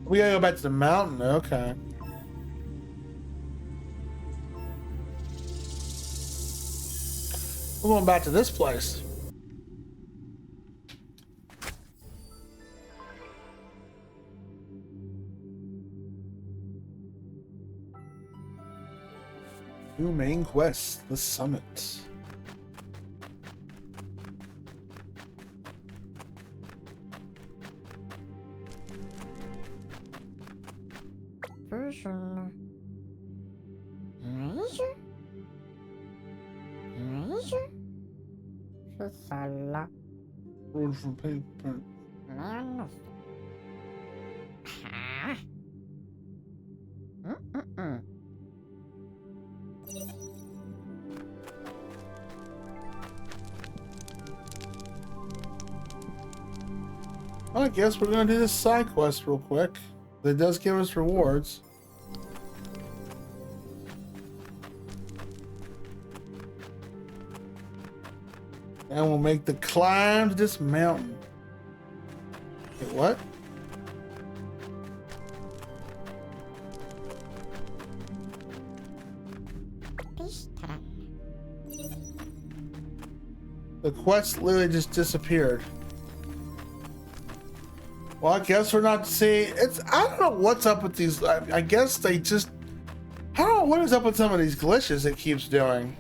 We gotta go back to the mountain. Okay. We're going back to this place. New main quest, the summit. Version. Razor? Razor? Susala. Road from paper. Monolith. Huh? Mm-mm-mm. I guess we're gonna do this side quest real quick. It does give us rewards. And we'll make the climb to this mountain. Wait, what? The quest literally just disappeared. Well, I guess we're not seeing. I don't know what's up with these. I guess they just. I don't know what is up with some of these glitches it keeps doing.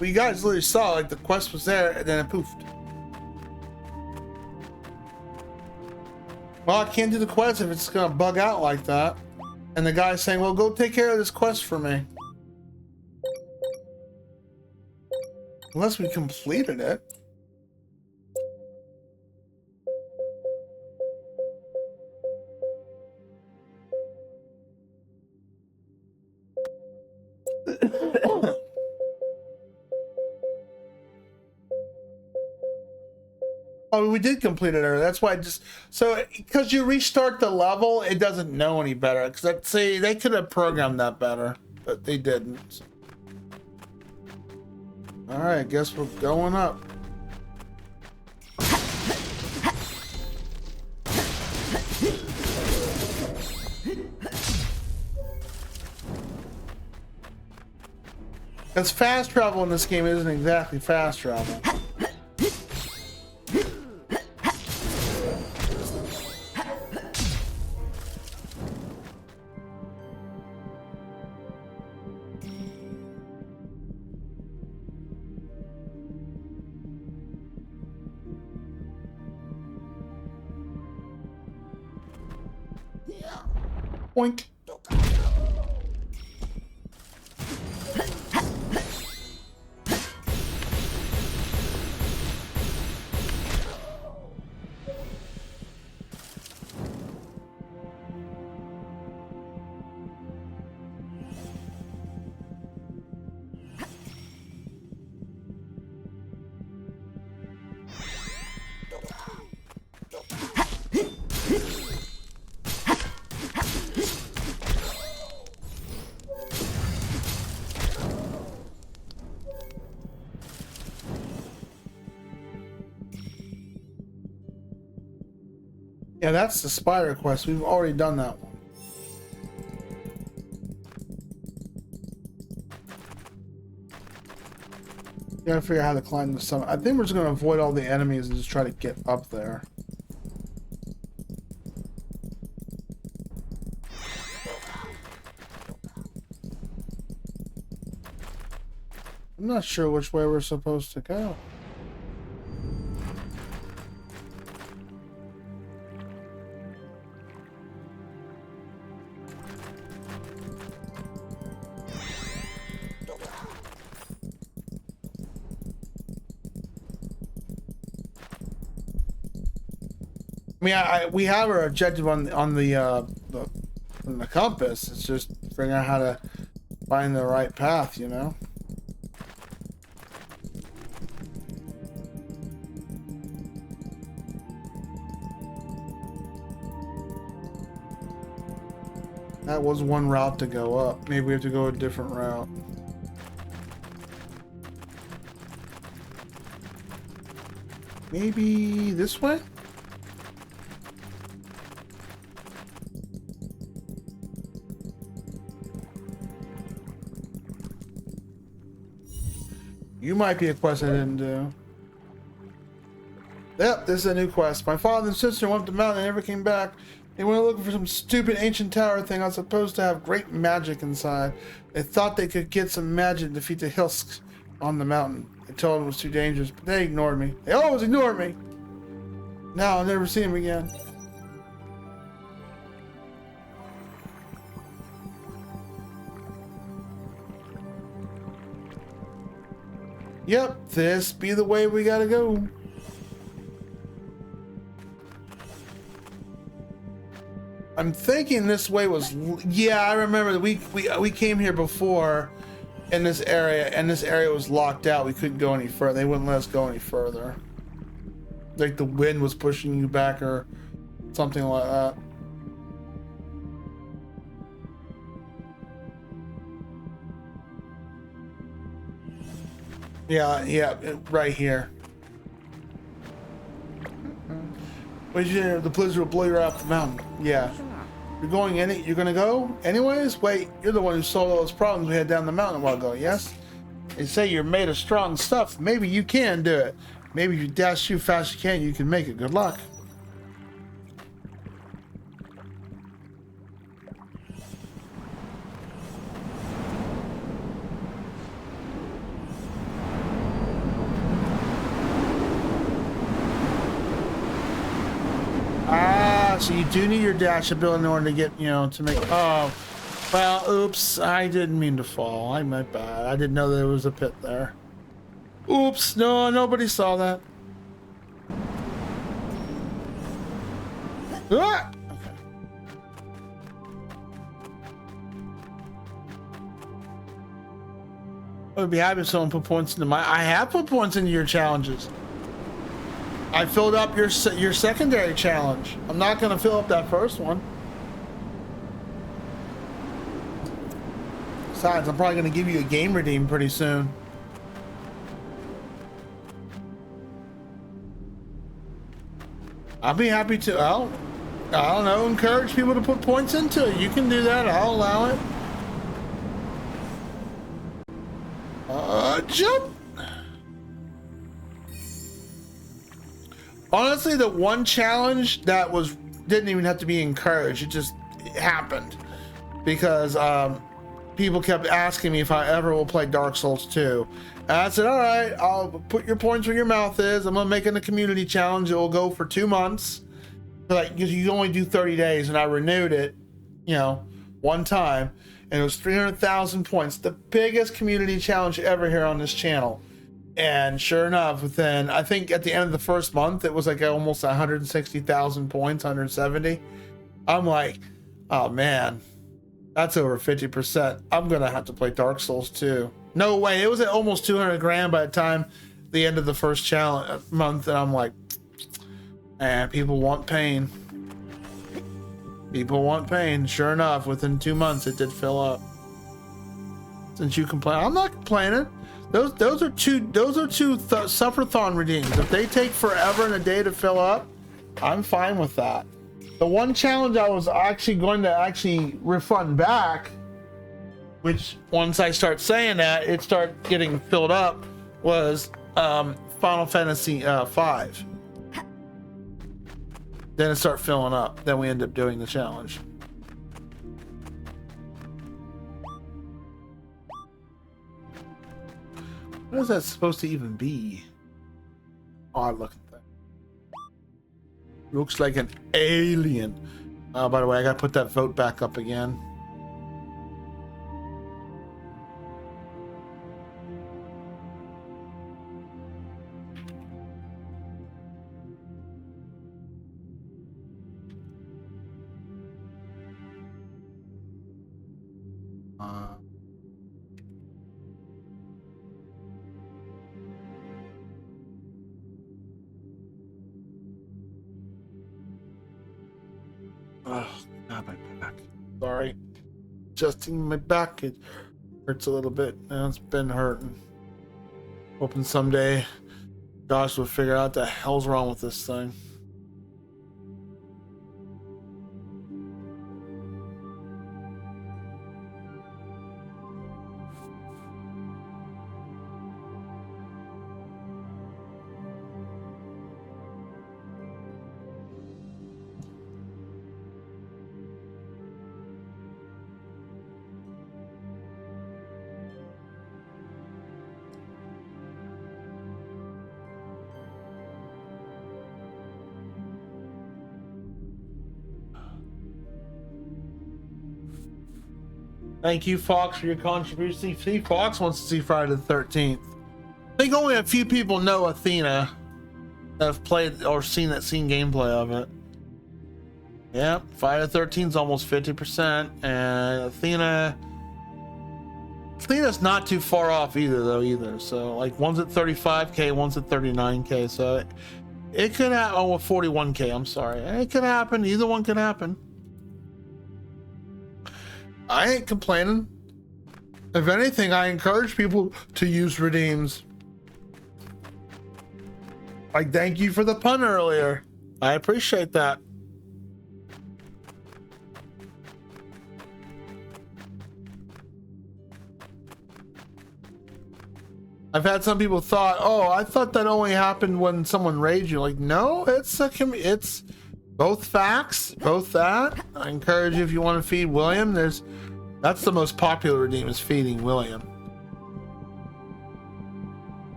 Well, you guys literally saw, like, the quest was there and then it poofed. Well, I can't do the quest if it's gonna bug out like that. And the guy's saying, well, go take care of this quest for me. Unless we completed it. Oh, we did complete it earlier. That's why I just because you restart the level, it doesn't know any better. Because see, they could have programmed that better, but they didn't. All right, I guess we're going up. Because fast travel in this game isn't exactly fast travel. Oink. Yeah, that's the spider quest. We've already done that one. Gotta figure out how to climb the summit. I think we're just gonna avoid all the enemies and just try to get up there. I'm not sure which way we're supposed to go. I mean, we have our objective on the compass. It's just figuring out how to find the right path, you know. That was one route to go up. Maybe we have to go a different route. Maybe this way? You might be a quest I didn't do. Yep, this is a new quest. My father and sister went up the mountain and never came back. They went looking for some stupid ancient tower thing I was supposed to have great magic inside. They thought they could get some magic to defeat the Hills on the mountain. I told them it was too dangerous, but they ignored me. They always ignore me. Now I'll never see them again. Yep, this be the way we gotta go. I'm thinking this way was, yeah, I remember that we came here before in this area, and this area was locked out. We couldn't go any further. They wouldn't let us go any further. Like the wind was pushing you back or something like that. Yeah, right here. But the blizzard will blow you right off the mountain. Yeah. You're gonna go anyways? Wait, you're the one who solved all those problems we had down the mountain a while ago, yes? They say you're made of strong stuff. Maybe you can do it. Maybe if you dash too fast you can make it. Good luck. So you do need your dash ability in order to get, to make, oh, well, oops, I didn't mean to fall. My bad. I didn't know there was a pit there. Oops, no, nobody saw that. Ah! Okay. I would be happy if someone put points into I have put points into your challenges. I filled up your secondary challenge. I'm not going to fill up that first one. Besides, I'm probably going to give you a game redeem pretty soon. I'll be happy to. I don't know, encourage people to put points into it. You can do that. I'll allow it. Jump. Honestly, the one challenge that didn't even have to be encouraged. It happened because people kept asking me if I ever will play Dark Souls 2. And I said, all right, I'll put your points where your mouth is. I'm gonna make it a community challenge. It will go for 2 months. Like, you only do 30 days, and I renewed it, one time, and it was 300,000 points, the biggest community challenge ever here on this channel. And sure enough, within, I think at the end of the first month, it was like almost 160,000 points, 170. I'm like, oh man, that's over 50%. I'm gonna have to play Dark Souls 2. No way, it was at almost 200 grand by the time the end of the first challenge month, and I'm like, man, people want pain. People want pain. Sure enough, within 2 months, it did fill up. Since you complain, I'm not complaining. Those are two sufferthon redeems. If they take forever and a day to fill up, I'm fine with that. The one challenge I was actually going to refund back, which once I start saying that, it start getting filled up, was Final Fantasy 5. Then it start filling up. Then we end up doing the challenge. What is that supposed to even be? Odd looking thing. Looks like an alien. By the way, I gotta put that vote back up again. Oh, God, my back. Sorry. Adjusting my back. It hurts a little bit. Now it's been hurting. Hoping someday Josh will figure out the hell's wrong with this thing. Thank you, Fox, for your contribution. See, Fox wants to see Friday the 13th. I think only a few people know Athena that have played or seen gameplay of it. Yeah, Friday the 13th is almost 50%, and Athena's not too far off either. So like one's at 35k, one's at 39k. So it could happen. Oh, 41k. I'm sorry. It could happen. Either one could happen. I ain't complaining. If anything, I encourage people to use redeems. Like, thank you for the pun earlier. I appreciate that. I've had some people thought, oh, I thought that only happened when someone raided you. Like, no, it's both facts, both that. I encourage you, if you want to feed William, that's the most popular redeem, is feeding William.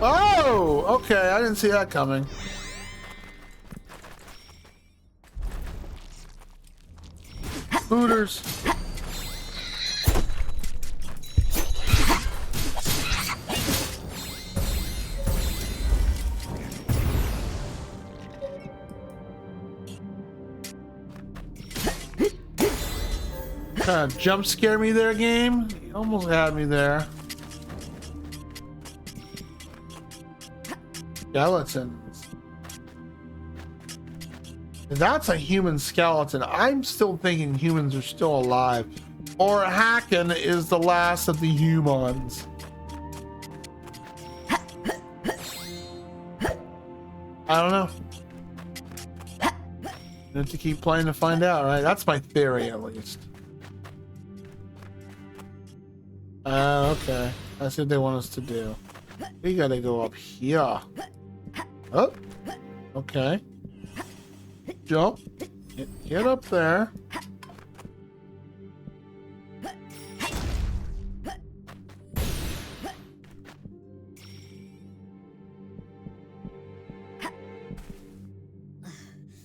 Oh, okay, I didn't see that coming. Hooters. Kind of jump scare me there, game. You almost had me there. Skeletons. That's a human skeleton. I'm still thinking humans are still alive. Or Hacken is the last of the humans. I don't know. You have to keep playing to find out, right? That's my theory, at least. Okay. That's what they want us to do. We gotta go up here. Oh. Okay. Jump. Get up there.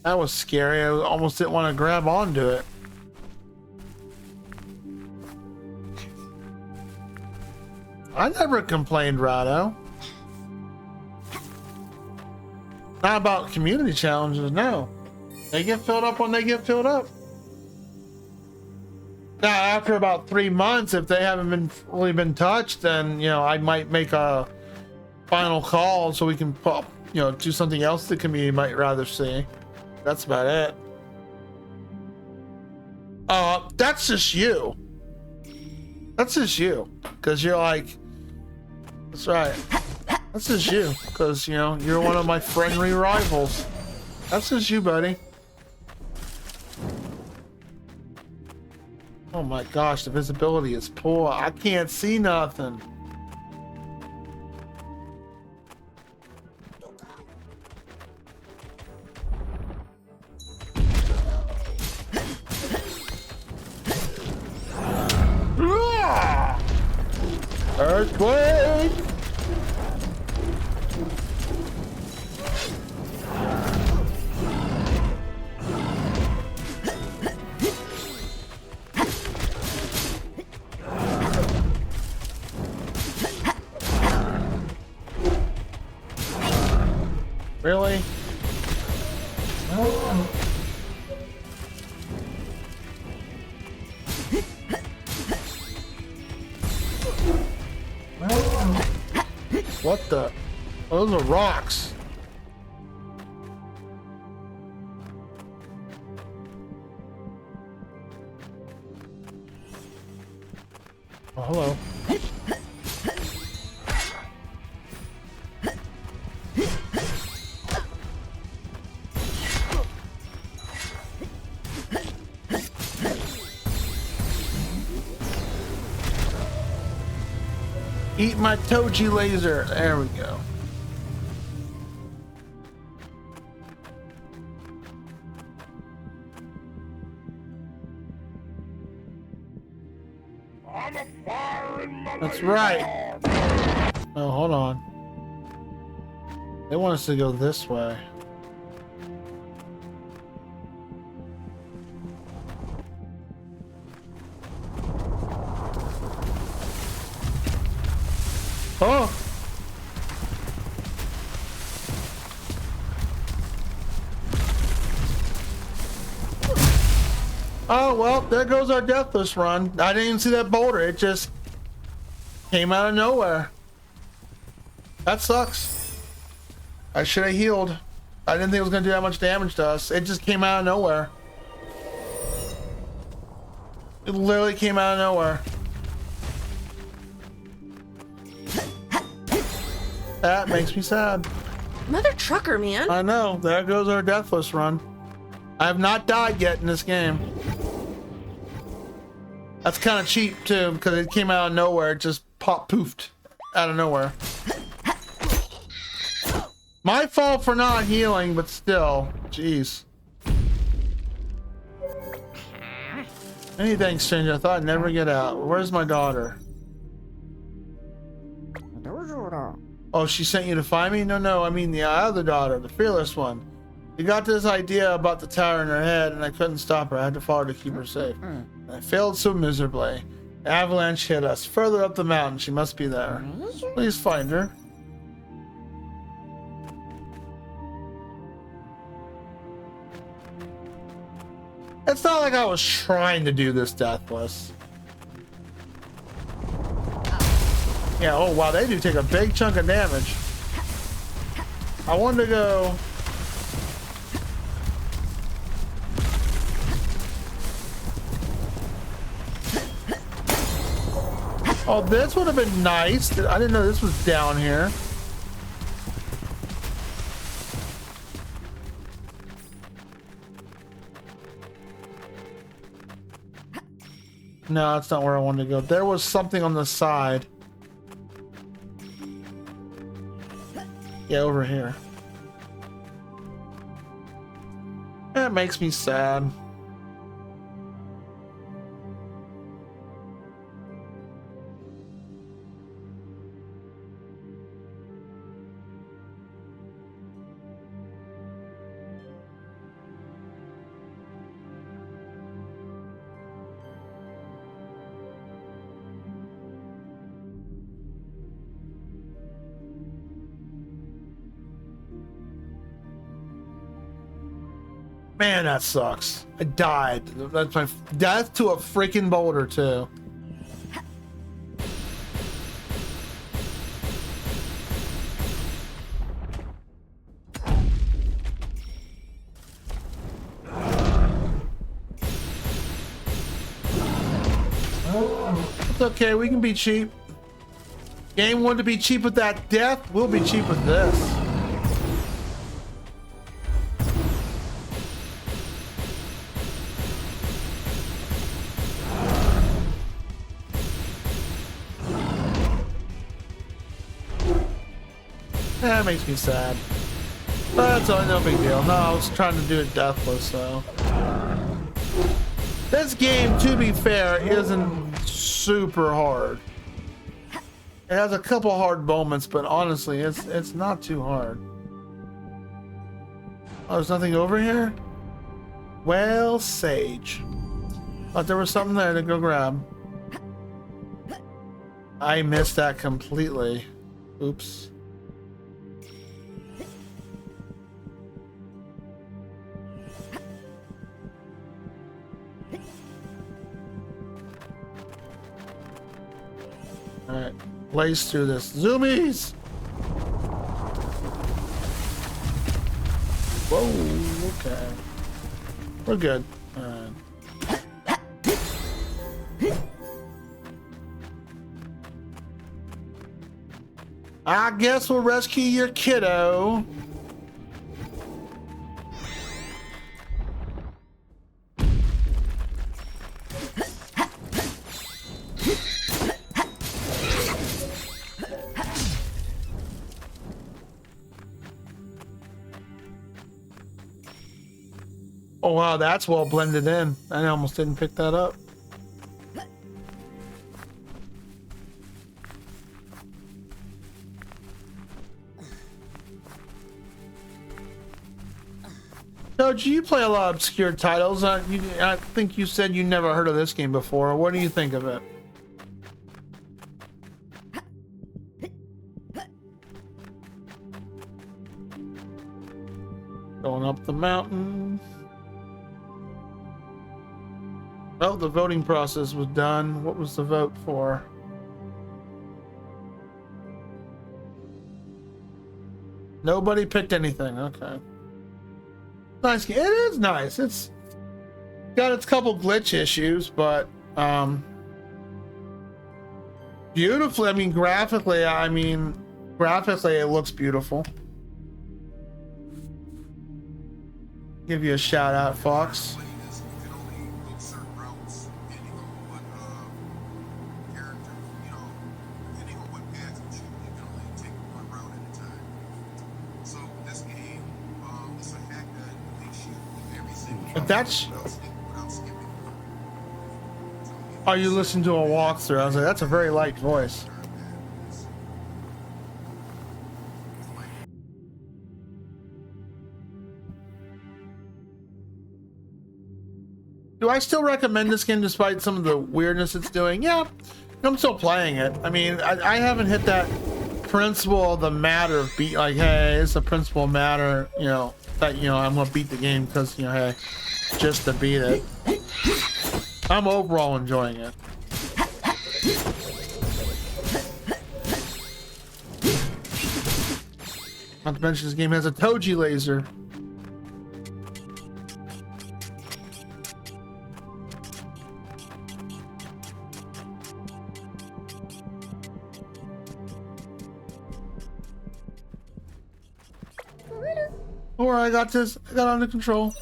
That was scary. I almost didn't want to grab onto it. I never complained, Rado. Not about community challenges, no. They get filled up when they get filled up. Now, after about 3 months, if they haven't really been touched, then, I might make a final call so we can, do something else the community might rather see. That's about it. That's just you. That's just you. Because you're like, that's right. That's just you. Because, you're one of my friendly rivals. That's just you, buddy. Oh my gosh, the visibility is poor. I can't see nothing. Earthquake! Really? What the? Oh, those are rocks. Oh, hello. Eat my Toji laser. There we go. That's right. Oh, hold on. They want us to go this way. Oh! Oh, well, there goes our deathless run. I didn't even see that boulder. It just came out of nowhere. That sucks. I should have healed. I didn't think it was going to do that much damage to us. It just came out of nowhere. It literally came out of nowhere. That makes me sad. Mother trucker, man. I know. There goes our deathless run. I have not died yet in this game. That's kind of cheap too, because it came out of nowhere. It just poofed out of nowhere. My fault for not healing, but still, jeez. Anything, stranger? I thought I'd never get out. Where's my daughter? Oh, she sent you to find me? No, I mean the other daughter, the fearless one. You got this idea about the tower in her head, and I couldn't stop her. I had to follow her to keep her safe. And I failed so miserably. The avalanche hit us further up the mountain. She must be there. Please find her. It's not like I was trying to do this deathless. Yeah, oh wow, they do take a big chunk of damage. I wanted to go... Oh, this would have been nice. I didn't know this was down here. No, that's not where I wanted to go. There was something on the side. Yeah, over here. That makes me sad. Man, that sucks. I died. That's my death to a freaking boulder too. It's okay, we can be cheap. Game wanted to be cheap with that death, we'll be cheap with this. That makes me sad. But that's all, no big deal. No, I was trying to do it deathless, so. This game, to be fair, isn't super hard. It has a couple hard moments, but honestly, it's not too hard. Oh, there's nothing over here? Well, sage. Thought there was something there to go grab. I missed that completely. Oops. Alright, blaze through this. Zoomies! Whoa, okay. We're good. Alright. I guess we'll rescue your kiddo. Oh wow, that's well blended in. I almost didn't pick that up. So, do you play a lot of obscure titles? I think you said you never heard of this game before. What do you think of it? Going up the mountain. Oh, the voting process was done. What was the vote for? Nobody picked anything. Okay. Nice game. It is nice. It's got its couple glitch issues, but beautifully. I mean, graphically it looks beautiful. Give you a shout out, Fox. That's. Oh, you listen to a walkthrough. I was like, that's a very light voice. Do I still recommend this game despite some of the weirdness it's doing? Yeah, I'm still playing it. I mean, I haven't hit that principle of the matter of beat. Like, hey, it's a principle of matter. You know that I'm gonna beat the game because hey. Just to beat it. I'm overall enjoying it. Not to mention this game has a Toji laser. Alright, I got this. I got it under control.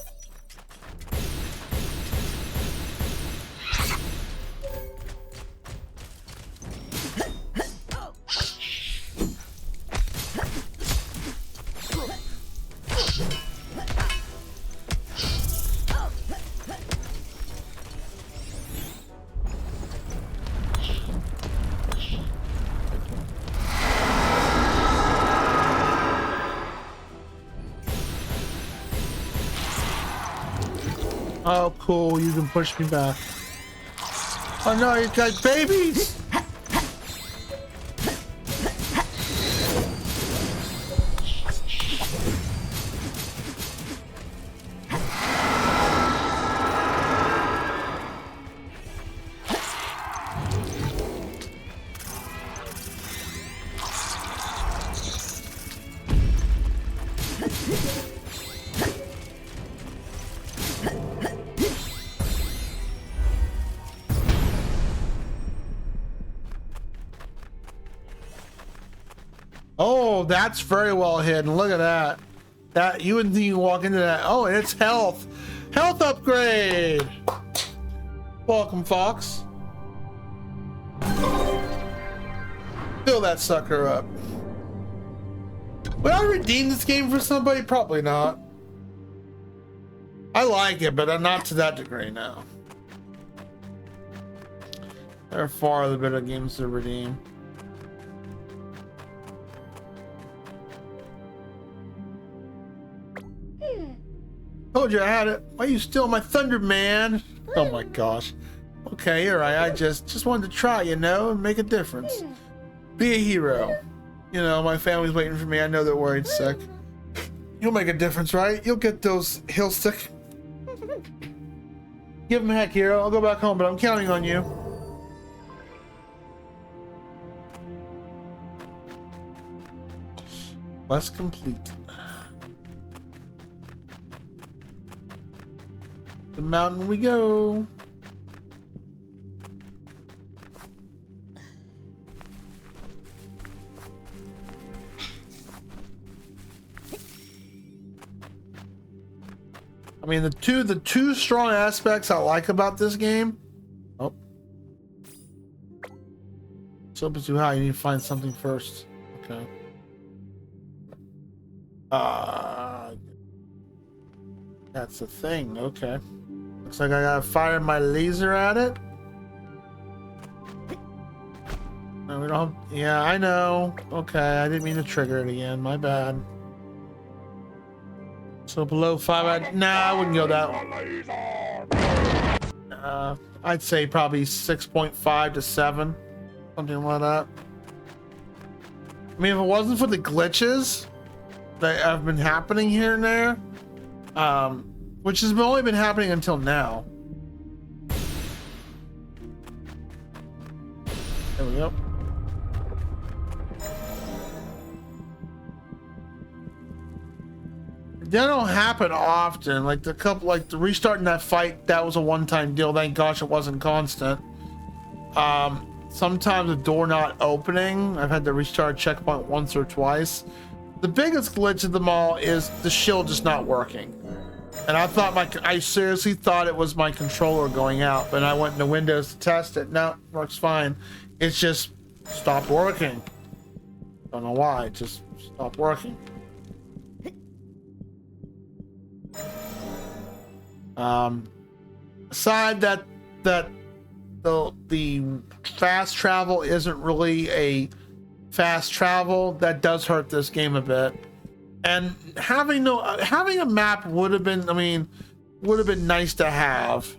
Oh, cool. You can push me back. Oh no, you got babies! Oh, that's very well hidden. Look at that. That you wouldn't think you can walk into that. Oh, and it's health. Health upgrade. Welcome, Fox. Fill that sucker up. Would I redeem this game for somebody? Probably not. I like it, but not to that degree now. There are far other better games to redeem. Told you I had it. Why you steal my thunder, man? Oh my gosh. Okay, you're right. I just wanted to try, and make a difference. Be a hero. My family's waiting for me. I know they're worried sick. You'll make a difference, right? You'll get those heal stick. Give them a heck, hero. I'll go back home, but I'm counting on you. Quest complete. The mountain we go. I mean, the two strong aspects I like about this game. Oh. Slope is too high. You need to find something first. Okay. That's the thing. Okay. Looks like I gotta fire my laser at it. No, we don't. Yeah, I know. Okay, I didn't mean to trigger it again. My bad. So below 5, nah, I wouldn't go that one. I'd say probably 6.5 to 7, something like that. I mean, if it wasn't for the glitches that have been happening here and there, which has only been happening until now. There we go. They don't happen often. Like the restarting that fight, that was a one-time deal. Thank gosh it wasn't constant. Sometimes the door not opening. I've had to restart a checkpoint once or twice. The biggest glitch of them all is the shield just not working. And I seriously thought it was my controller going out, but I went into Windows to test it. No, it works fine. It's just stopped working. Don't know why, it just stopped working. Aside that the fast travel isn't really a fast travel, that does hurt this game a bit. And having a map would have been, would have been nice to have.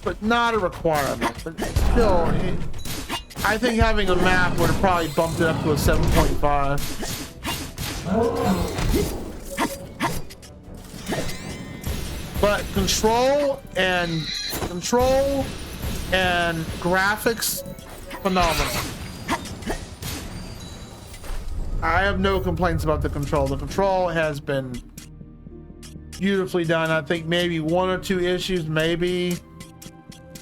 But not a requirement. But still, I think having a map would have probably bumped it up to a 7.5. But control and graphics, phenomenal. I have no complaints about the control. The control has been beautifully done. I think maybe 1 or 2 issues, maybe.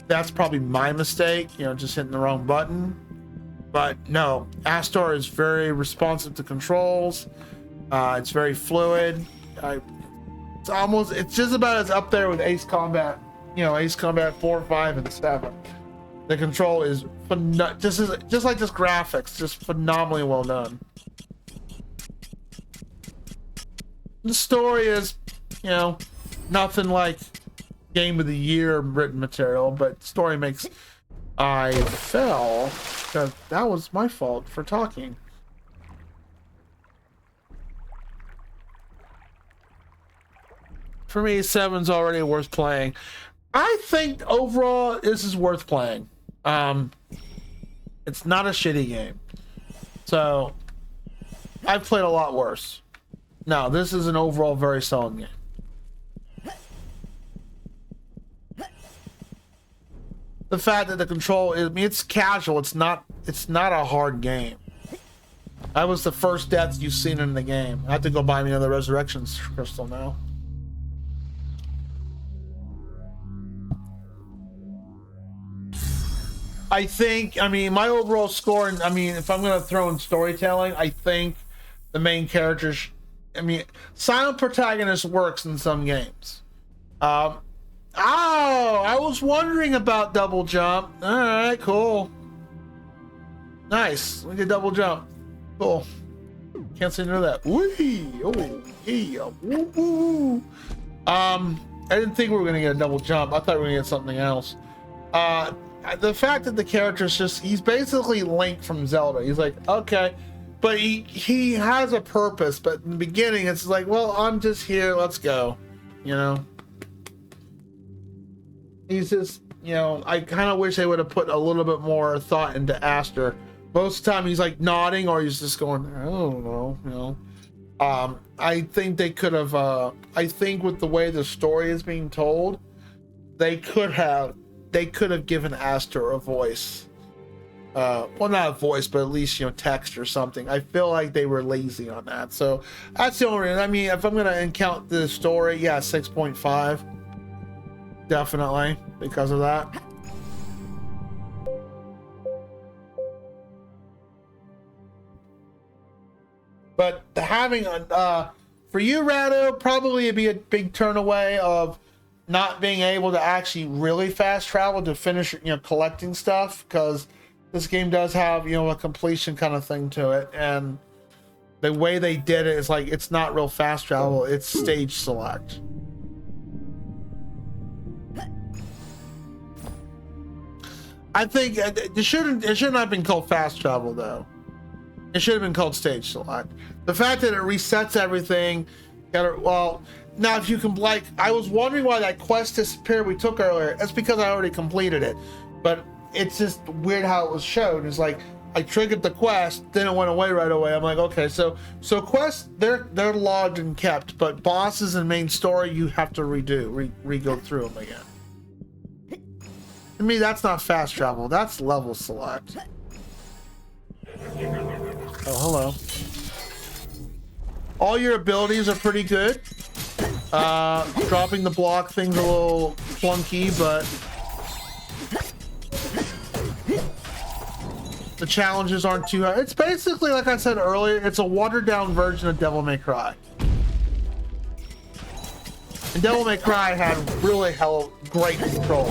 That's probably my mistake, just hitting the wrong button. But no, Astor is very responsive to controls. It's very fluid. It's just about as up there with Ace Combat, Ace Combat 4, 5, and 7. The control is just like this graphics, just phenomenally well done. The story is, nothing like Game of the Year written material, but story makes. I fell because that was my fault for talking. For me, 7's already worth playing. I think overall this is worth playing. It's not a shitty game. So I've played a lot worse. No, this is an overall very solid game. The fact that the control is, it's casual. It's not a hard game. That was the first death you've seen in the game. I have to go buy me another resurrection crystal now. I think, my overall score, if I'm going to throw in storytelling, I think the main characters, silent protagonist works in some games. I was wondering about double jump. All right, cool. Nice. We did double jump. Cool. Can't say no to that. Whee! Oh, yeah. Woo, woo. I didn't think we were gonna get a double jump. I thought we were gonna get something else. The fact that the character's he's basically Link from Zelda. He's like, okay, but he has a purpose. But in the beginning, it's like, well, I'm just here. Let's go. He's just, I kind of wish they would have put a little bit more thought into Astor. Most of the time he's like nodding or he's just going, I don't know, I think they could have, I think with the way the story is being told, they could have given Astor a voice. Well, not a voice, but at least, text or something. I feel like they were lazy on that. So that's the only reason. If I'm going to count the story, yeah, 6.5. Definitely, because of that. But having for you, Rado, probably it'd be a big turn away of not being able to actually really fast travel to finish, collecting stuff, because this game does have, a completion kind of thing to it, and the way they did it is like it's not real fast travel, it's stage select. I think it shouldn't have been called fast travel though. It should have been called stage select. The fact that it resets everything, well, now if you can, like, I was wondering why that quest disappeared we took earlier. That's because I already completed it, but it's just weird how it was showed. It's like I triggered the quest, then it went away right away. I'm like, okay, so quests, they're logged and kept, but bosses and main story you have to re-go through them again. To me, that's not fast travel. That's level select. Oh, hello. All your abilities are pretty good. Dropping the block thing's a little clunky, but the challenges aren't too hard. It's basically, like I said earlier, it's a watered down version of Devil May Cry. And Devil May Cry had really great control.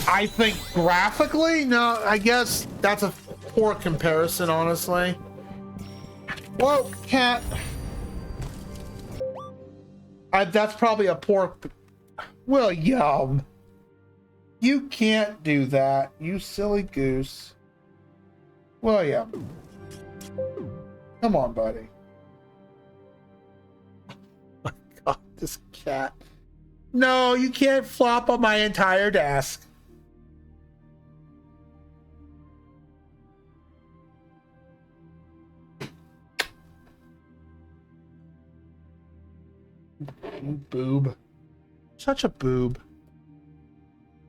I think graphically, no, I guess that's a poor comparison, honestly. Well, that's probably a poor... William, you can't do that, you silly goose. William, come on, buddy. Oh my God, this cat. No, you can't flop on my entire desk. You boob. Such a boob.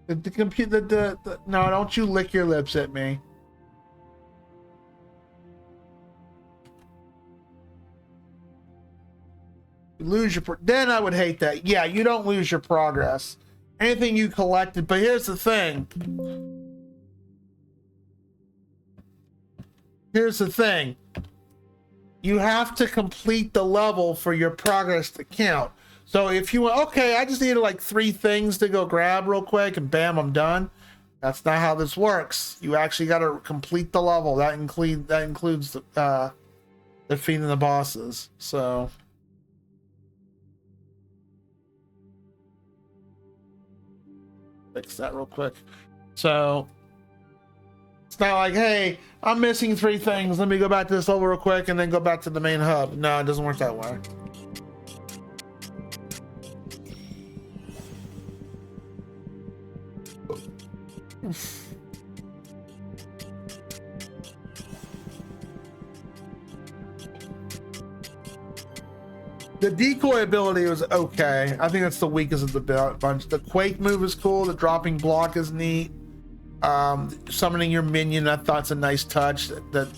The computer, no, don't you lick your lips at me. You lose your, then I would hate that. Yeah, you don't lose your progress. Anything you collected, but here's the thing. Here's the thing. You have to complete the level for your progress to count. So if you want, okay, I just needed like 3 things to go grab real quick and bam, I'm done. That's not how this works. You actually got to complete the level. That includes defeating the bosses. So fix that real quick. So it's not like, hey, I'm missing 3 things. Let me go back to this level real quick and then go back to the main hub. No, it doesn't work that way. The decoy ability was okay. I think that's the weakest of the bunch. The quake move is cool. The dropping block is neat. Summoning your minion, I thought's a nice touch. The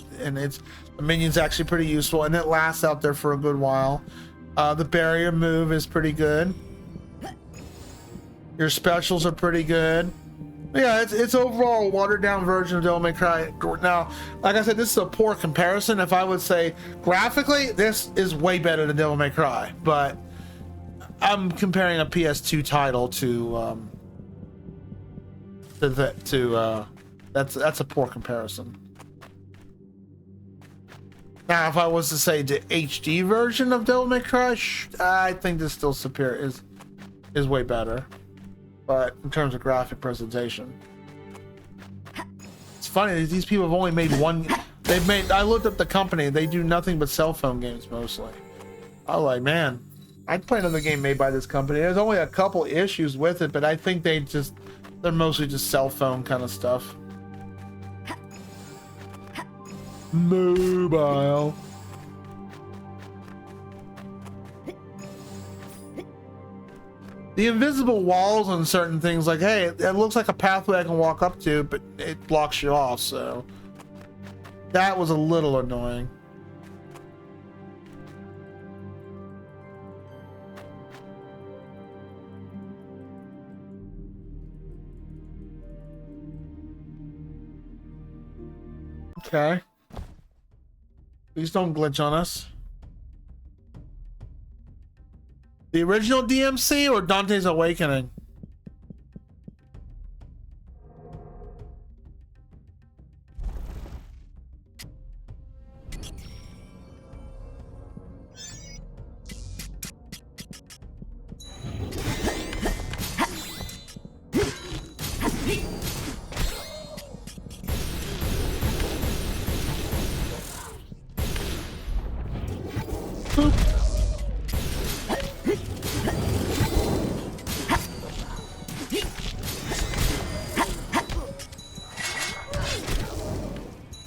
minion's actually pretty useful, and it lasts out there for a good while. The barrier move is pretty good. Your specials are pretty good. Yeah, it's overall a watered down version of Devil May Cry. Now, like I said, this is a poor comparison. If I would say graphically, this is way better than Devil May Cry, but I'm comparing a PS2 title to that's a poor comparison. Now, if I was to say the HD version of Devil May Cry, I think this still superior is way better. But in terms of graphic presentation, it's funny these people have only made one. I looked up the company. They do nothing but cell phone games mostly. I was like, man, I'd play another game made by this company. There's only a couple issues with it, but I think they're mostly just cell phone kind of stuff. Mobile. The invisible walls on certain things, like, hey, it looks like a pathway I can walk up to, but it blocks you off, so that was a little annoying. Okay. Please don't glitch on us. The original DMC or Dante's Awakening?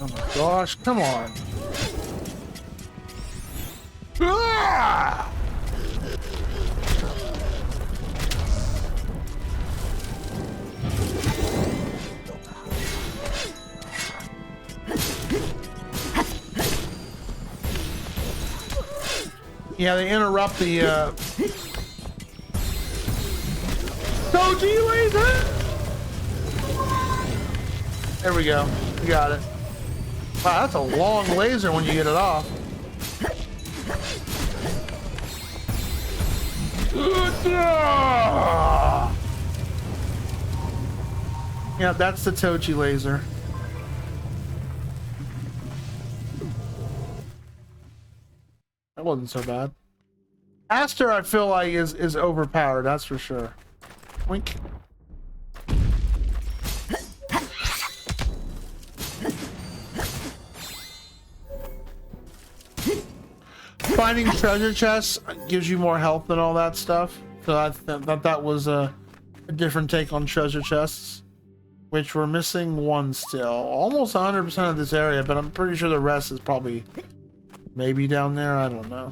Oh my gosh, come on. Ah! Yeah, they interrupt the Doji laser! There we go. We got it. Wow, that's a long laser when you get it off. Yeah, that's the Tochi laser. That wasn't so bad. Astor, I feel like is overpowered. That's for sure. Wink. Finding treasure chests gives you more health and all that stuff. So I thought that was a different take on treasure chests, which we're missing one still. Almost 100% of this area, but I'm pretty sure the rest is probably maybe down there. I don't know.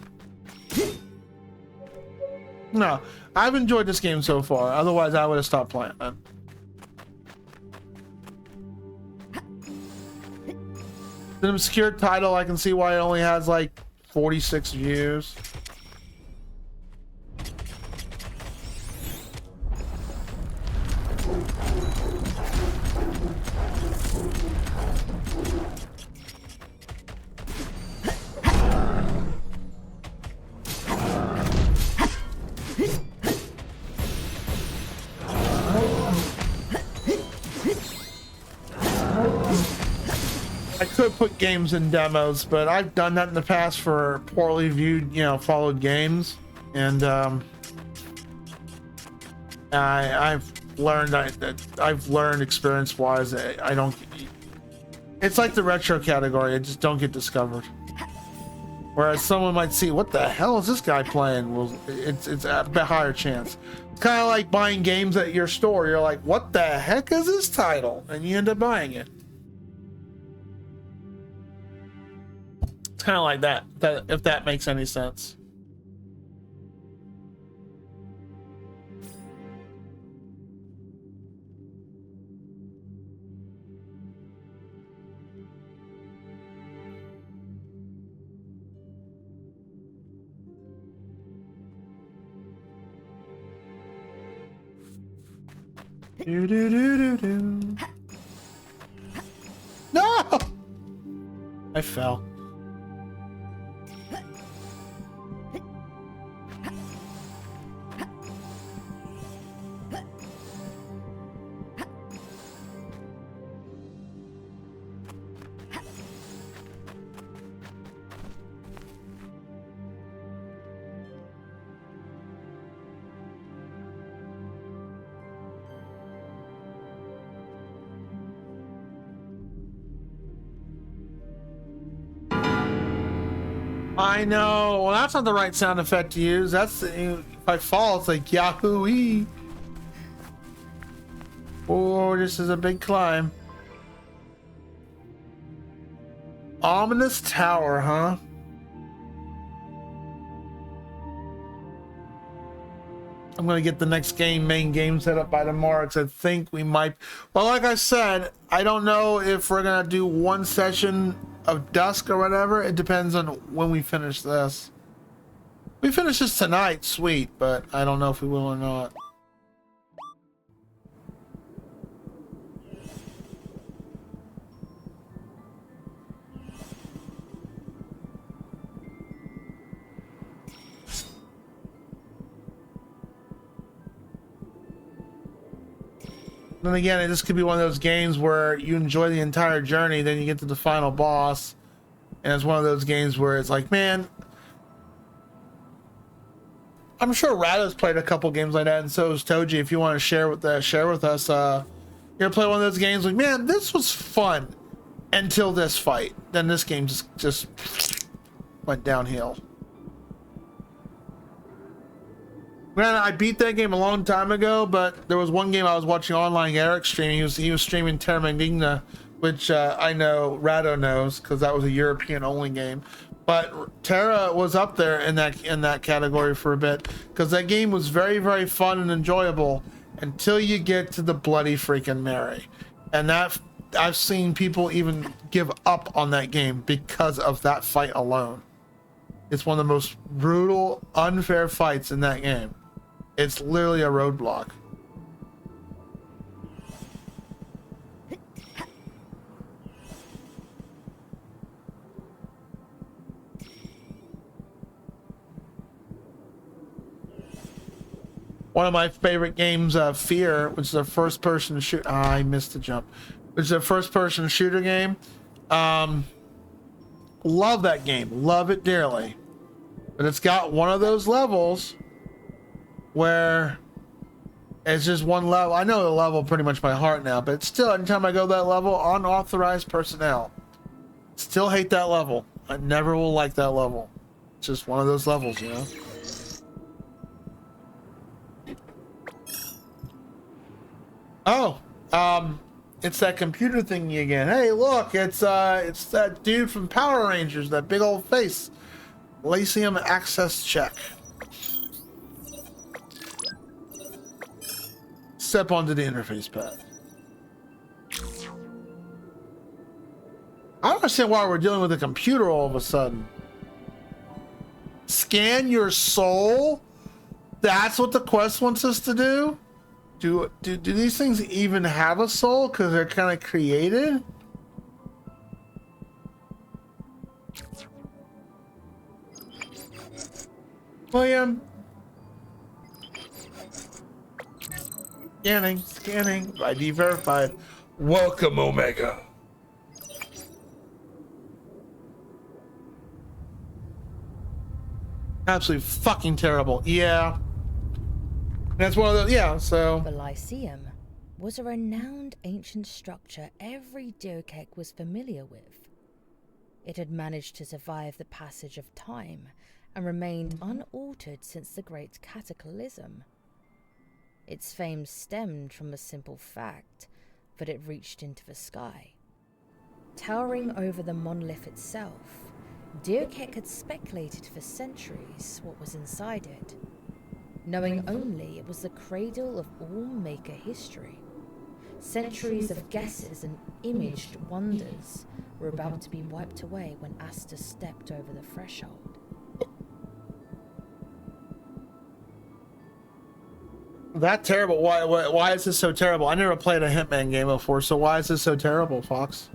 No, I've enjoyed this game so far. Otherwise, I would have stopped playing it. It's an obscure title. I can see why it only has like 46 views. I could put games in demos, but I've done that in the past for poorly viewed, followed games, and I've learned experience-wise that I don't. It's like the retro category; I just don't get discovered. Whereas someone might see, what the hell is this guy playing? Well, it's a bit higher chance. It's kind of like buying games at your store. You're like, what the heck is this title? And you end up buying it. It's kind of like that, if that makes any sense. Do. No! I fell. I know. Well, that's not the right sound effect to use. That's if I fall, it's like Yahoo-ee. Oh, this is a big climb. Ominous Tower, huh? I'm gonna get the next main game set up by tomorrow, because I think we might. Well, like I said, I don't know if we're gonna do one session of Dusk or whatever. It depends on when we finish this. We finish this tonight, sweet, but I don't know if we will or not. And again, this could be one of those games where you enjoy the entire journey, then you get to the final boss, and it's one of those games where it's like, man, I'm sure Rado's played a couple games like that, and so has Toji. If you want to share with us, you ever play one of those games like, man, this was fun until this fight, then this game just went downhill. Man, I beat that game a long time ago, but there was one game I was watching online Eric streaming. He was streaming Terra Magna, which I know Rado knows because that was a European only game. But Terra was up there in that category for a bit because that game was very, very fun and enjoyable until you get to the bloody freaking Mary. And that I've seen people even give up on that game because of that fight alone. It's one of the most brutal, unfair fights in that game. It's literally a roadblock. One of my favorite games, Fear, which is a first-person shoot. I missed the jump. Which is a first-person shooter game. Love that game. Love it dearly. But it's got one of those levels where it's just one level. I know the level pretty much by heart now, but still, anytime I go that level, unauthorized personnel. Still hate that level. I never will like that level. It's just one of those levels, you know? Oh, it's that computer thingy again. Hey, look, it's that dude from Power Rangers, that big old face. Lyceum access check. Step onto the interface pad. I don't understand why we're dealing with a computer all of a sudden. Scan your soul? That's what the quest wants us to do? Do these things even have a soul? Because they're kind of created? William. Scanning. ID verified. Welcome, Omega. Absolutely fucking terrible. Yeah. That's one of those, yeah, so. The Lyceum was a renowned ancient structure every Diokek was familiar with. It had managed to survive the passage of time and remained unaltered since the Great Cataclysm. Its fame stemmed from a simple fact that it reached into the sky. Towering over the monolith itself, Diokek had speculated for centuries what was inside it, knowing only it was the cradle of all Maker history. Centuries of guesses and imaged wonders were about to be wiped away when Astor stepped over the threshold. That terrible? Why is this so terrible? I never played a Hitman game before, so why is this so terrible, Fox?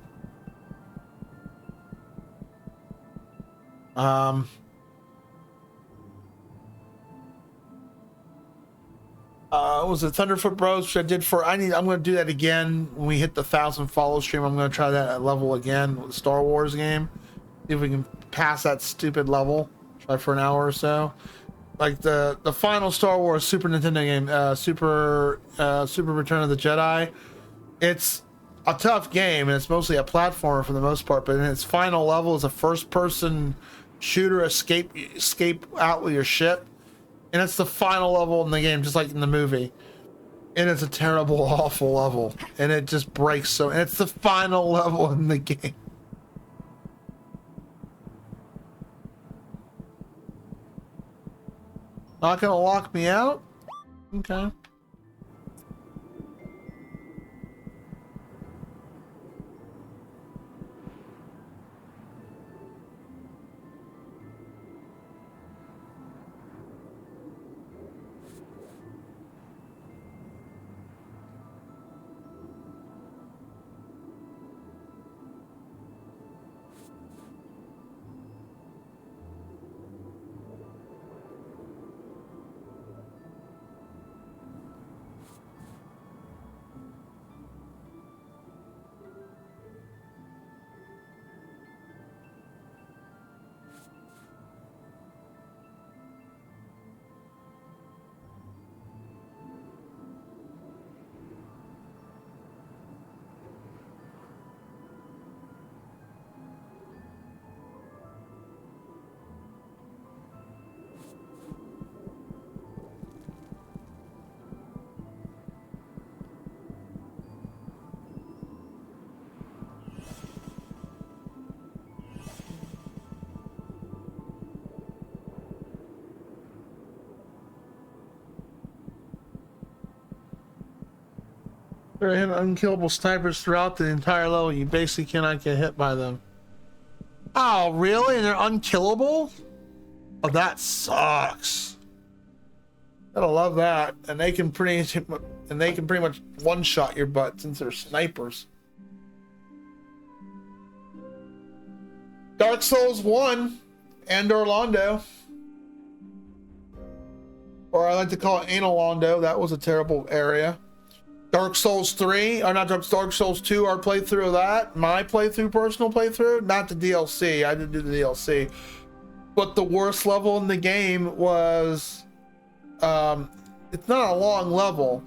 Was it Thunderfoot Bros, which I did for, I'm going to do that again when we hit the 1,000 follow stream. I'm going to try that at level again with the Star Wars game. See if we can pass that stupid level. Try for an hour or so. Like the final Star Wars Super Nintendo game, Super Return of the Jedi. It's a tough game, and it's mostly a platformer for the most part, but in its final level is a first-person shooter, escape out with your ship. And it's the final level in the game, just like in the movie. And it's a terrible, awful level. And it just breaks so... And it's the final level in the game. Not gonna lock me out? Okay. They're hitting unkillable snipers throughout the entire level. You basically cannot get hit by them. Oh, really? And they're unkillable? Oh, that sucks. Gotta love that. And they can pretty much one-shot your butt since they're snipers. Dark Souls 1 and Orlando. Or I like to call it Analondo. That was a terrible area. Dark Souls 3, or not Dark Souls 2, our playthrough of that. My playthrough, personal playthrough, not the DLC. I didn't do the DLC. But the worst level in the game was, it's not a long level.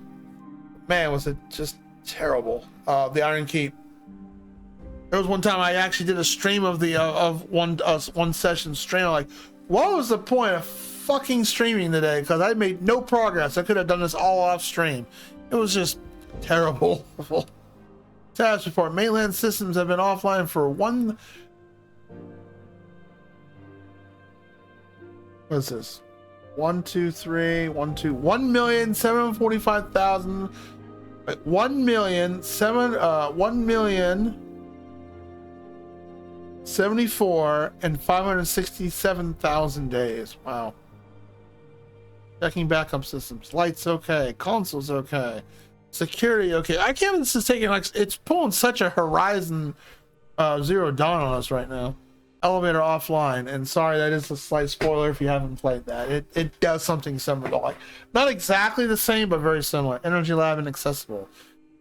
Man, was it just terrible. The Iron Keep. There was one time I actually did a stream of the one session stream. I'm like, what was the point of fucking streaming today? Because I made no progress. I could have done this all off stream. It was just terrible. Status report: mainland systems have been offline for one. What is this? 1, 2, 3, 1, 2, 1,745,000. 1,074 and 567,000 days. Wow. Checking backup systems. Lights okay. Consoles okay. Security okay. I can't believe this is taking like, it's pulling such a Horizon Zero Dawn on us right now. Elevator offline, and sorry, that is a slight spoiler if you haven't played that. It does something similar to, like, not exactly the same, but very similar. Energy lab inaccessible.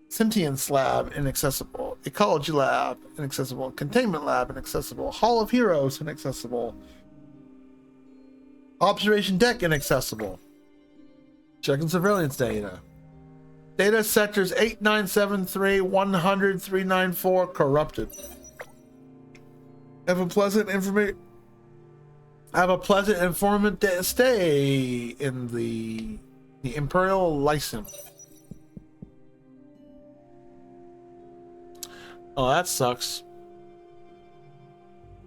Sentience lab inaccessible. Ecology lab inaccessible. Containment lab inaccessible. Hall of Heroes inaccessible. Observation deck inaccessible. Checking surveillance data. Data sectors 8973, 100, 394 corrupted. Have a pleasant informant stay in the Imperial license. Oh, that sucks.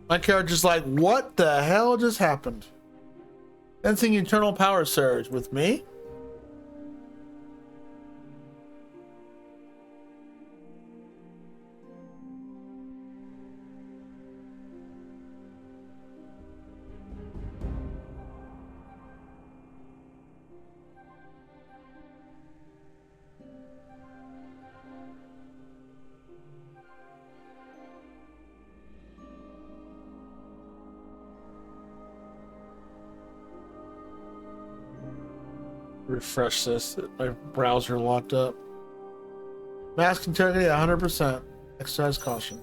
My character's like, what the hell just happened? Sensing internal power surge with me? Refresh this. My browser locked up. Mask integrity 100%. Exercise caution.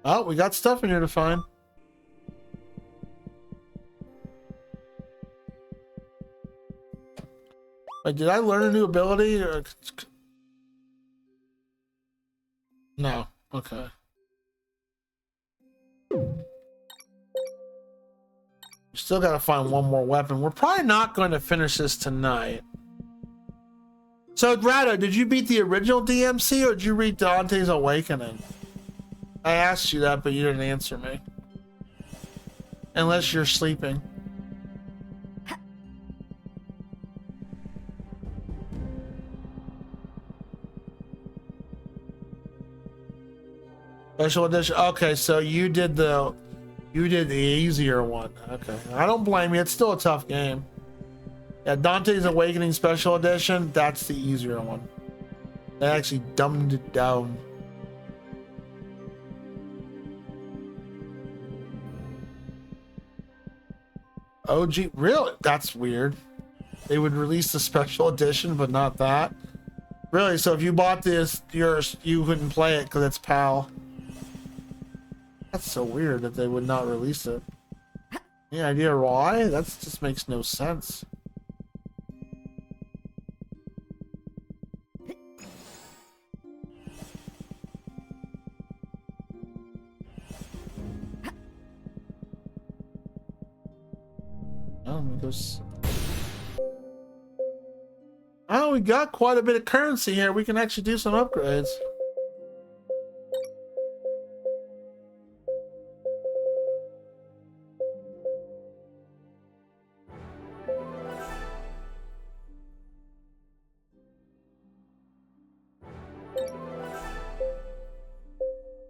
Oh, we got stuff in here to find. Wait, did I learn a new ability? Or... No. Okay. Still gotta find one more weapon. We're probably not going to finish this tonight. So, Grado, did you beat the original DMC or did you read Dante's Awakening? I asked you that, but you didn't answer me. Unless you're sleeping. Special edition. Okay, so you did the easier one. Okay, I don't blame you. It's still a tough game. Yeah, Dante's Awakening Special Edition. That's the easier one. They actually dumbed it down. OG, really? That's weird. They would release the special edition, but not that. Really? So if you bought this, you couldn't play it because it's PAL. That's so weird that they would not release it. Any idea why? That just makes no sense. Oh, we got quite a bit of currency here. We can actually do some upgrades.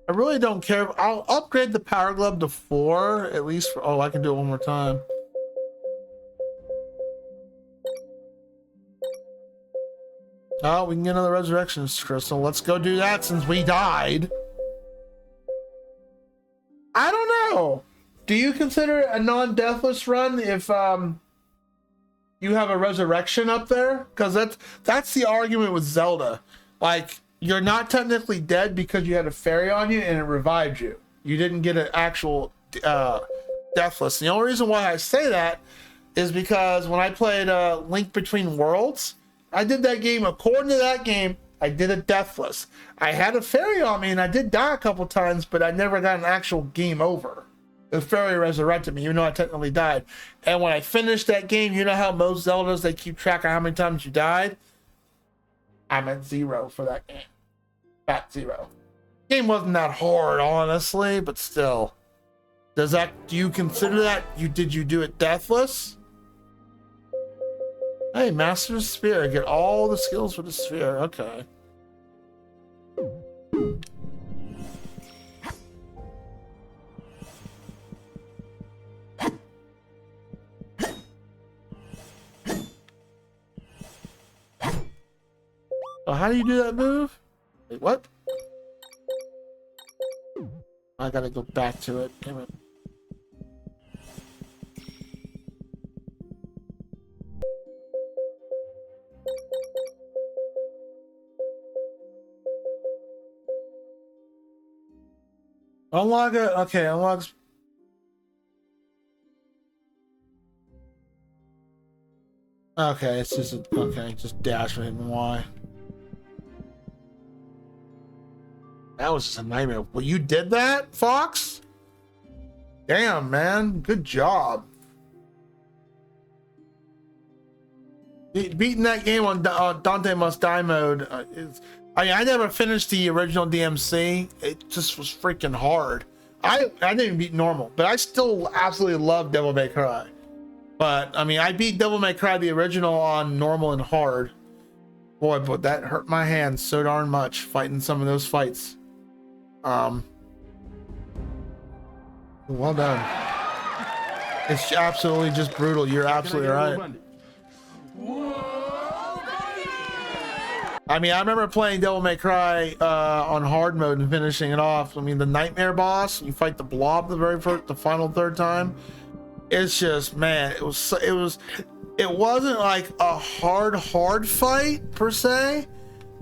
I really don't care. I'll upgrade the power glove to 4 at least. For, oh, I can do it one more time. Oh, we can get another resurrection crystal. Let's go do that since we died. I don't know. Do you consider it a non-deathless run if you have a resurrection up there? Because that's the argument with Zelda. Like, you're not technically dead because you had a fairy on you and it revived you. You didn't get an actual deathless. The only reason why I say that is because when I played Link Between Worlds, I did that game according to that game. I did it deathless. I had a fairy on me and I did die a couple times, but I never got an actual game over. The fairy resurrected me, even though I technically died. And when I finished that game, you know how most Zeldas, they keep track of how many times you died? I'm at 0 for that game. At 0. Game wasn't that hard, honestly, but still. Do you consider that? Did you do it deathless? Hey, master the sphere. Get all the skills for the sphere. Okay. Oh, how do you do that move? Wait, what? I gotta go back to it. Damn it. Unlock it. Okay, unlocks. Okay, it's just okay. Just dash for him and Y. That was just a nightmare. Well, you did that, Fox? Damn, man. Good job. Beating that game on Dante Must Die mode I never finished the original DMC. It just was freaking hard. I didn't even beat normal, but I still absolutely love Devil May Cry. But I mean, I beat Devil May Cry the original on normal and hard. Boy, but that hurt my hands so darn much fighting some of those fights. Well done. It's absolutely just brutal. You're absolutely right. I mean, I remember playing Devil May Cry on hard mode and finishing it off. I mean, the nightmare boss, you fight the blob the final third time. It's just, man, it wasn't like a hard fight per se.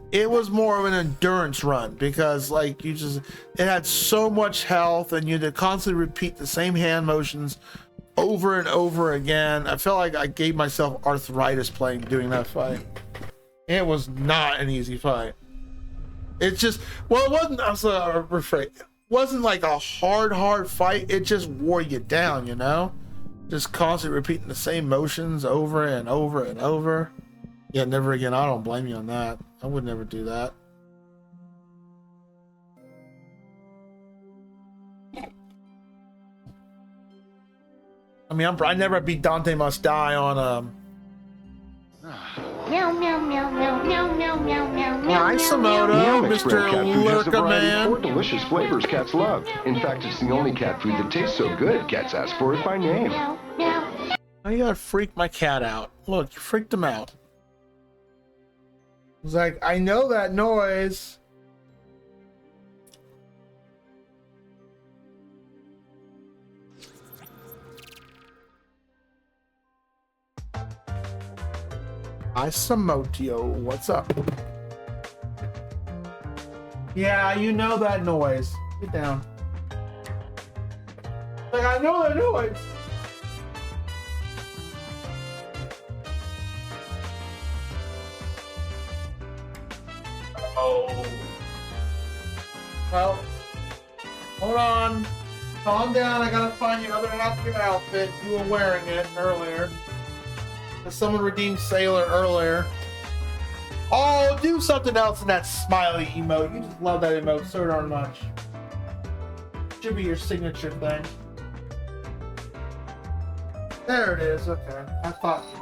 It was more of an endurance run because like it had so much health and you had to constantly repeat the same hand motions over and over again. I felt like I gave myself arthritis doing that fight. It was not an easy fight. It just, well, it wasn't, I'm sorry, rephrase. It wasn't like a hard fight. It just wore you down, you know? Just constantly repeating the same motions over and over and over. Yeah, never again. I don't blame you on that. I would never do that. I mean, I never beat Dante Must Die on Meow meow meow meow meow meow meow meow meow. Hi, Samoto, Meow Mr. cat food has a variety of 4 Lurka Man. delicious flavors cats love. In fact, it's the only cat food that tastes so good, cats ask for it by name. Meow meow. I gotta freak my cat out. Look, you freaked him out. It's like, I know that noise. Hi, Samotio. What's up? Yeah, you know that noise. Get down. Like, I know that noise. Oh. Well, hold on. Calm down. I gotta find your other half of your outfit. You were wearing it earlier. Someone redeemed Sailor earlier. Oh, do something else in that smiley emote. You just love that emote so darn much. Should be your signature thing. There it is. Okay. I thought you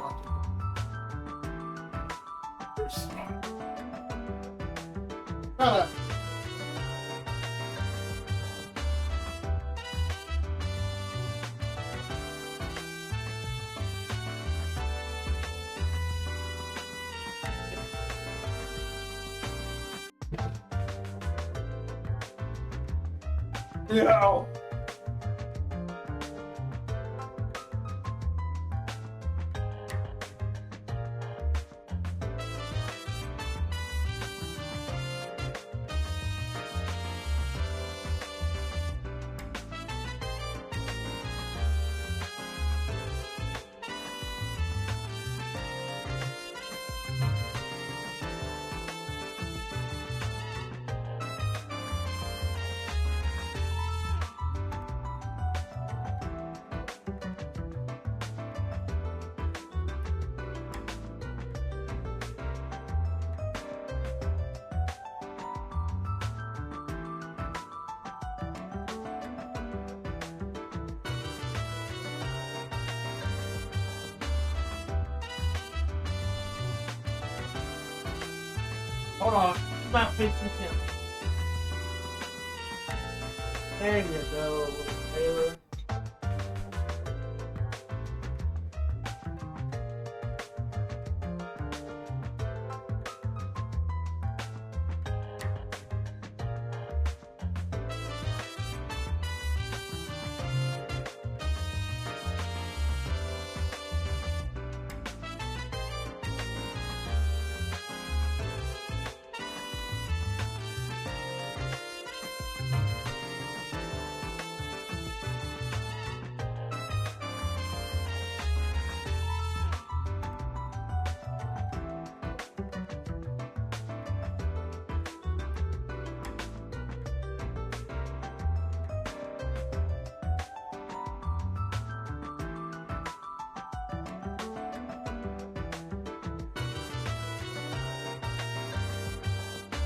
wanted. No. Hold on. About facing him. There you go, Taylor.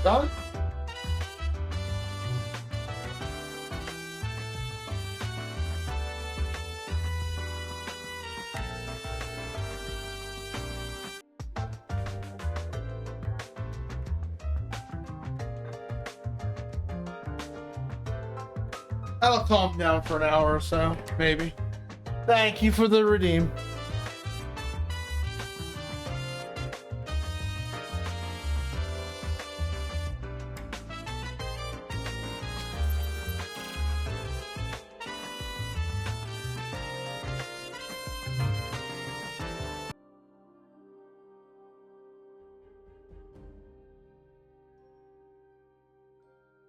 Done? That'll calm down for an hour or so, maybe. Thank you for the redeem.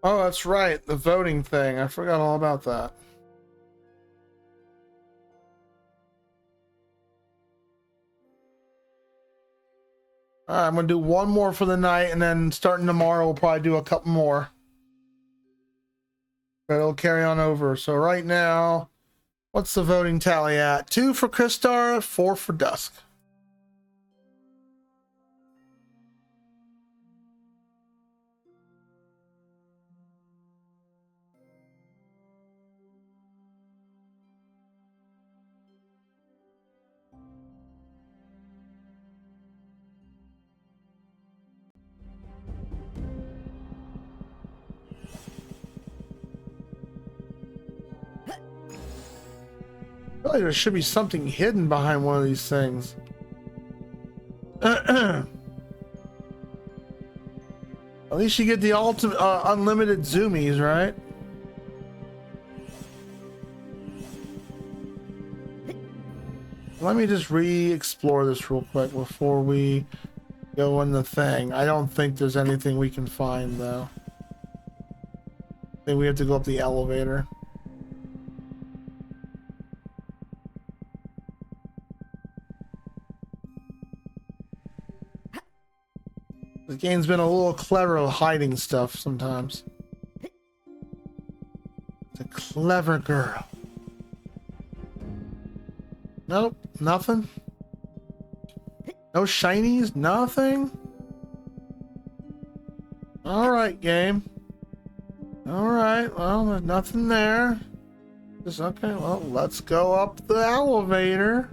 Oh, that's right. The voting thing. I forgot all about that. All right, I'm going to do one more for the night, and then starting tomorrow, we'll probably do a couple more. But it'll carry on over. So right now, what's the voting tally at? 2 for Kristar, 4 for Dusk. I feel like there should be something hidden behind one of these things. At least you get the ultimate unlimited zoomies, right? Let me just re-explore this real quick before we go in the thing. I don't think there's anything we can find though. I think we have to go up the elevator. The game's been a little clever at hiding stuff sometimes. It's a clever girl. Nope, nothing. No shinies, nothing. Alright, game. Alright, well, there's nothing there. Just okay, well, let's go up the elevator.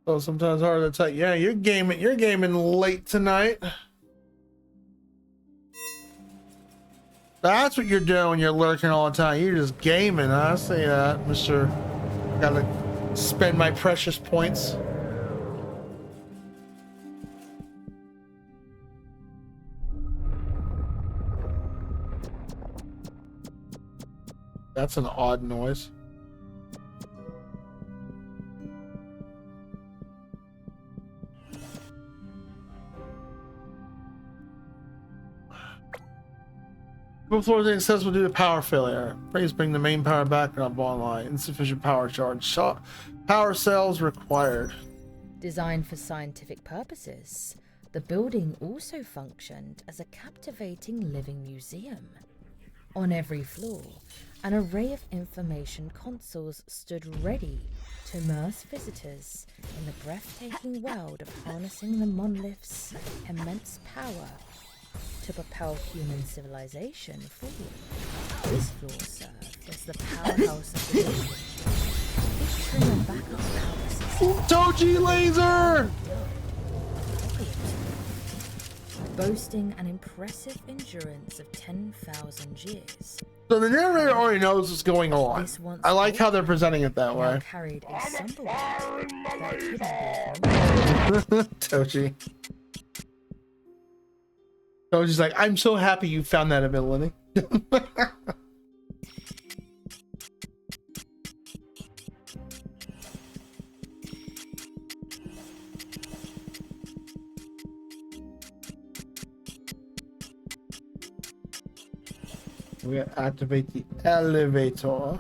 Oh, sometimes hard to tell. Yeah, you're gaming late tonight. That's what you're doing. You're lurking all the time. You're just gaming. I see that, Mr. Gotta spend my precious points. That's an odd noise. Before the accessible due to power failure. Please bring the main power back up online. Insufficient power charge. Power cells required. Designed for scientific purposes, the building also functioned as a captivating living museum. On every floor, an array of information consoles stood ready to immerse visitors in the breathtaking world of harnessing the Monolith's immense power to propel human civilization forward. This floor served as the powerhouse of the building, featuring a backup power system. Toji laser! Boasting an impressive endurance of 10,000 years. So the narrator already knows what's going on. I like how they're presenting it that way. Carried a symbol that couldn't be Toji. Toji's like, I'm so happy you found that ability. We gotta activate the elevator.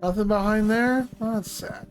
Nothing behind there? Oh, that's sad.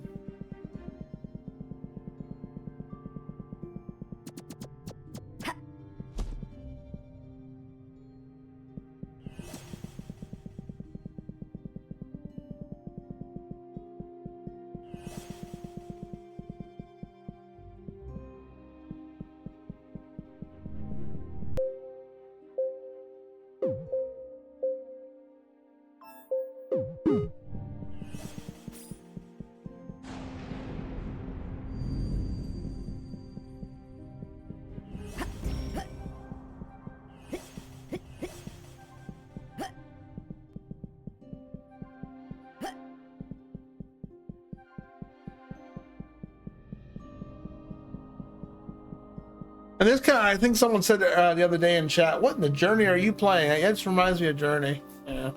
And this kind of, I think someone said the other day in chat, what in the Journey are you playing? It just reminds me of Journey. Yeah.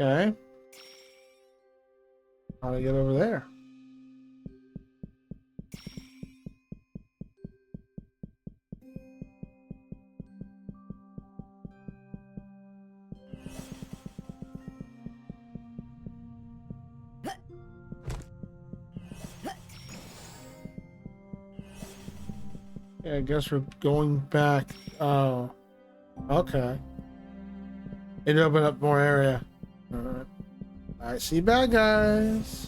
Okay. How do I get over there? Yeah, I guess we're going back. Oh, okay. It opened up more area. All right. I see bad guys.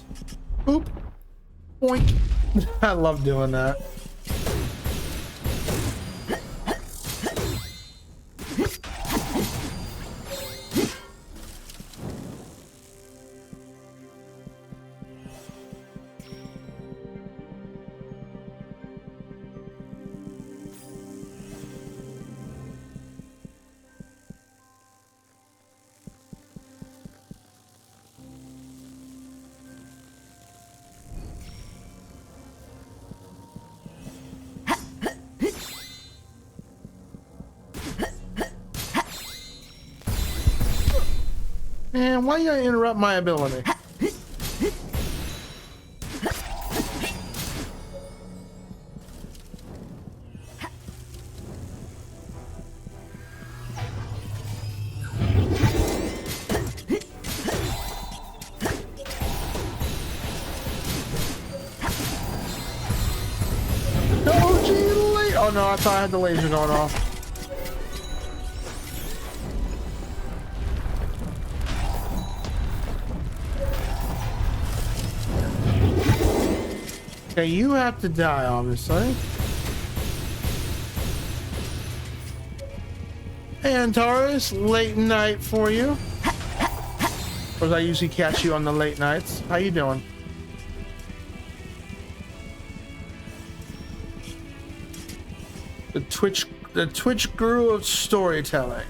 Boop. Boink. I love doing that. Man, why you gotta interrupt my ability? Oh no, I thought I had the laser going off. Okay, you have to die, obviously. Hey, Antares, late night for you. Because I usually catch you on the late nights. How you doing? The Twitch guru of storytelling.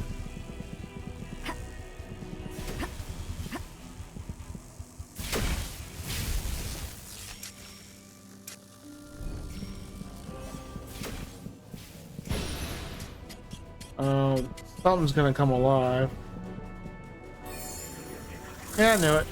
Something's gonna come alive. Yeah, I knew it.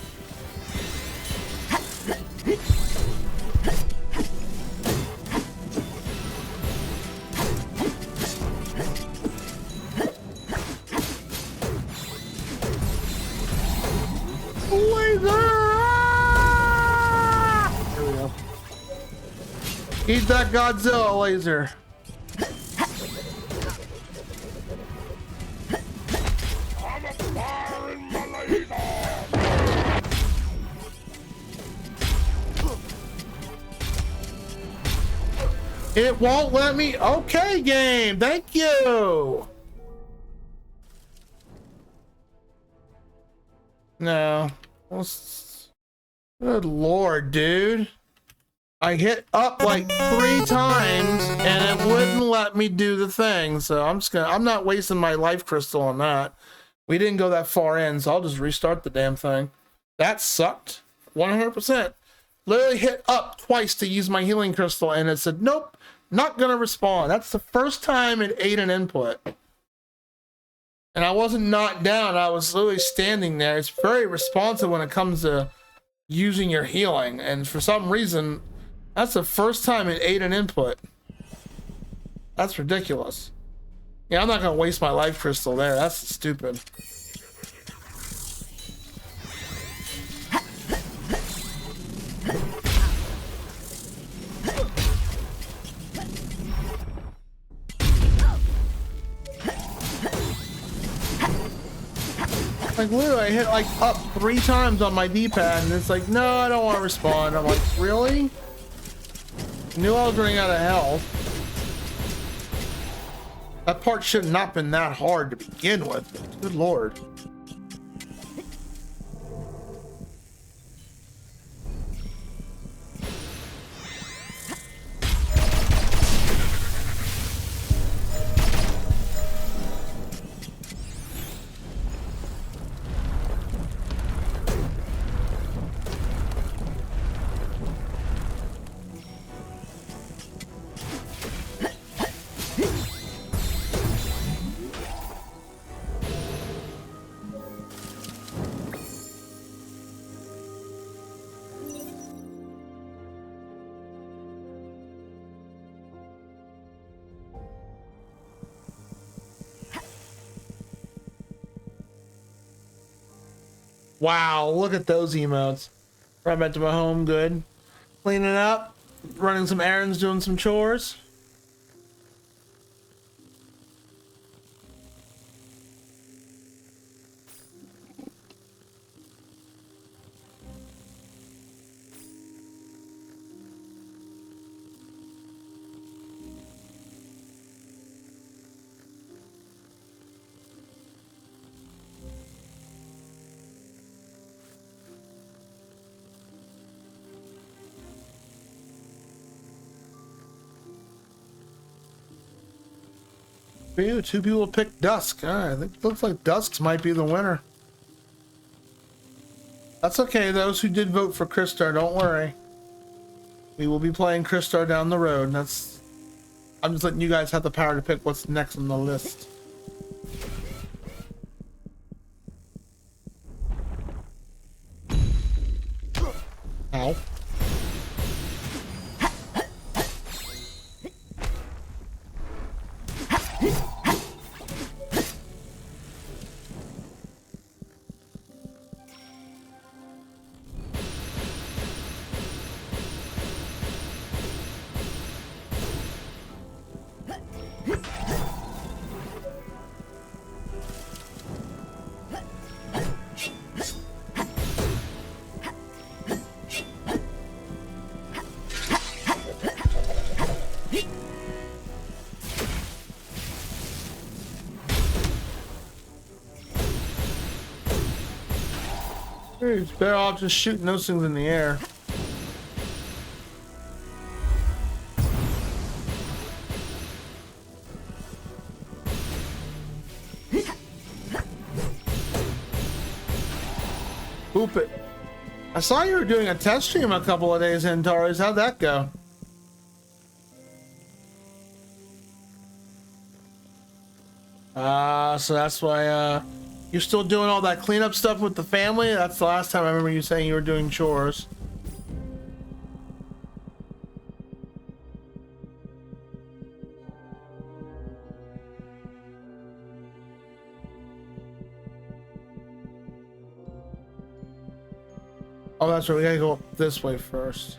Laser! There we go. Eat that Godzilla laser. It won't let me. Okay, game. Thank you. No. Good lord, dude. I hit up like 3 times and it wouldn't let me do the thing. So I'm not wasting my life crystal on that. We didn't go that far in, so I'll just restart the damn thing. That sucked. 100%. Literally hit up twice to use my healing crystal and it said, nope, not gonna respond. That's the first time it ate an input. And I wasn't knocked down, I was literally standing there. It's very responsive when it comes to using your healing. And for some reason, that's the first time it ate an input. That's ridiculous. Yeah, I'm not gonna waste my life crystal there. That's stupid. Like literally, I hit like up 3 times on my D-pad, and it's like, no, I don't want to respond. I'm like, really? Knew I was running out of health. That part should not have been that hard to begin with. Good lord. Wow, look at those emotes. Right back to my home, good. Cleaning up, running some errands, doing some chores. Ew, 2 people picked Dusk. I think it looks like Dusk's might be the winner. That's okay, those who did vote for Crystar, don't worry. We will be playing Crystar down the road. I'm just letting you guys have the power to pick what's next on the list. Ow. It's better off just shooting those things in the air. Boop it. I saw you were doing a test stream a couple of days in, Taurus. How'd that go? So that's why you're still doing all that cleanup stuff with the family. That's the last time I remember you saying you were doing chores. Oh, that's right. We gotta go up this way first.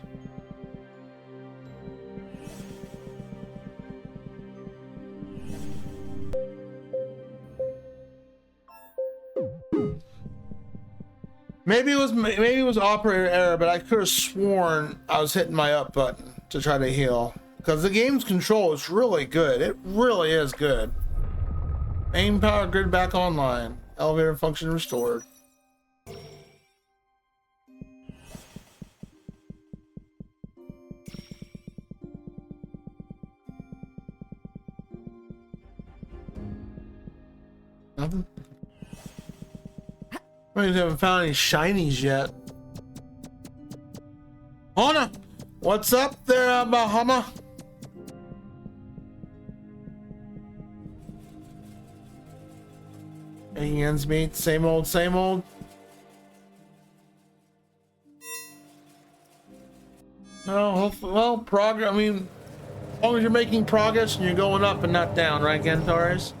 Maybe it was operator error, but I could have sworn I was hitting my up button to try to heal, because the game's control is really good. It really is good. Main power grid back online. Elevator function restored. Nothing. I haven't found any shinies yet. Hana, what's up there, Bahama? Any ends meet? Same old, same old. No, hopefully, well, progress. I mean, as long as you're making progress and you're going up and not down, right, Gentaurus?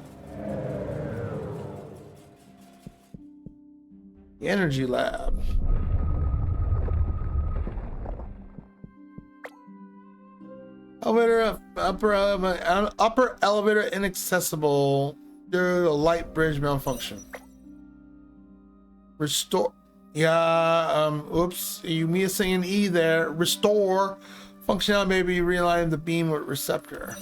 The energy lab. Elevator upper elevator inaccessible due to light bridge malfunction. Restore. Yeah. Oops. You missing an E there. Restore functionality. Maybe realign the beam with receptor.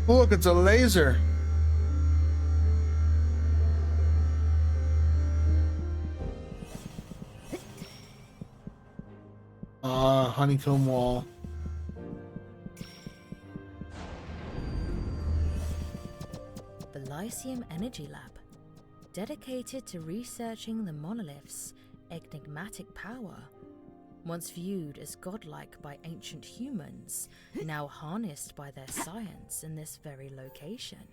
Oh, look, it's a laser. Honeycomb wall. The Lyceum Energy Lab, dedicated to researching the monolith's enigmatic power. Once viewed as godlike by ancient humans, now harnessed by their science in this very location.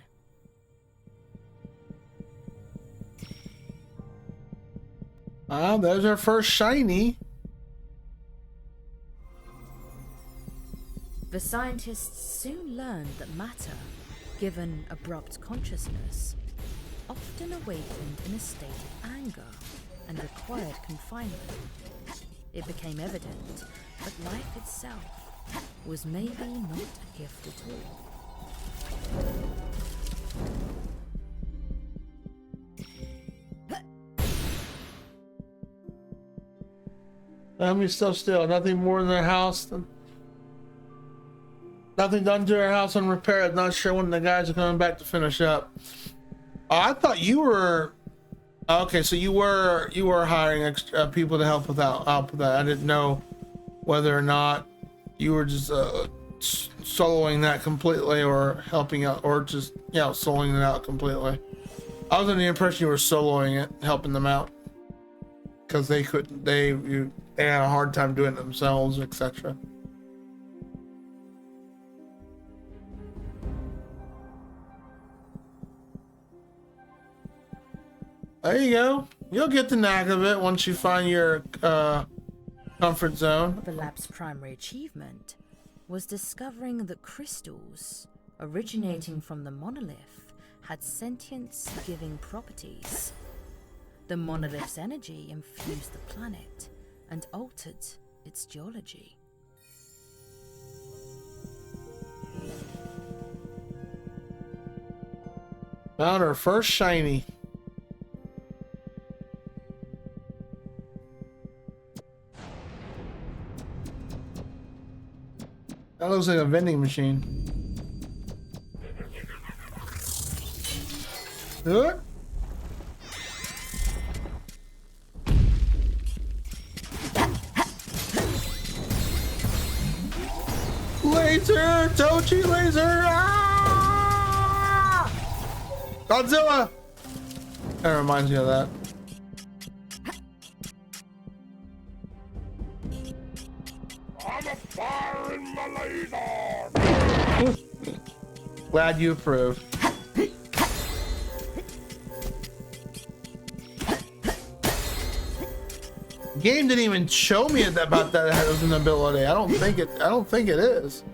Ah, there's our first shiny. The scientists soon learned that matter, given abrupt consciousness, often awakened in a state of anger and required confinement. It became evident that life itself was maybe not a gift at all. Family's still. Nothing more in their house. Nothing done to their house unrepaired. Not sure when the guys are coming back to finish up. I thought you were... Okay, so you were hiring extra people to help with that. I didn't know whether or not you were just soloing that completely, or helping out, or just soloing it out completely. I was under the impression you were soloing it, helping them out, because they couldn't. They had a hard time doing it themselves, etc. There you go. You'll get the knack of it once you find your comfort zone. The lab's primary achievement was discovering that crystals originating from the monolith had sentience-giving properties. The monolith's energy infused the planet and altered its geology. Found our first shiny. That looks like a vending machine. Good. Laser! Tochi laser! Ah! Godzilla! That reminds me of that. Glad you approve. Game didn't even show me about that as an ability. I don't think it is.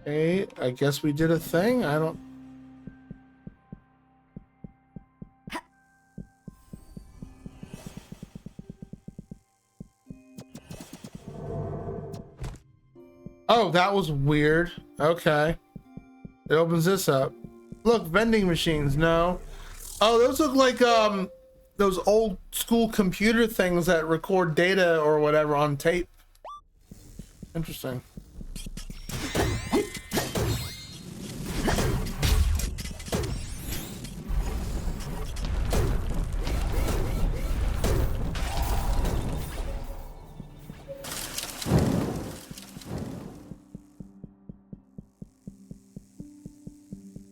Okay, I guess we did a thing. I don't. Oh, that was weird. Okay. It opens this up. Look, vending machines. No. Oh, those look like those old school computer things that record data or whatever on tape. Interesting.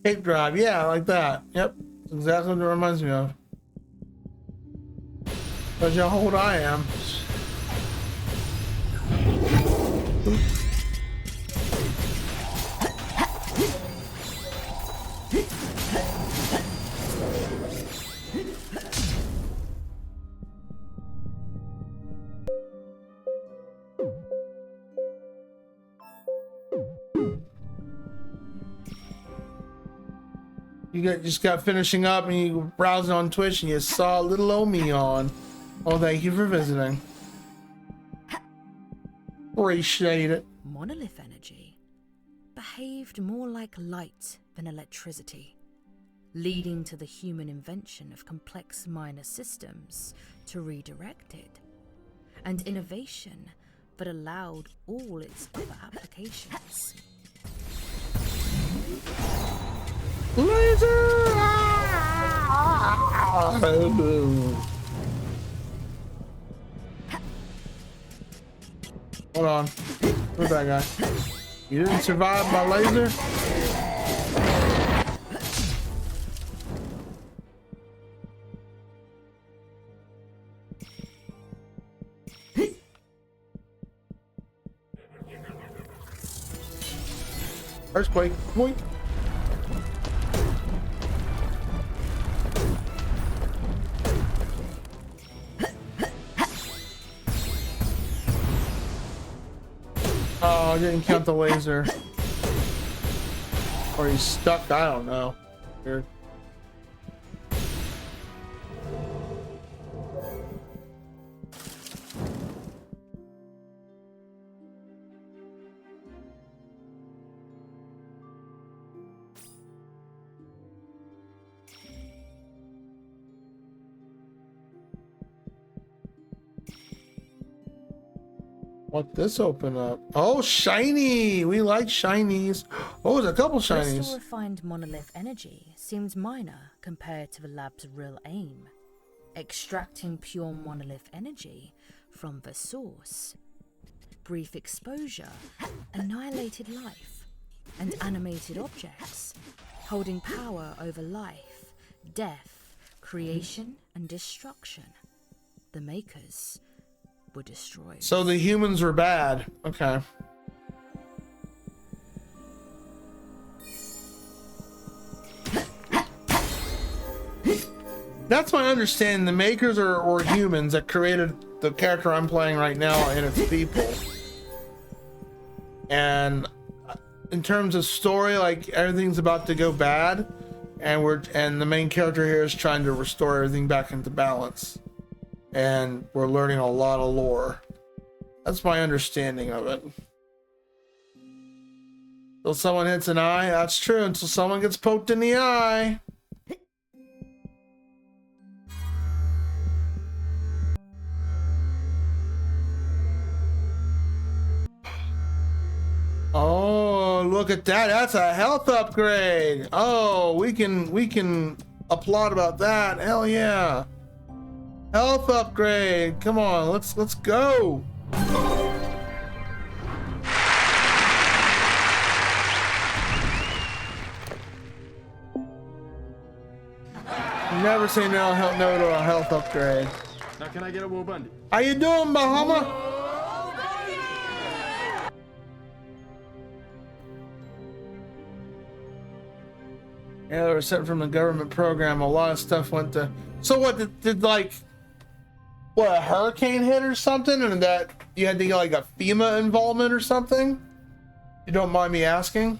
Tape drive, yeah, like that. Yep, that's exactly what it reminds me of. That's how old I am. You just got finishing up and you browsing on Twitch and you saw little old me on. Oh, thank you for visiting. Appreciate it. Monolith energy behaved more like light than electricity, leading to the human invention of complex minor systems to redirect it, and innovation that allowed all its other applications. Laser! Hold on. Where's that guy? You didn't survive my laser? Earthquake. Boink. Oh, I didn't count the laser. Or he's stuck, I don't know. Weird. What this open up? Oh, shiny! We like shinies. Oh, there's a couple shinies. Crystal refined monolith energy seemed minor compared to the lab's real aim, extracting pure monolith energy from the source. Brief exposure annihilated life and animated objects, holding power over life, death, creation, and destruction. The makers were destroyed. So the humans were bad. Okay. That's my understanding. The makers are humans that created the character I'm playing right now and its people. And in terms of story, like everything's about to go bad, and the main character here is trying to restore everything back into balance. And we're learning a lot of lore. That's my understanding of it. Until someone hits an eye, that's true. Until someone gets poked in the eye. Oh, look at that. That's a health upgrade. Oh, we can applaud about that. Hell yeah. Health upgrade. Come on, let's go. Never say no to a health upgrade. Now can I get a Wobundy? How you doing, Bahama? Yeah, they were sent from the government program. A lot of stuff went to. So what did like what, a hurricane hit or something, and that you had to get like a FEMA involvement or something? You don't mind me asking?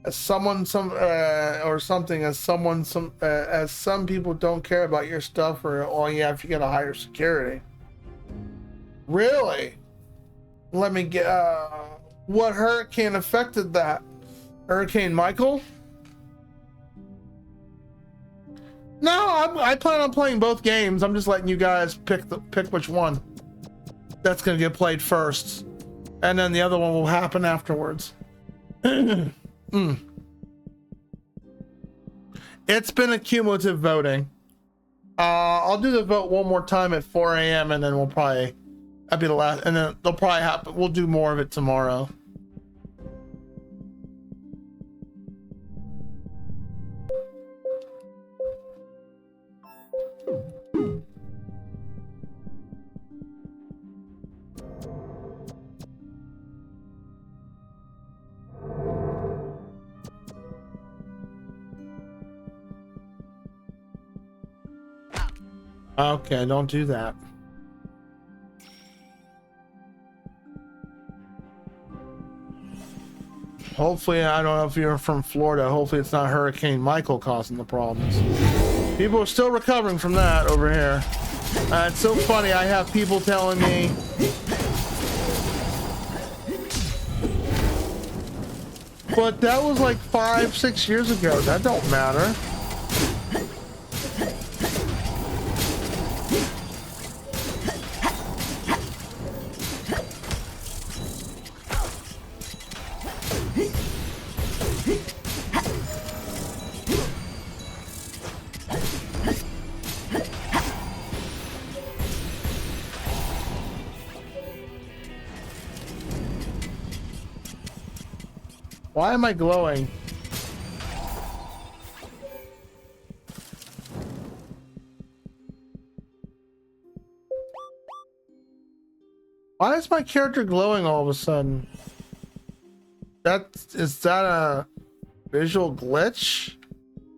As someone, or something, as someone, as some people don't care about your stuff, or all you have to get a higher security. Really? Let me get. What hurricane affected that? Hurricane Michael? No, I plan on playing both games. I'm just letting you guys pick which one that's gonna get played first, and then the other one will happen afterwards. It's been a cumulative voting. I'll do the vote one more time at 4 a.m. and then that'll be the last, and then they'll probably happen. We'll do more of it tomorrow. Okay, don't do that. Hopefully, I don't know if you're from Florida. Hopefully it's not Hurricane Michael causing the problems. People are still recovering from that over here. It's so funny. I have people telling me but that was like 5-6 years ago. That don't matter. Why am I glowing? Why is my character glowing all of a sudden? Is that a visual glitch?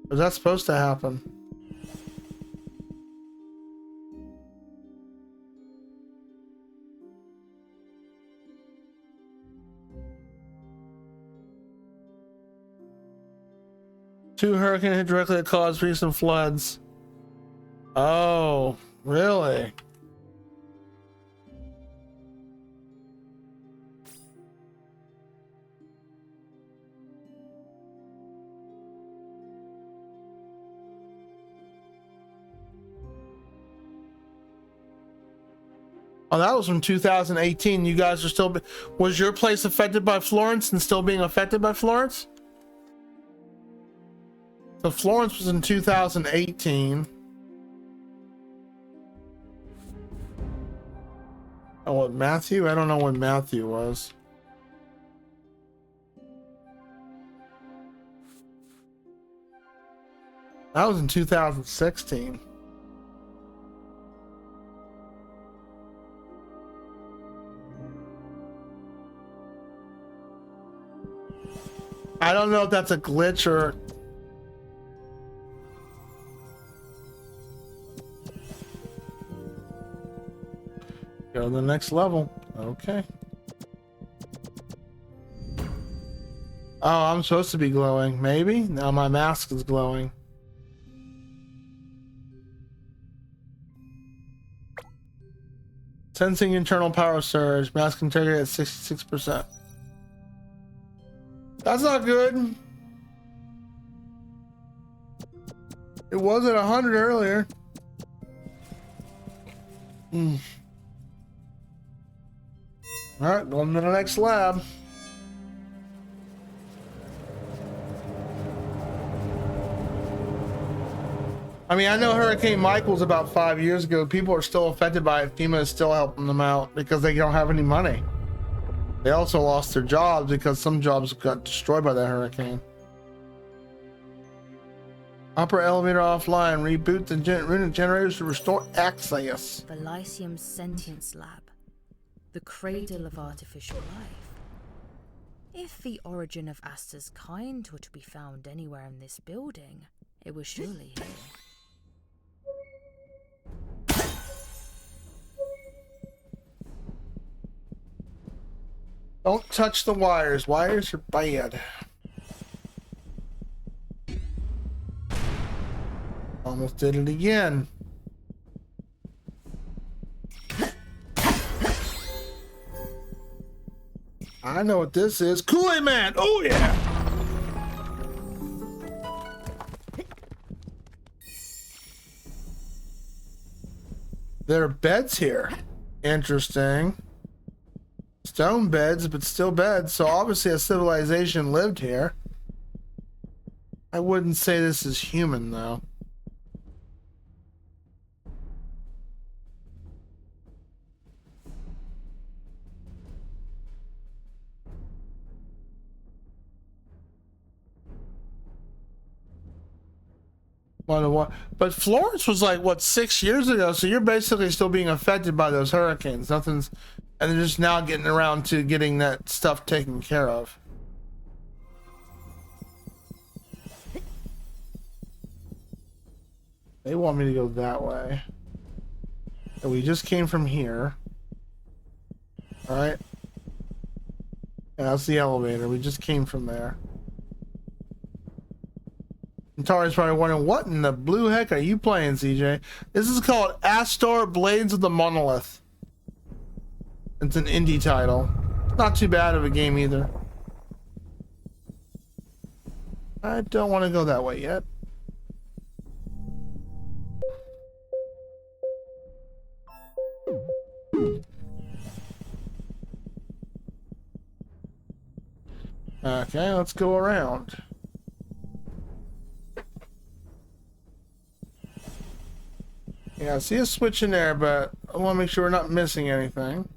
Or is that supposed to happen? Two hurricanes hit directly that caused recent floods. Oh, really? Oh, that was from 2018. You guys are still. Was your place affected by Florence and still being affected by Florence? So Florence was in 2018. Oh, what, Matthew? I don't know when Matthew was. That was in 2016. I don't know if that's a glitch or... Go to the next level. Okay. Oh, I'm supposed to be glowing. Maybe? Now my mask is glowing. Sensing internal power surge. Mask integrity at 66%. That's not good. It was at 100 earlier. All right, going to the next lab. I mean, I know Hurricane Michael's about 5 years ago. People are still affected by it. FEMA is still helping them out because they don't have any money. They also lost their jobs because some jobs got destroyed by that hurricane. Upper elevator offline. Reboot the unit generators to restore access. The Lyceum Sentience Lab. The cradle of artificial life. If the origin of Astor's kind were to be found anywhere in this building, it was surely here. Don't touch the wires. Wires are bad. Almost did it again. I know what this is. Kool-Aid Man! Oh yeah! There are beds here. Interesting. Stone beds, but still beds. So obviously a civilization lived here. I wouldn't say this is human though. But Florence was like what 6 years ago, so you're basically still being affected by those hurricanes. Nothing's, and they're just now getting around to getting that stuff taken care of. They want me to go that way. And we just came from here. All right. Yeah, that's the elevator. We just came from there. And Tari's probably wondering, what in the blue heck are you playing, CJ? This is called Astor Blades of the Monolith. It's an indie title. Not too bad of a game either. I don't want to go that way yet. Okay, let's go around. Yeah, I see a switch in there, but I want to make sure we're not missing anything.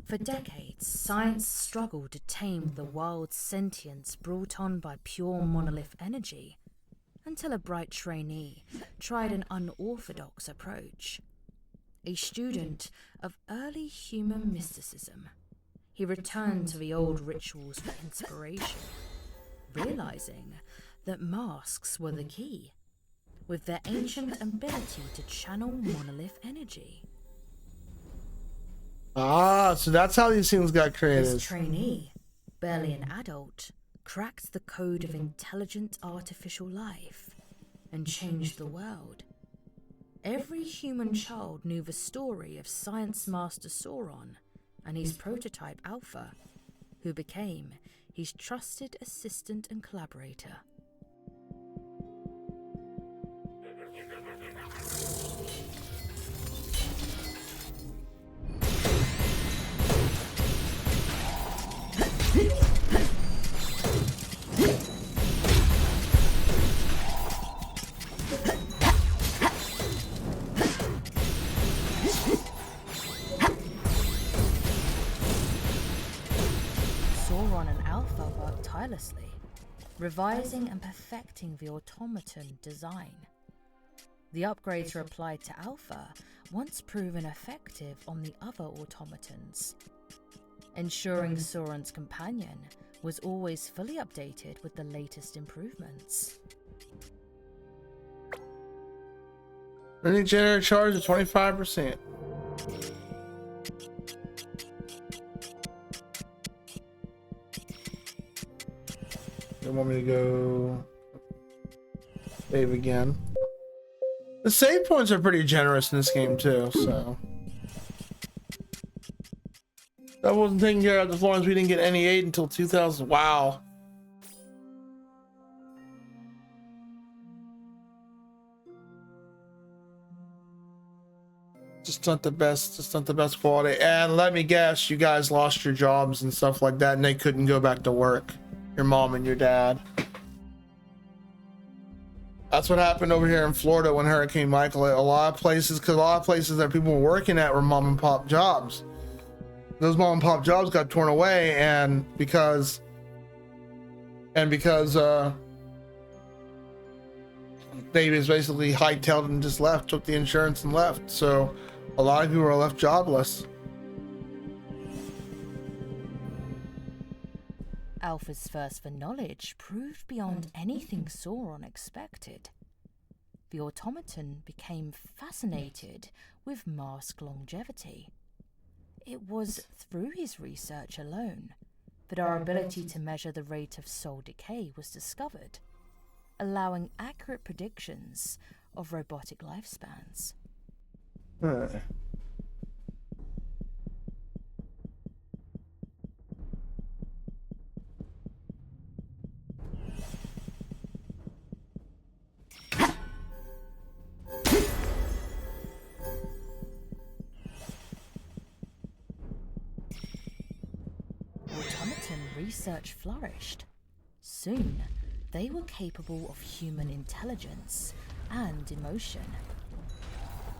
For decades, science struggled to tame the wild sentience brought on by pure monolith energy, until a bright trainee tried an unorthodox approach. A student of early human mysticism, he returned to the old rituals for inspiration, realizing that masks were the key, with their ancient ability to channel monolith energy. Ah, so that's how these things got created. This trainee, barely an adult, cracked the code of intelligent artificial life and changed the world. Every human child knew the story of Science Master Sauron and his prototype Alpha, who became his trusted assistant and collaborator. Sauron and Alpha worked tirelessly, revising and perfecting the automaton design. The upgrades were applied to Alpha, once proven effective on the other automatons, ensuring Sauron's companion was always fully updated with the latest improvements. Any generator charge of 25%. They want me to go save again. The save points are pretty generous in this game too, so that wasn't taken care of as long as we didn't get any aid until 2000. Wow. Just not the best. Just not the best quality. And let me guess, you guys lost your jobs and stuff like that, and they couldn't go back to work. Your mom and your dad. That's what happened over here in Florida when Hurricane Michael hit. A lot of places, because a lot of places that people were working at were mom and pop jobs. Those mom and pop jobs got torn away, and because they just basically hightailed and just left, took the insurance and left. So a lot of people are left jobless. Alpha's thirst for knowledge proved beyond anything Sauron expected. The automaton became fascinated with mask longevity. It was through his research alone that our ability to measure the rate of soul decay was discovered, allowing accurate predictions of robotic lifespans. Automaton research flourished. Soon, they were capable of human intelligence and emotion.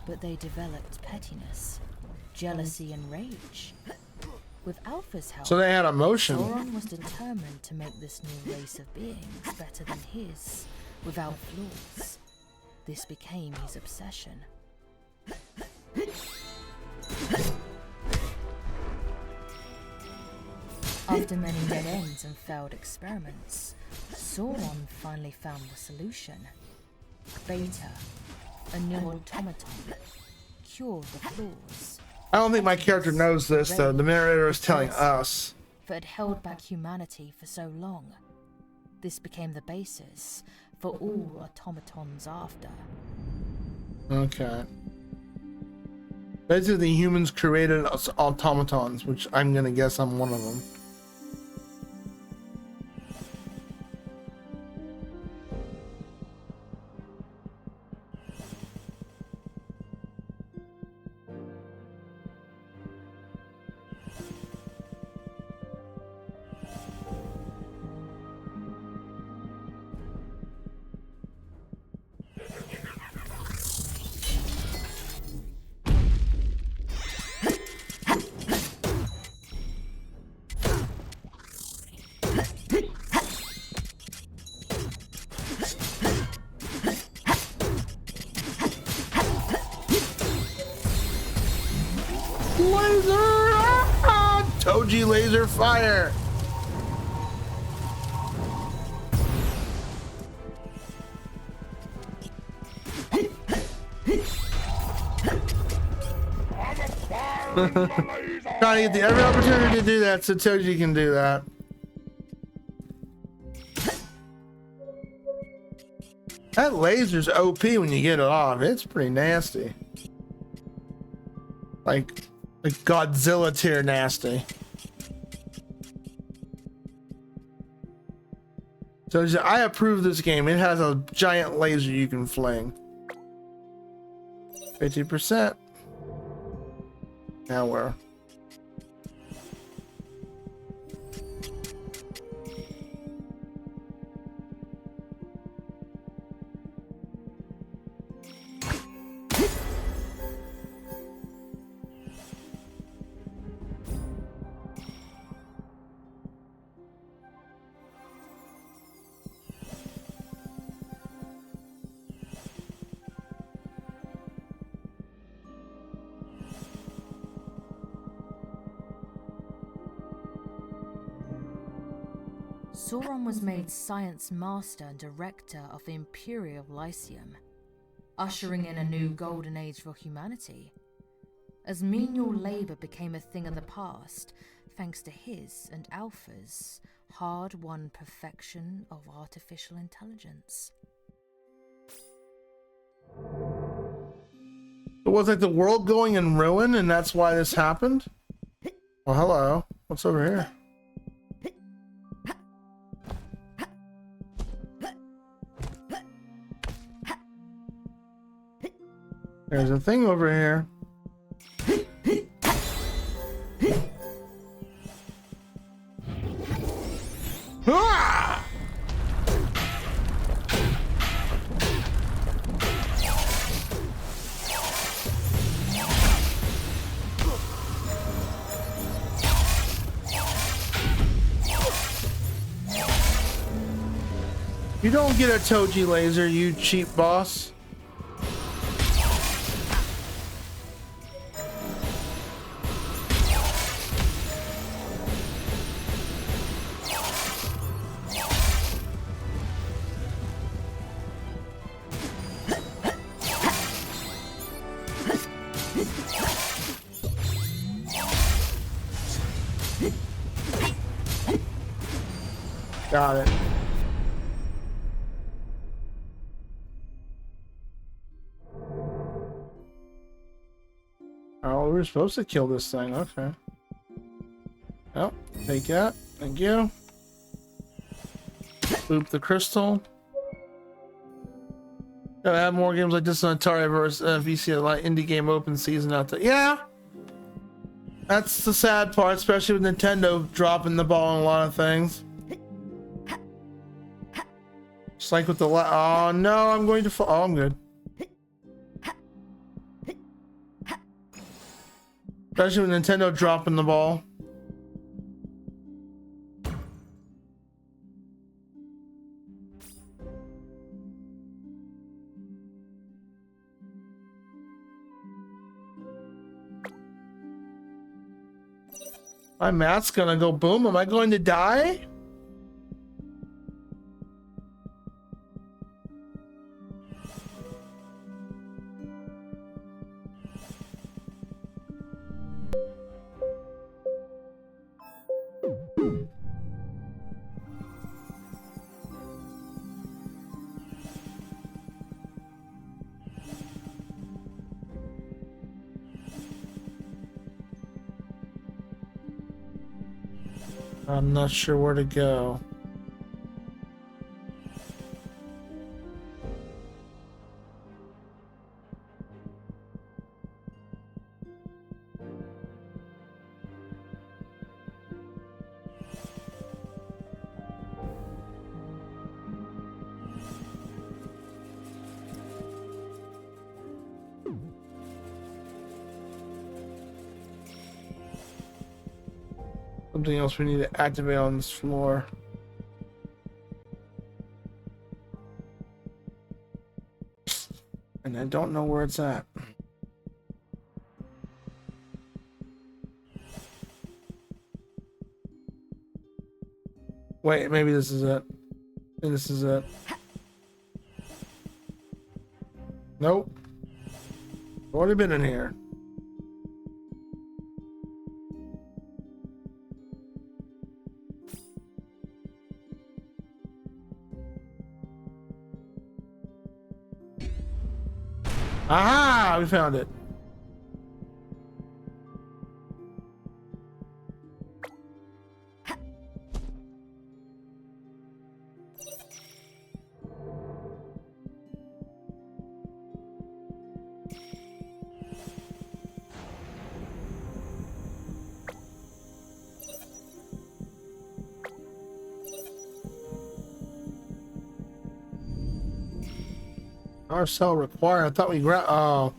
But they developed pettiness, jealousy, and rage. With Alpha's help, So they had emotion. Sauron was determined to make this new race of beings better than his, without flaws. This became his obsession. After many dead ends and failed experiments, Sauron finally found the solution. Beta, a new automaton, cured the flaws. I don't think my character knows this, though. The narrator is telling us. That had held back humanity for so long. This became the basis for all automatons after. Okay. Basically, the humans created us automatons, which I'm gonna guess I'm one of them. Toji laser fire. Trying to get every opportunity to do that so Toji can do that. That laser's OP when you get it off. It's pretty nasty. Like Godzilla tier nasty. So I approve this game. It has a giant laser you can fling. 50%. Now where? Sauron was made Science Master and Director of the Imperial Lyceum, ushering in a new golden age for humanity, as menial labor became a thing of the past thanks to his and Alpha's hard-won perfection of artificial intelligence. It was like the world going in ruin and that's why this happened? Well, hello. What's over here? There's a thing over here. You don't get a Toji laser, you cheap boss. Got it. Oh, we were supposed to kill this thing. Okay. Oh, take that. Thank you. Boop the crystal. Gotta have more games like this on Atari versus VC, like indie game open season out there. Yeah. That's the sad part, especially with Nintendo dropping the ball on a lot of things. Just like with the oh no, I'm going to fall. Oh, I'm good. Especially with Nintendo dropping the ball. My math's gonna go boom. Am I going to die? I'm not sure where to go. Something else we need to activate on this floor. And I don't know where it's at. Wait, maybe this is it. Maybe this is it. Nope. Already been in here. Aha! We found it. Our cell required. I thought we grabbed. Oh.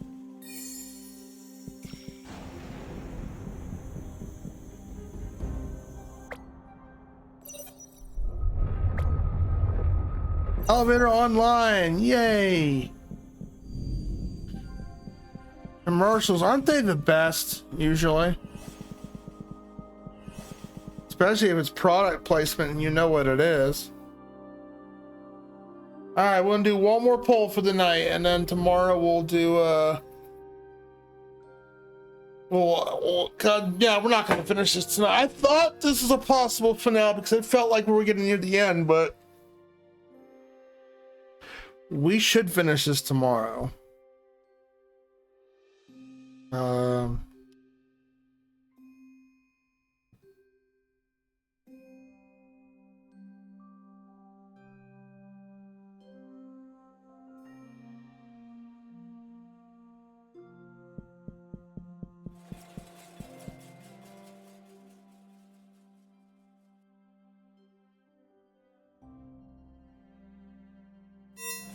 Elevator online. Yay. Commercials, aren't they the best usually? Especially if it's product placement and you know what it is. All right, we're gonna do one more poll for the night, and then tomorrow we'll do God, yeah, we're not gonna finish this tonight. I thought this was a possible finale because it felt like we were getting near the end, but we should finish this tomorrow.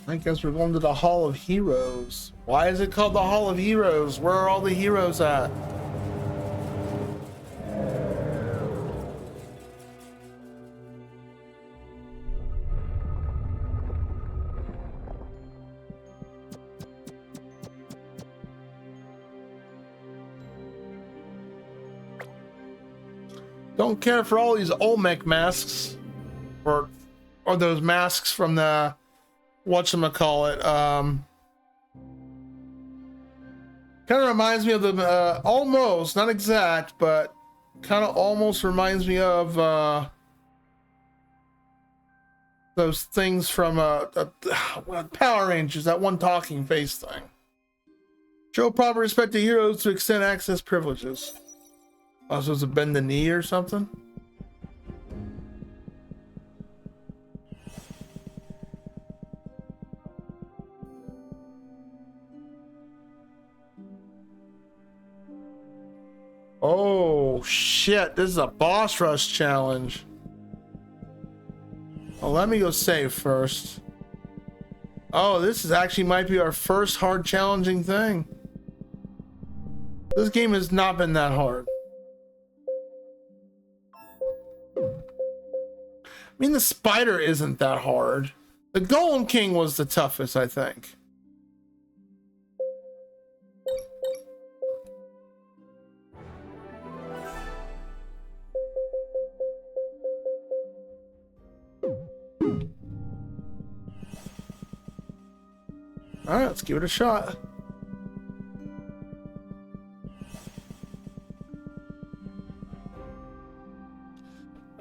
I guess we're going to the Hall of Heroes. Why is it called the Hall of Heroes? Where are all the heroes at? Don't care for all these Olmec masks, or those masks from the whatchamacallit. Kind of reminds me of the almost, not exact, but kind of almost reminds me of those things from Power Rangers, that one talking face thing. Show proper respect to heroes to extend access privileges. I was supposed to bend the knee or something? Oh shit, this is a boss rush challenge. Well, let me go save first. Oh, this is actually might be our first hard challenging thing. This game has not been that hard. I mean, the spider isn't that hard. The Golem King was the toughest, I think. All right, let's give it a shot.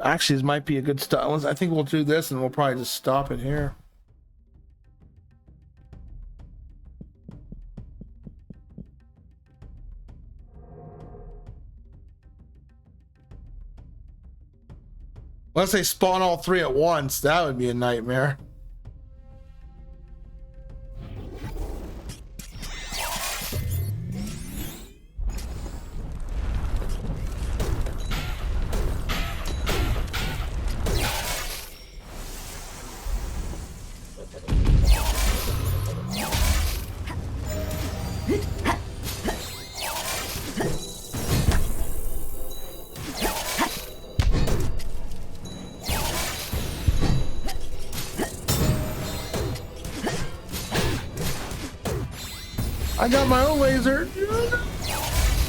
Actually, this might be a good stop. I think we'll do this and we'll probably just stop it here. Unless they spawn all three at once, that would be a nightmare. I got my own laser.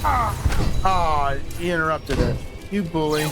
Ah, he interrupted it. You bully.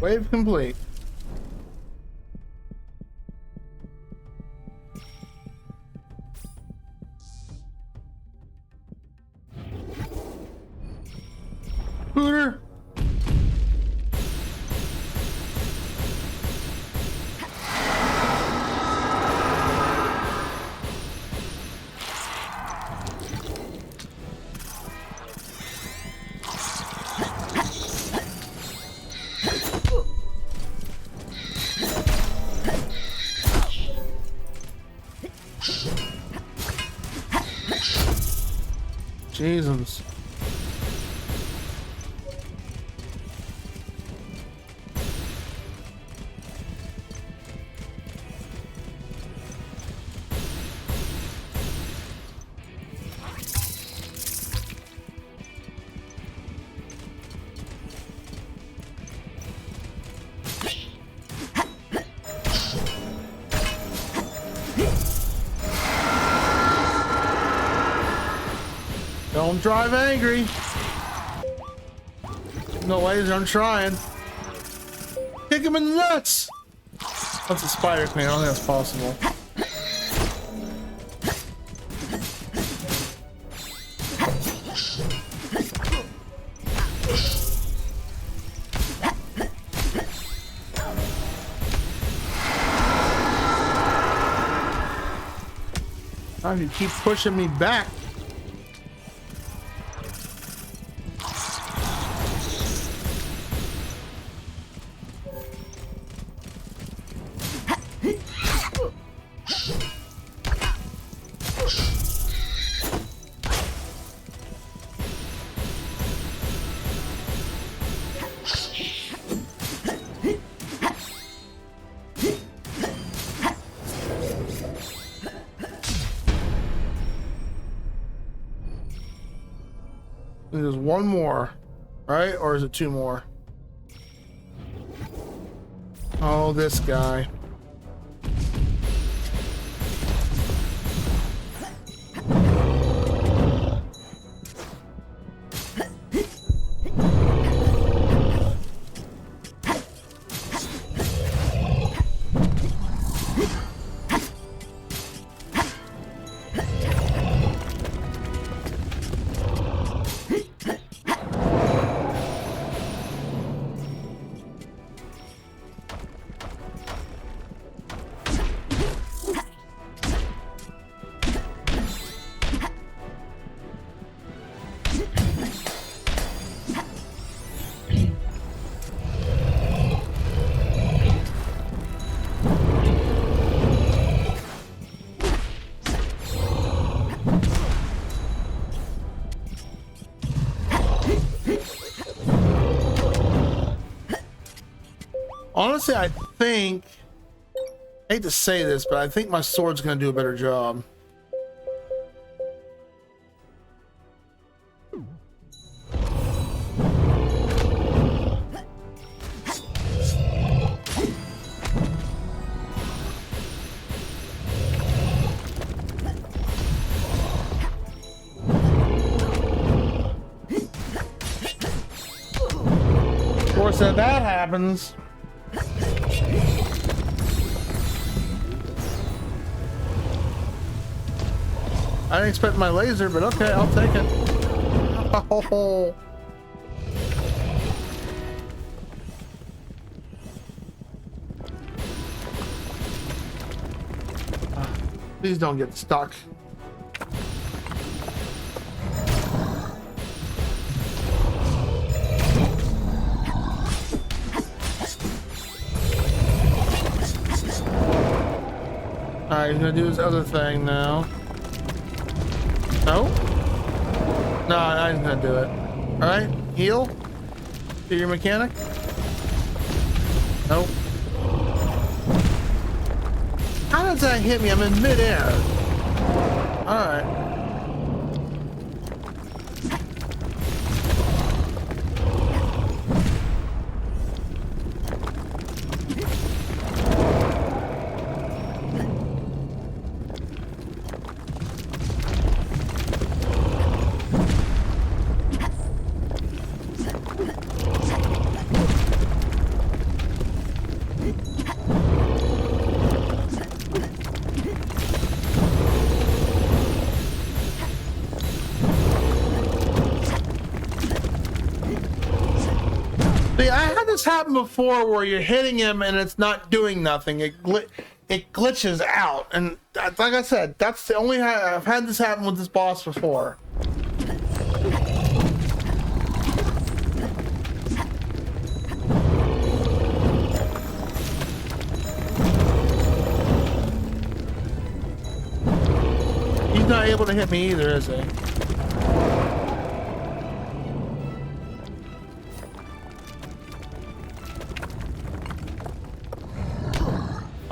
Wave complete. Hooter. Jesus. Don't drive angry. No laser, I'm trying. Kick him in the nuts. That's a spider queen. I don't think that's possible. How do you keep pushing me back? There's one more, right? Or is it two more? Oh, this guy. Honestly, I think, I hate to say this, but I think my sword's gonna do a better job. Of course, if that happens, I didn't expect my laser, but okay, I'll take it. Oh. Please don't get stuck. Alright, he's gonna do his other thing now. No? No, I'm gonna do it. Alright, heal. Do your mechanic. Nope. How does that hit me? I'm in midair. Alright. Happened before where you're hitting him and it's not doing nothing. It glitches out, and like I said, that's the only I've had this happen with this boss before. He's not able to hit me either, is he?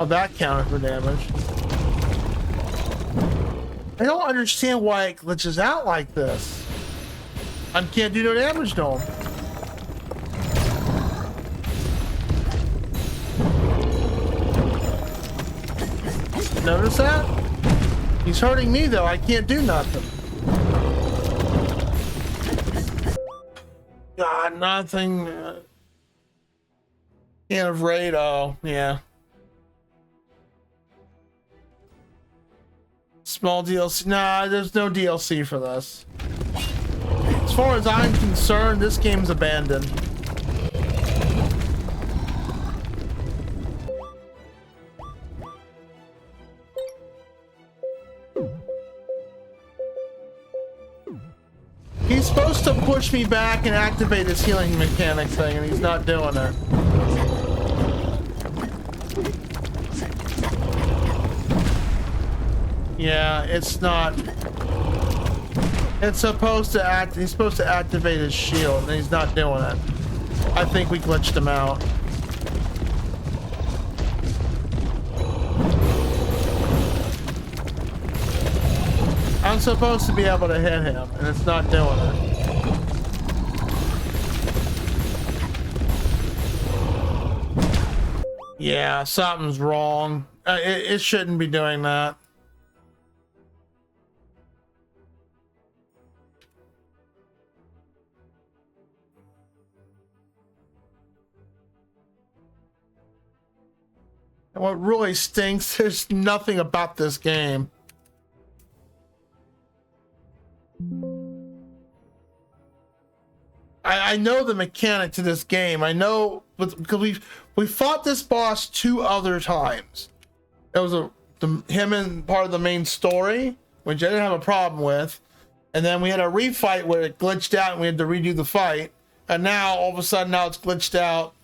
Oh, that counted for damage. I don't understand why it glitches out like this. I can't do no damage to him. Notice that? He's hurting me though. I can't do nothing. God, nothing. Can't have raid. Oh, yeah. Small DLC. Nah, there's no DLC for this. As far as I'm concerned, this game's abandoned. He's supposed to push me back and activate his healing mechanic thing, and he's not doing it. Yeah, it's not. It's supposed to act. He's supposed to activate his shield, and he's not doing it. I think we glitched him out. I'm supposed to be able to hit him, and it's not doing it. Yeah, something's wrong. It shouldn't be doing that. And what really stinks, there's nothing about this game. I know the mechanic to this game. I know because we fought this boss 2 other times. It was him and part of the main story, which I didn't have a problem with, and then we had a refight where it glitched out and we had to redo the fight. And now all of a sudden now it's glitched out.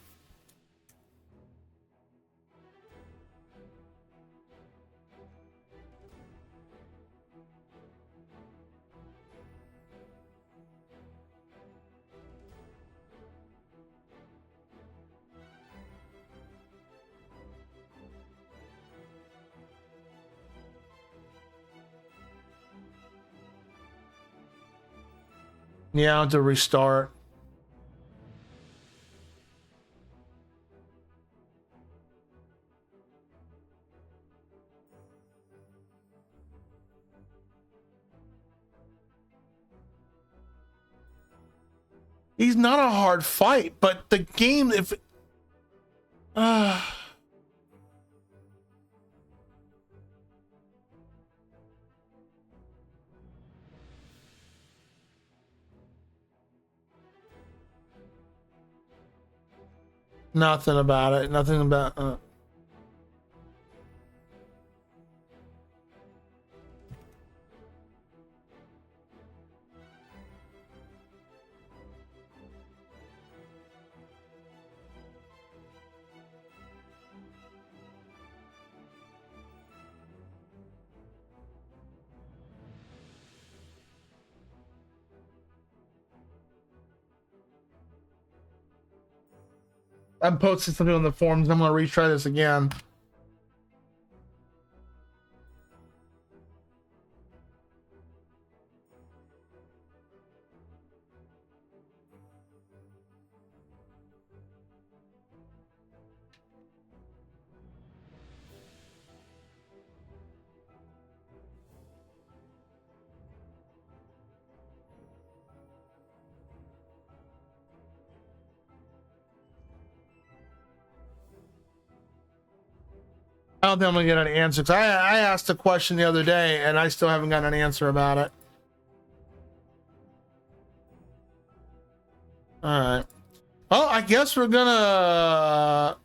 Yeah, I'll have to restart. He's not a hard fight, but the game, if nothing about it. Nothing about. I'm posting something on the forums. I'm gonna retry this again. I don't think I'm gonna get an answer because I asked a question the other day and I still haven't got an answer about it. All right. Well, I guess we're gonna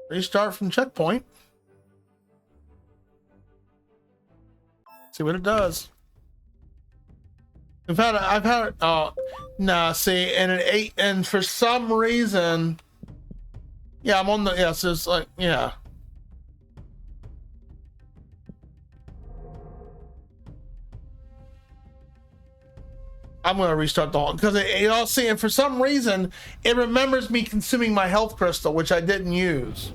restart from checkpoint. See what it does. I've had oh nah, see, and an 8, and for some reason, yeah, I'm on the, yeah, so it's like, yeah. I'm gonna restart the whole, because it all, see, and for some reason it remembers me consuming my health crystal, which I didn't use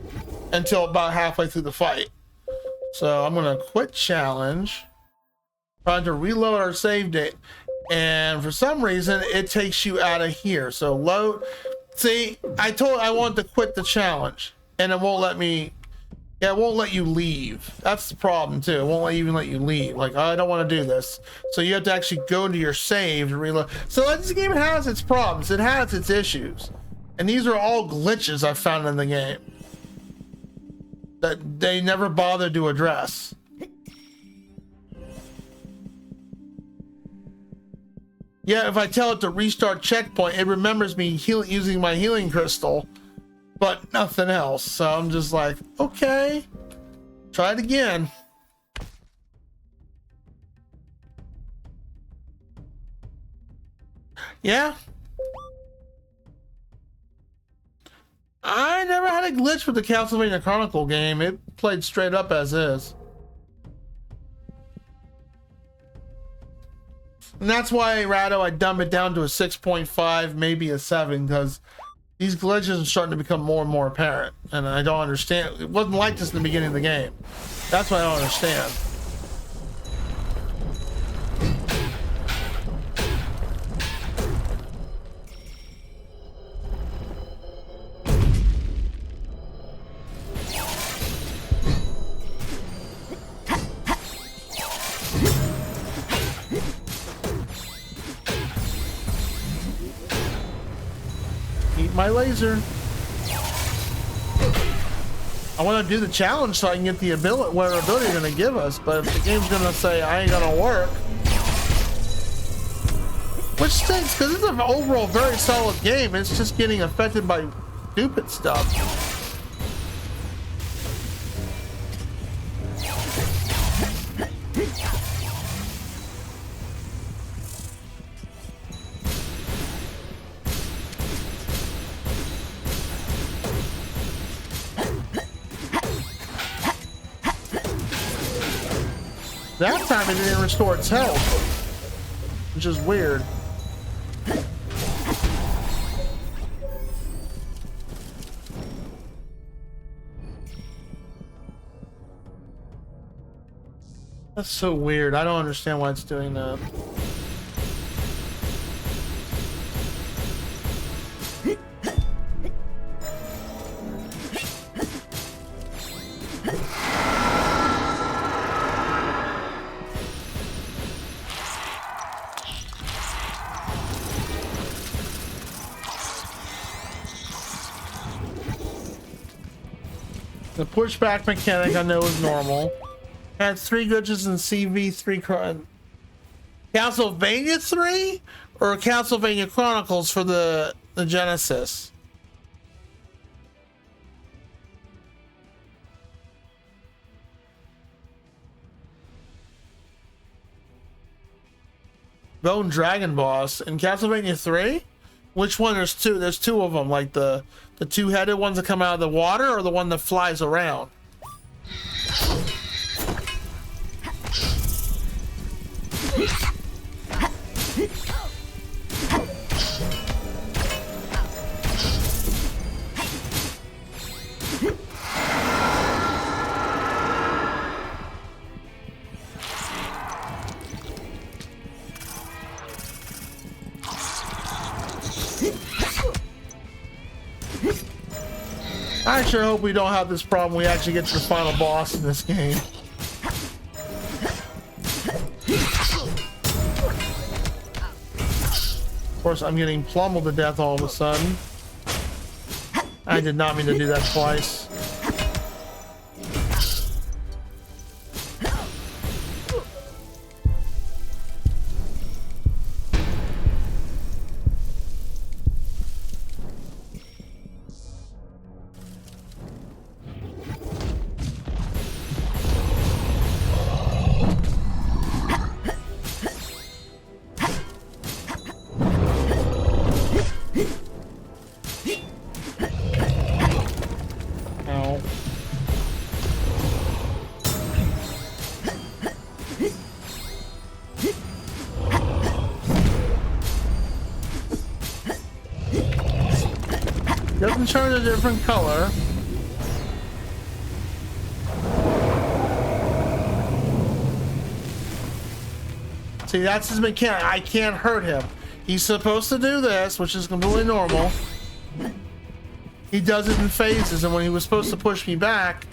until about halfway through the fight. So I'm gonna quit challenge, trying to reload our save date, and for some reason it takes you out of here. So load, see, I wanted to quit the challenge and it won't let me. Yeah, it won't let you leave. That's the problem too. It won't even let you leave. Like, I don't want to do this. So you have to actually go into your save to reload. So this game has its problems. It has its issues. And these are all glitches I've found in the game that they never bothered to address. Yeah, if I tell it to restart checkpoint, it remembers me using my healing crystal, but nothing else. So I'm just like, okay, try it again. Yeah. I never had a glitch with the Castlevania Chronicle game. It played straight up as is. And that's why, Rado, I dumb it down to a 6.5, maybe a 7, because these glitches are starting to become more and more apparent, and I don't understand. It wasn't like this in the beginning of the game. That's what I don't understand. Eat my laser. I want to do the challenge so I can get the ability, whatever ability they're gonna give us. But if the game's gonna say I ain't gonna work, which stinks because it's an overall very solid game. It's just getting affected by stupid stuff. That time it didn't restore its health, which is weird. That's so weird. I don't understand why it's doing that. The pushback mechanic I know is normal. Had 3 glitches in CV3 Castlevania 3 or Castlevania Chronicles for the Genesis. Bone Dragon boss in Castlevania 3? Which one? There's two. There's 2 of them, like the 2-headed ones that come out of the water, or the one that flies around. I sure hope we don't have this problem. We actually get to the final boss in this game. Of course, I'm getting plummeled to death all of a sudden. I did not mean to do that twice. Doesn't turn a different color. See, that's his mechanic. I can't hurt him. He's supposed to do this, which is completely normal. He does it in phases, and when he was supposed to push me back,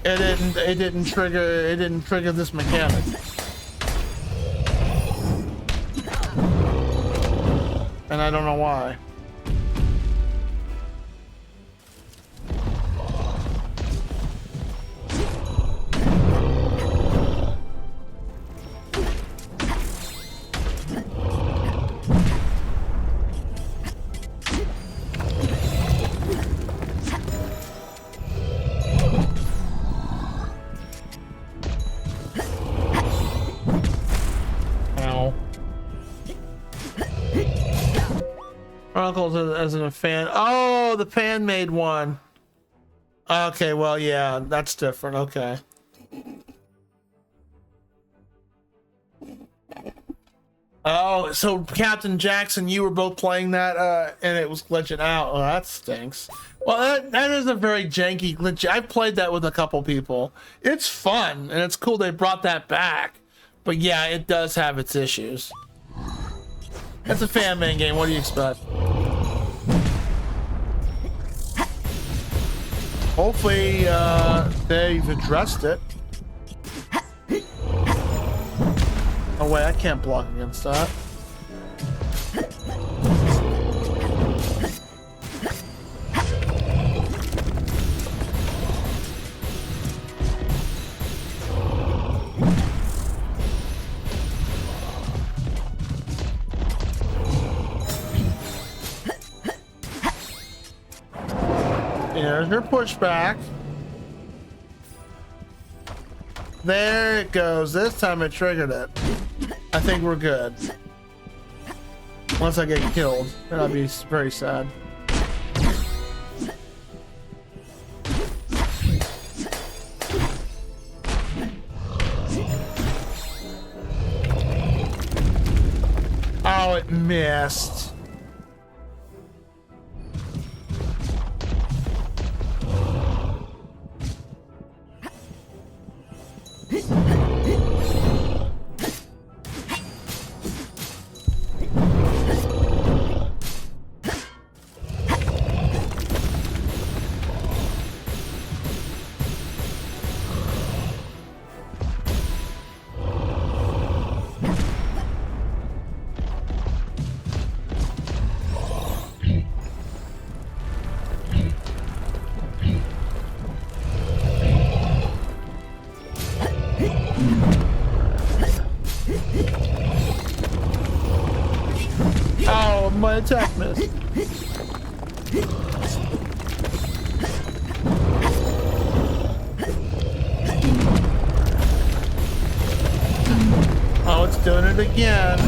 it didn't trigger this mechanic. And I don't know why. Chronicles as a fan. Oh, the fan made one. Okay, well, yeah, that's different. Okay. Oh, so Captain Jackson, you were both playing that, and it was glitching out. Oh, that stinks. Well, that is a very janky glitch. I've played that with a couple people. It's fun, and it's cool they brought that back. But yeah, it does have its issues. It's a fan main game. What do you expect? Hopefully, they've addressed it. Oh wait, I can't block against that. There's your pushback. There it goes. This time it triggered it. I think we're good. Once I get killed, then I'll be very sad. Oh, it missed. Oh, my attack missed. Oh, it's doing it again.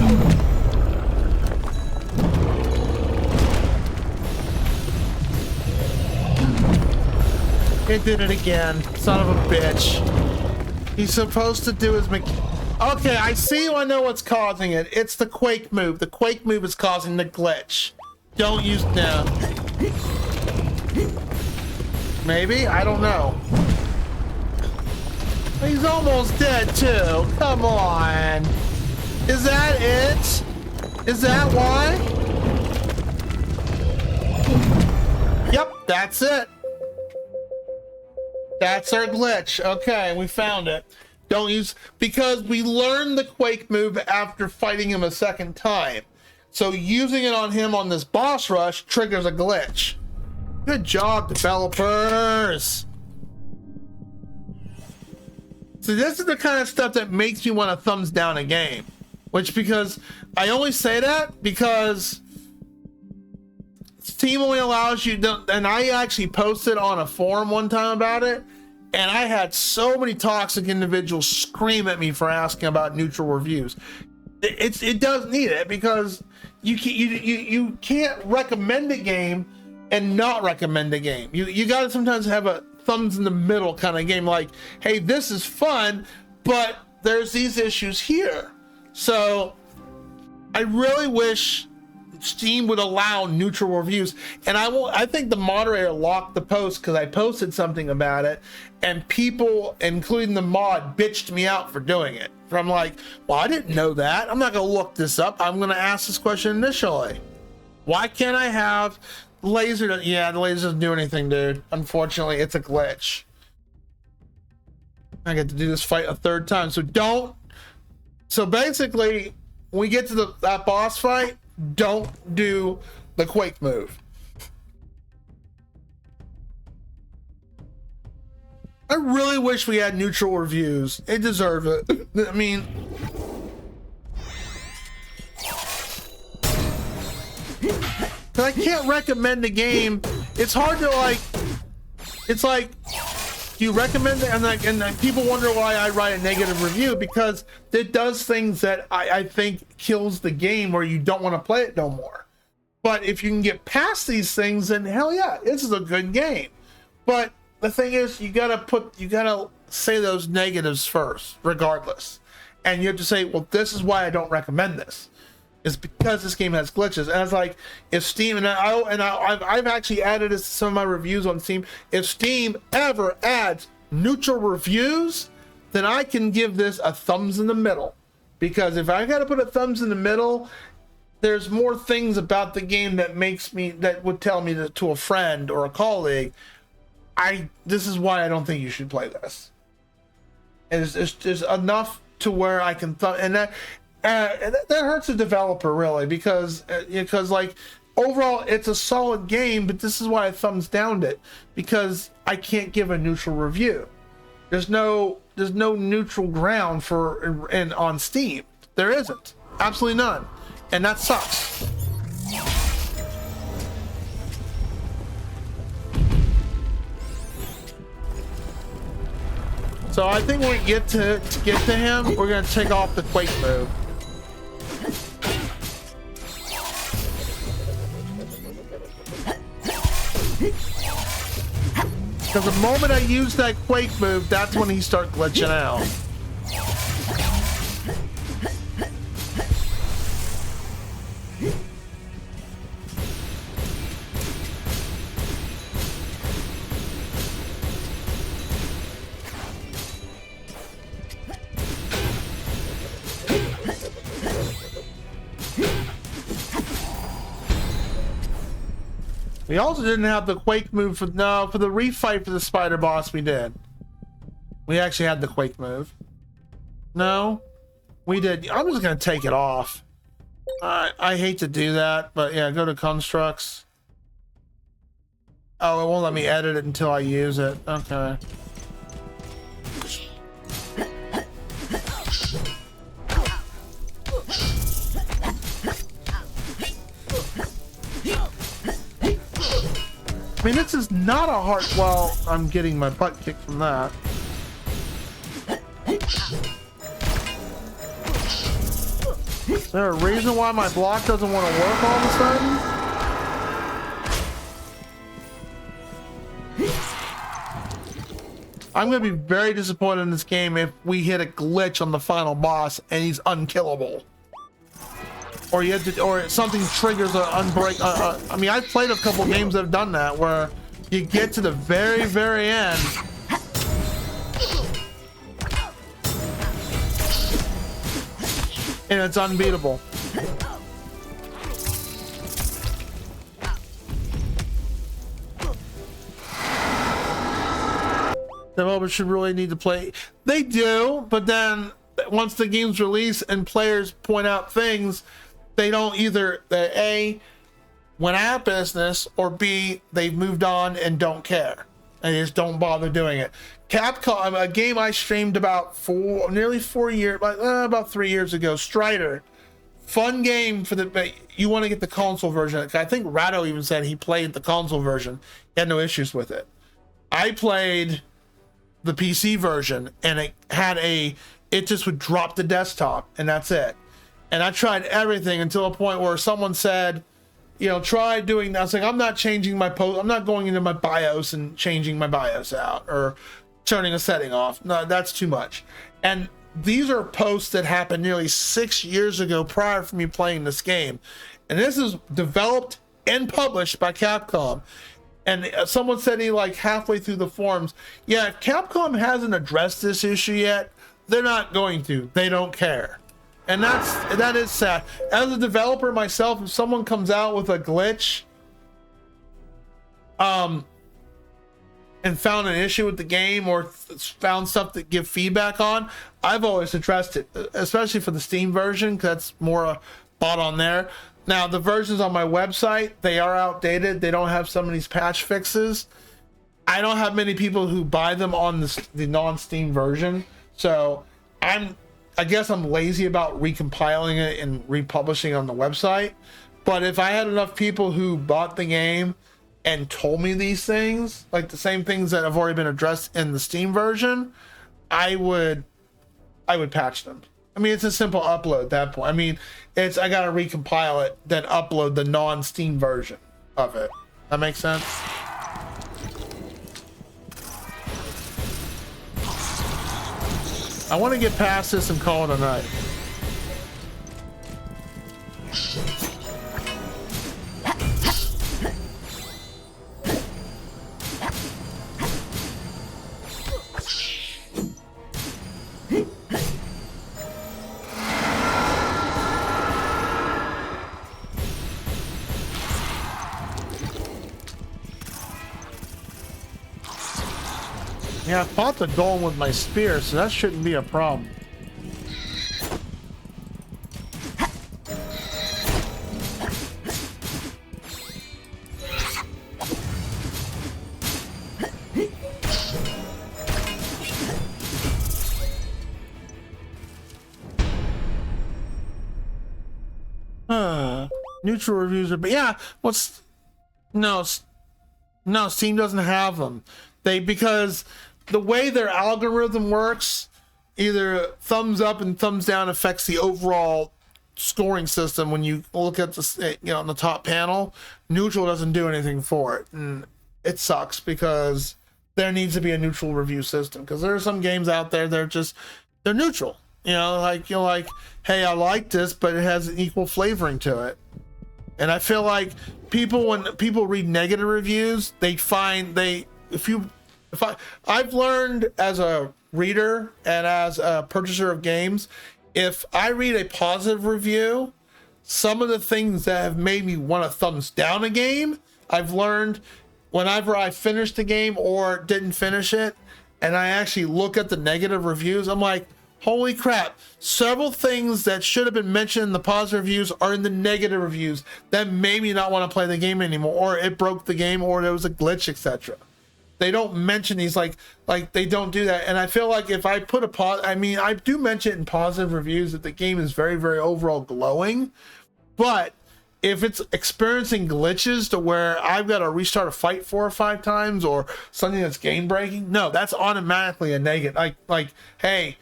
It did it again. Son of a bitch. He's supposed to do his Okay, I see. I know what's causing it. It's the Quake move. The Quake move is causing the glitch. Don't use now. Maybe? I don't know. He's almost dead too. Come on. Is that it? Is that why? Yep, that's it. That's our glitch. Okay, we found it. Don't use, because we learned the Quake move after fighting him a second time. So using it on him on this boss rush triggers a glitch. Good job, developers. So this is the kind of stuff that makes me want to thumbs down a game. Which, because I only say that because Steam only allows you to, and I actually posted on a forum one time about it, and I had so many toxic individuals scream at me for asking about neutral reviews. It does need it, because you can't recommend a game and not recommend a game. You got to sometimes have a thumbs in the middle kind of game, like, hey, this is fun, but there's these issues here. So I really wish Steam would allow neutral reviews, and I think the moderator locked the post because I posted something about it, and people, including the mod, bitched me out for doing it. I'm like, well, I didn't know that. I'm not gonna look this up. I'm gonna ask this question initially. Why can't I have laser? Yeah, the laser doesn't do anything, dude. Unfortunately, it's a glitch. I get to do this fight a third time, so don't. So basically, when we get to that boss fight, don't do the Quake move. I really wish we had neutral reviews. It deserves it. I mean, cause I can't recommend a game. It's hard to like. It's like, do you recommend it? And people wonder why I write a negative review, because it does things that I think kills the game, where you don't want to play it no more. But if you can get past these things, then hell yeah, this is a good game. But the thing is, you gotta say those negatives first, regardless. And you have to say, well, this is why I don't recommend this. It's because this game has glitches. And it's like, if Steam, I've actually added this to some of my reviews on Steam. If Steam ever adds neutral reviews, then I can give this a thumbs in the middle. Because if I gotta put a thumbs in the middle, there's more things about the game that would tell me to a friend or a colleague, this is why I don't think you should play this. And there's enough to where I can and that hurts the developer, really, because like, overall it's a solid game, but this is why I thumbs downed it, because I can't give a neutral review. There's no neutral ground on Steam. There isn't. Absolutely none. And that sucks. So I think when we get to him, we're gonna take off the quake move. Because the moment I use that quake move, that's when he starts glitching out. We also didn't have the quake move for the refight for the spider boss. We did. We actually had the quake move. No, we did. I'm just gonna take it off. I hate to do that, but yeah, go to constructs. Oh, it won't let me edit it until I use it. Okay. I mean, this is not a hard... Well, I'm getting my butt kicked from that. Is there a reason why my block doesn't want to work all of a sudden? I'm going to be very disappointed in this game if we hit a glitch on the final boss and he's unkillable. Or you have to, or something triggers an unbreak. I mean, I've played a couple games that have done that, where you get to the very, very end, and it's unbeatable. Developers should really need to play. They do, but then once the game's released and players point out things, they don't either A, went out of business, or B, they've moved on and don't care. And they just don't bother doing it. Capcom, a game I streamed about nearly 4 years, about 3 years ago, Strider. Fun game for the, you want to get the console version. I think Rado even said he played the console version. He had no issues with it. I played the PC version, and it just would drop the desktop, and that's it. And I tried everything until a point where someone said, you know, try doing that. I was like, I'm not changing my I'm not going into my BIOS and changing my BIOS out or turning a setting off. No, that's too much. And these are posts that happened nearly 6 years ago prior to me playing this game. And this is developed and published by Capcom. And someone said like halfway through the forums, yeah, if Capcom hasn't addressed this issue yet, they're not going to. They don't care. And that is sad. As a developer myself, if someone comes out with a glitch, and found an issue with the game or found stuff to give feedback on, I've always addressed it, especially for the Steam version, because that's more bought on there. Now, the versions on my website, they are outdated. They don't have some of these patch fixes. I don't have many people who buy them on the non-Steam version, so I guess I'm lazy about recompiling it and republishing on the website. But if I had enough people who bought the game and told me these things, like the same things that have already been addressed in the Steam version, I would patch them. I mean, it's a simple upload at that point. I mean, I gotta recompile it, then upload the non-Steam version of it. That makes sense? I want to get past this and call it a night. Yeah, I fought the golem with my spear, so that shouldn't be a problem. Neutral reviews are, but yeah, no, Steam doesn't have them. Because the way their algorithm works, either thumbs up and thumbs down affects the overall scoring system. When you look at the, on the top panel, neutral doesn't do anything for it, and it sucks because there needs to be a neutral review system, because there are some games out there they're neutral. Like hey, I like this, but it has an equal flavoring to it. And I feel like when people read negative reviews, I've learned as a reader and as a purchaser of games, if I read a positive review, some of the things that have made me want to thumbs down a game, I've learned whenever I finished the game or didn't finish it, and I actually look at the negative reviews, I'm like, holy crap, several things that should have been mentioned in the positive reviews are in the negative reviews that made me not want to play the game anymore, or it broke the game, or there was a glitch, etc. They don't mention these, like they don't do that. And I feel like if I put I do mention it in positive reviews that the game is very, very overall glowing, but if it's experiencing glitches to where I've got to restart a fight 4 or 5 times, or something that's game breaking, no, that's automatically a negative. Like, hey,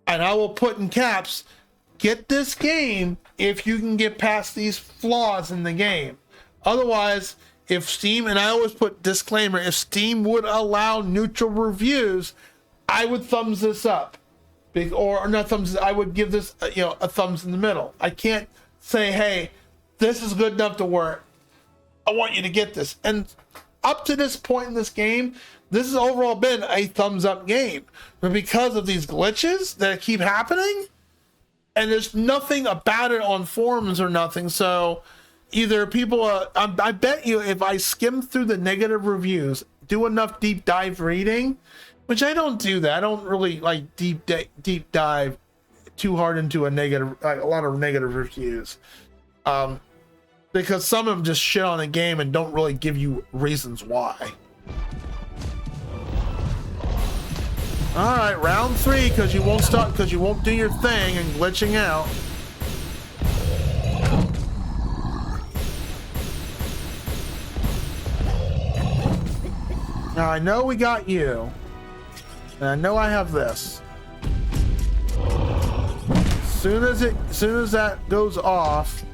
and I will put in caps, get this game if you can get past these flaws in the game. Otherwise, if Steam, and I always put disclaimer, if Steam would allow neutral reviews, I would thumbs this up. Or not thumbs, I would give this a thumbs in the middle. I can't say, hey, this is good enough to work. I want you to get this. And up to this point in this game, this has overall been a thumbs up game. But because of these glitches that keep happening, and there's nothing about it on forums or nothing, so either people, I bet you if I skim through the negative reviews, do enough deep dive reading, which I don't do that. I don't really like deep dive too hard into a lot of negative reviews. Because some of them just shit on the game and don't really give you reasons why. All right, round 3, because you won't do your thing and glitching out. Now I know we got you, and I know I have this. Soon as that goes off.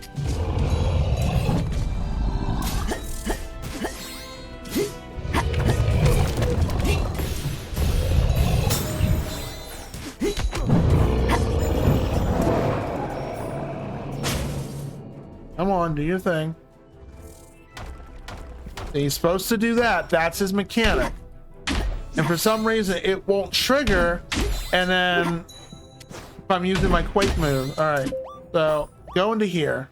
Come on, do your thing. He's supposed to do that. That's his mechanic. And for some reason, it won't trigger. And then if I'm using my Quake move. All right. So go into here.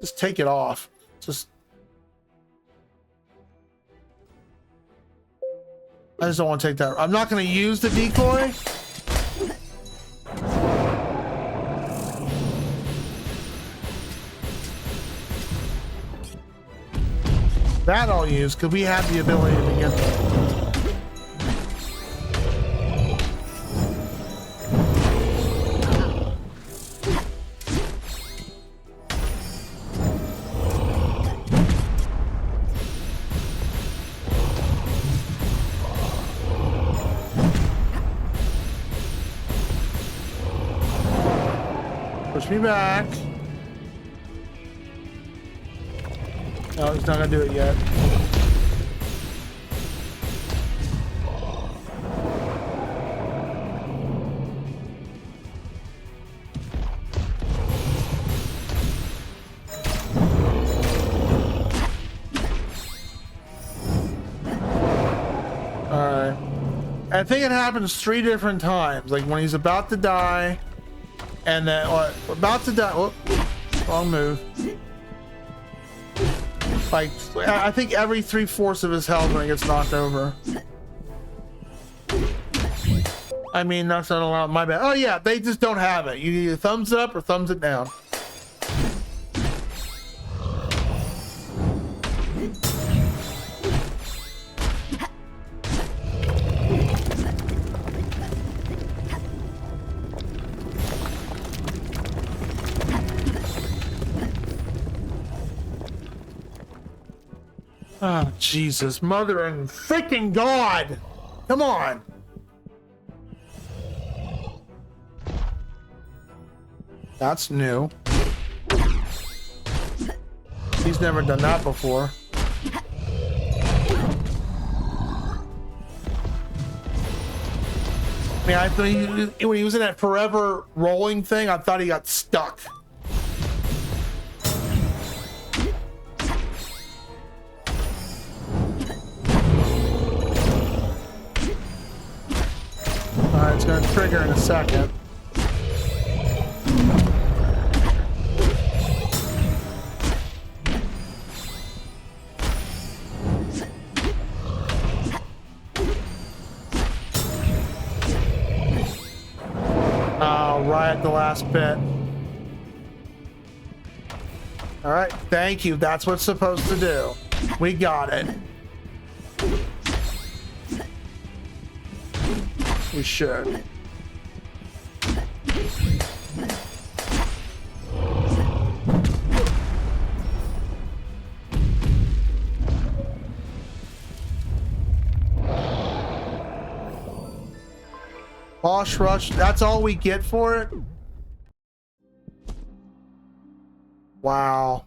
Just take it off. I just don't want to take that. I'm not going to use the decoy. That I'll use because we have the ability to get there. Push me back. No, he's not gonna do it yet. Alright. I think it happens 3 different times. Like when he's about to die, and then, about to die. Whoop, wrong move. Like, I think every 3/4 of his health when he gets knocked over. I mean, that's not allowed. My bad. Oh yeah, they just don't have it. You either thumbs it up or thumbs it down. Oh, Jesus, mother and freaking God. Come on. That's new. He's never done that before. I mean, I thought when he was in that forever rolling thing, I thought he got stuck. Alright, it's gonna trigger in a second. Oh, right at the last bit. Alright, thank you. That's what's supposed to do. We got it. We should. Boss rush, that's all we get for it? Wow.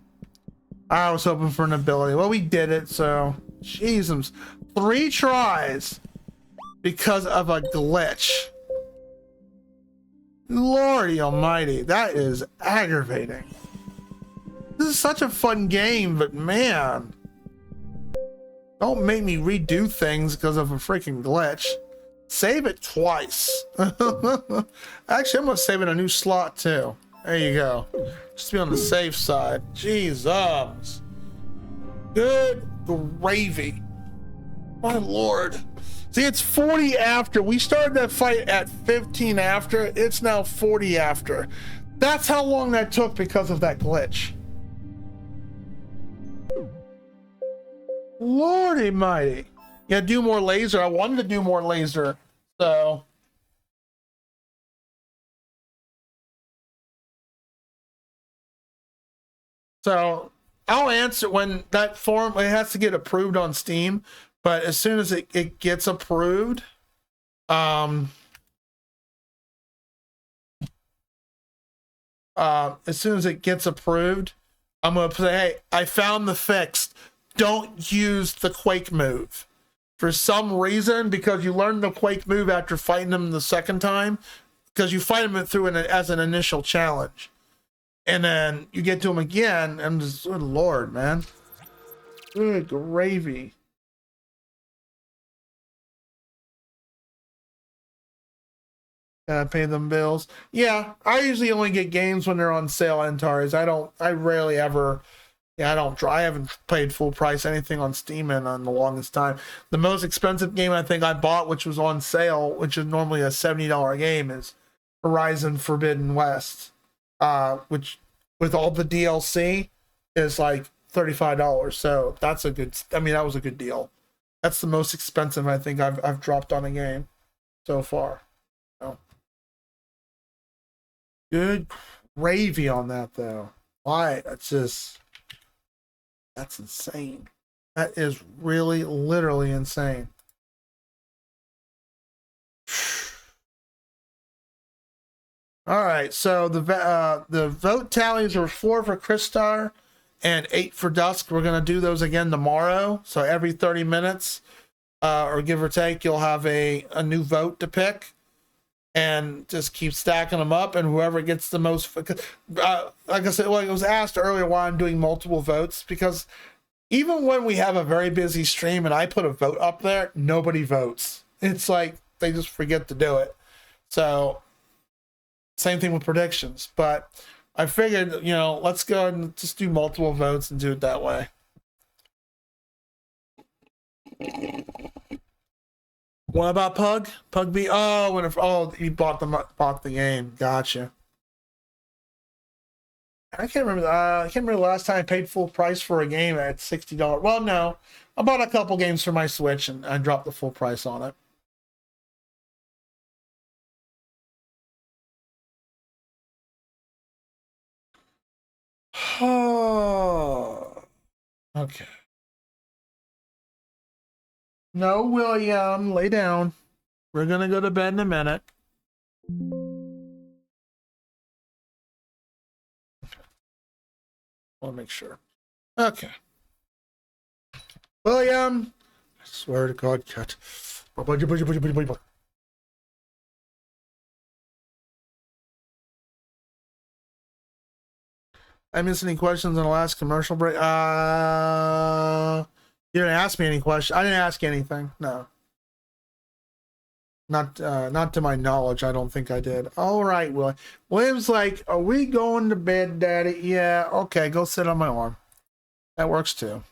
I was hoping for an ability. Well, we did it, so Jesus. 3 tries because of a glitch. Lordy almighty, that is aggravating. This is such a fun game, but man, don't make me redo things because of a freaking glitch. Save it twice. Actually, I'm gonna save it a new slot too. There you go. Just to be on the safe side. Jesus. Good gravy. My lord. See, it's 40 after. We started that fight at 15 after. It's now 40 after. That's how long that took because of that glitch. Lordy mighty. Yeah, do more laser. I wanted to do more laser. So. So I'll answer when that form, it has to get approved on Steam, but as soon as it gets approved, as soon as it gets approved, I'm gonna say, hey, I found the fix. Don't use the Quake move. For some reason, because you learn the Quake move after fighting them the second time, because you fight them through as an initial challenge. And then you get to him again, and just, good lord, man. Good gravy. Gotta pay them bills. Yeah, I usually only get games when they're on sale, Antares. I rarely ever, I haven't paid full price anything on Steam in the longest time. The most expensive game I think I bought, which was on sale, which is normally a $70 game, is Horizon Forbidden West, which with all the DLC is like $35. So that's a good, I mean, that was a good deal. That's the most expensive I think I've dropped on a game so far. So. Good gravy on that though. Why? That's insane. That is really literally insane. All right, so the vote tallies are 4 for Crystar and 8 for Dusk. We're gonna do those again tomorrow. So every 30 minutes, or give or take, you'll have a new vote to pick, and just keep stacking them up. And whoever gets the most, like I said, well, it was asked earlier why I'm doing multiple votes, because even when we have a very busy stream and I put a vote up there, nobody votes. It's like they just forget to do it. So. Same thing with predictions, but I figured, let's go ahead and just do multiple votes and do it that way. What about Pug? Pug B? Oh, he bought the game. Gotcha. I can't remember. I can't remember the last time I paid full price for a game at $60. Well, no, I bought a couple games for my Switch and I dropped the full price on it. Oh, okay. No, William, lay down. We're gonna go to bed in a minute. I want to make sure. Okay. William, I swear to God, cat. I missed any questions on the last commercial break? You didn't ask me any questions. I didn't ask anything. No. Not to my knowledge. I don't think I did. All right, William. William's like, are we going to bed, Daddy? Yeah. Okay, go sit on my arm. That works too.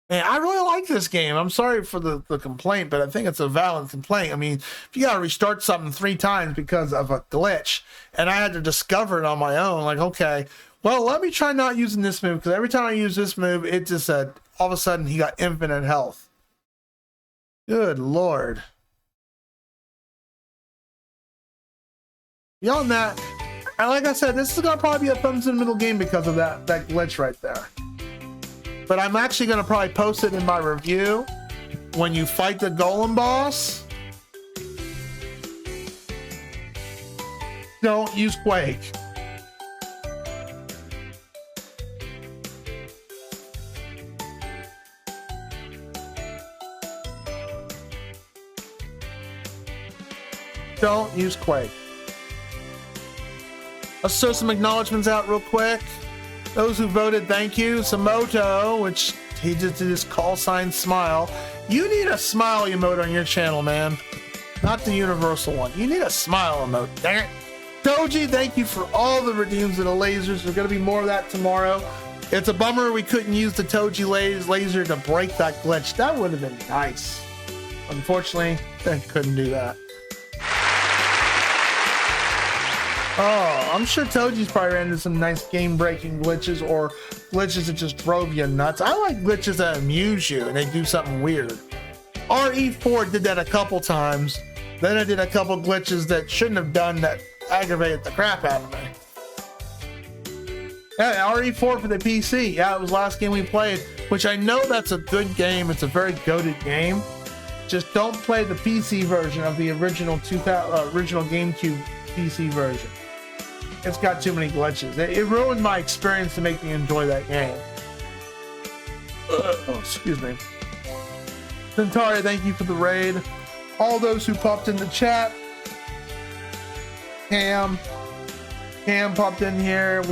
Man, I really like this game. I'm sorry for the complaint, but I think it's a valid complaint. I mean, if you gotta restart something 3 times because of a glitch, and I had to discover it on my own, like, okay, well, let me try not using this move, because every time I use this move, it just said, all of a sudden, he got infinite health. Good Lord. Beyond that, and like I said, this is gonna probably be a thumbs in the middle game because of that glitch right there. But I'm actually going to probably post it in my review when you fight the golem boss. Don't use Quake. Don't use Quake. Let's throw some acknowledgements out real quick. Those who voted, thank you. Samoto, which he just did his call sign smile. You need a smile emote on your channel, man. Not the universal one. You need a smile emote. Dang it. Doji, thank you for all the redeems of the lasers. There's going to be more of that tomorrow. It's a bummer we couldn't use the Toji laser to break that glitch. That would have been nice. Unfortunately, they couldn't do that. Oh, I'm sure Toji's probably ran into some nice game-breaking glitches or glitches that just drove you nuts. I like glitches that amuse you and they do something weird. RE4 did that a couple times. Then I did a couple glitches that shouldn't have done that aggravated the crap out of me. Yeah, RE4 for the PC. Yeah, it was the last game we played, which I know that's a good game. It's a very goated game. Just don't play the PC version of the original GameCube PC version. It's got too many glitches. It ruined my experience to make me enjoy that game. Oh, excuse me. Centauri, thank you for the raid. All those who popped in the chat. Cam popped in here.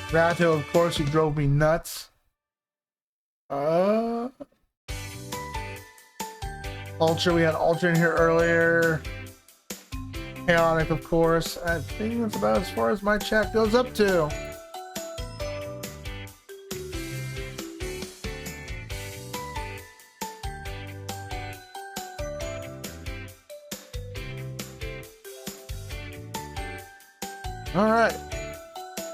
Vato, of course, who drove me nuts. Ultra, we had Ultra in here earlier. Chaotic, of course. I think that's about as far as my chat goes up to. All right.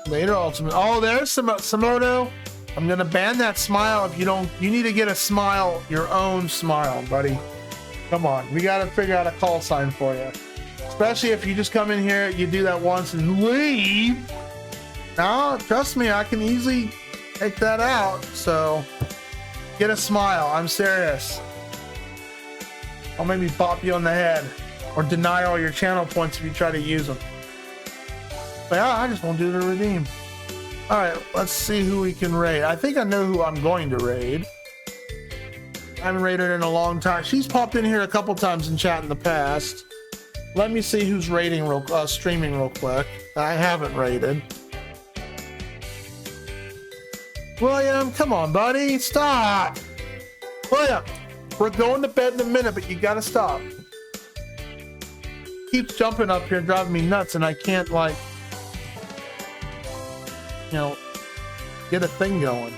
Later, Ultimate. Oh, there's Samoto. I'm gonna ban that smile if you don't. You need to get a smile, your own smile, buddy. Come on, we gotta figure out a call sign for you. Especially if you just come in here, you do that once and leave. No, trust me, I can easily take that out. So, get a smile. I'm serious. I'll maybe pop you on the head or deny all your channel points if you try to use them. But yeah, I just won't do the redeem. All right, let's see who we can raid. I think I know who I'm going to raid. I haven't raided in a long time. She's popped in here a couple times in chat in the past. Let me see who's raiding streaming real quick. I haven't raided. William, come on, buddy, stop. William, we're going to bed in a minute, but you gotta stop. Keeps jumping up here, driving me nuts, and I can't get a thing going.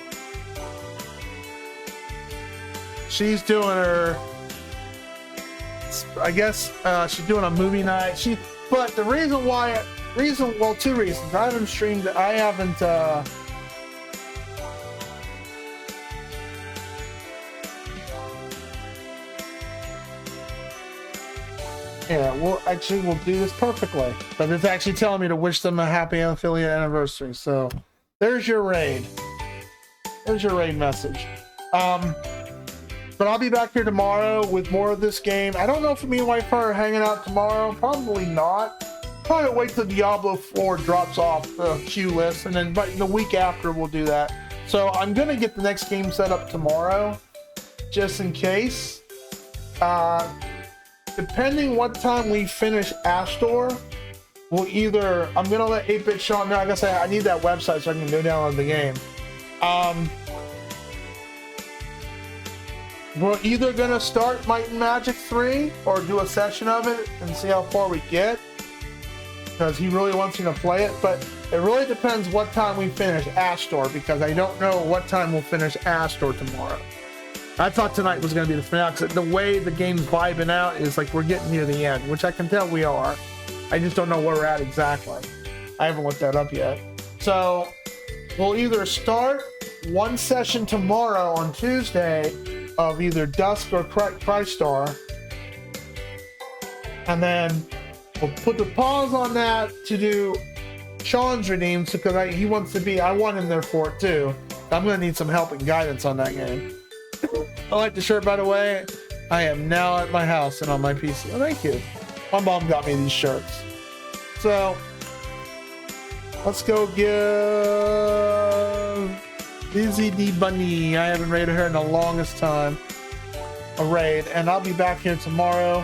She's doing her, I guess she's doing a movie night. But the reason why, well, 2 reasons. I haven't streamed, yeah, we'll do this perfectly. But it's actually telling me to wish them a happy affiliate anniversary. So there's your raid. There's your raid message. But I'll be back here tomorrow with more of this game. I don't know if me and Wife are hanging out tomorrow. Probably not. Probably wait till Diablo 4 drops off the queue list, and then but the week after we'll do that. So I'm gonna get the next game set up tomorrow, just in case. Depending what time we finish Astor, we'll either, I'm gonna let 8-Bit Sean know. Like I said, I need that website so I can go download the game. We're either gonna start Might and Magic 3 or do a session of it and see how far we get, because he really wants me to play it. But it really depends what time we finish Astor, because I don't know what time we'll finish Astor tomorrow. I thought tonight was going to be the finale, because the way the game's vibing out is like we're getting near the end, which I can tell we are. I just don't know where we're at exactly. I haven't looked that up yet. So we'll either start one session tomorrow on Tuesday of either Dusk or Christ Star, and then we'll put the pause on that to do Sean's Redeemed, because he wants to be, I want him there for it too. I'm going to need some help and guidance on that game. I like the shirt, by the way. I am now at my house and on my PC. Oh, thank you. My mom got me these shirts. So, let's go give Lizzie D. Bunny. I haven't raided her in the longest time. A raid. And I'll be back here tomorrow.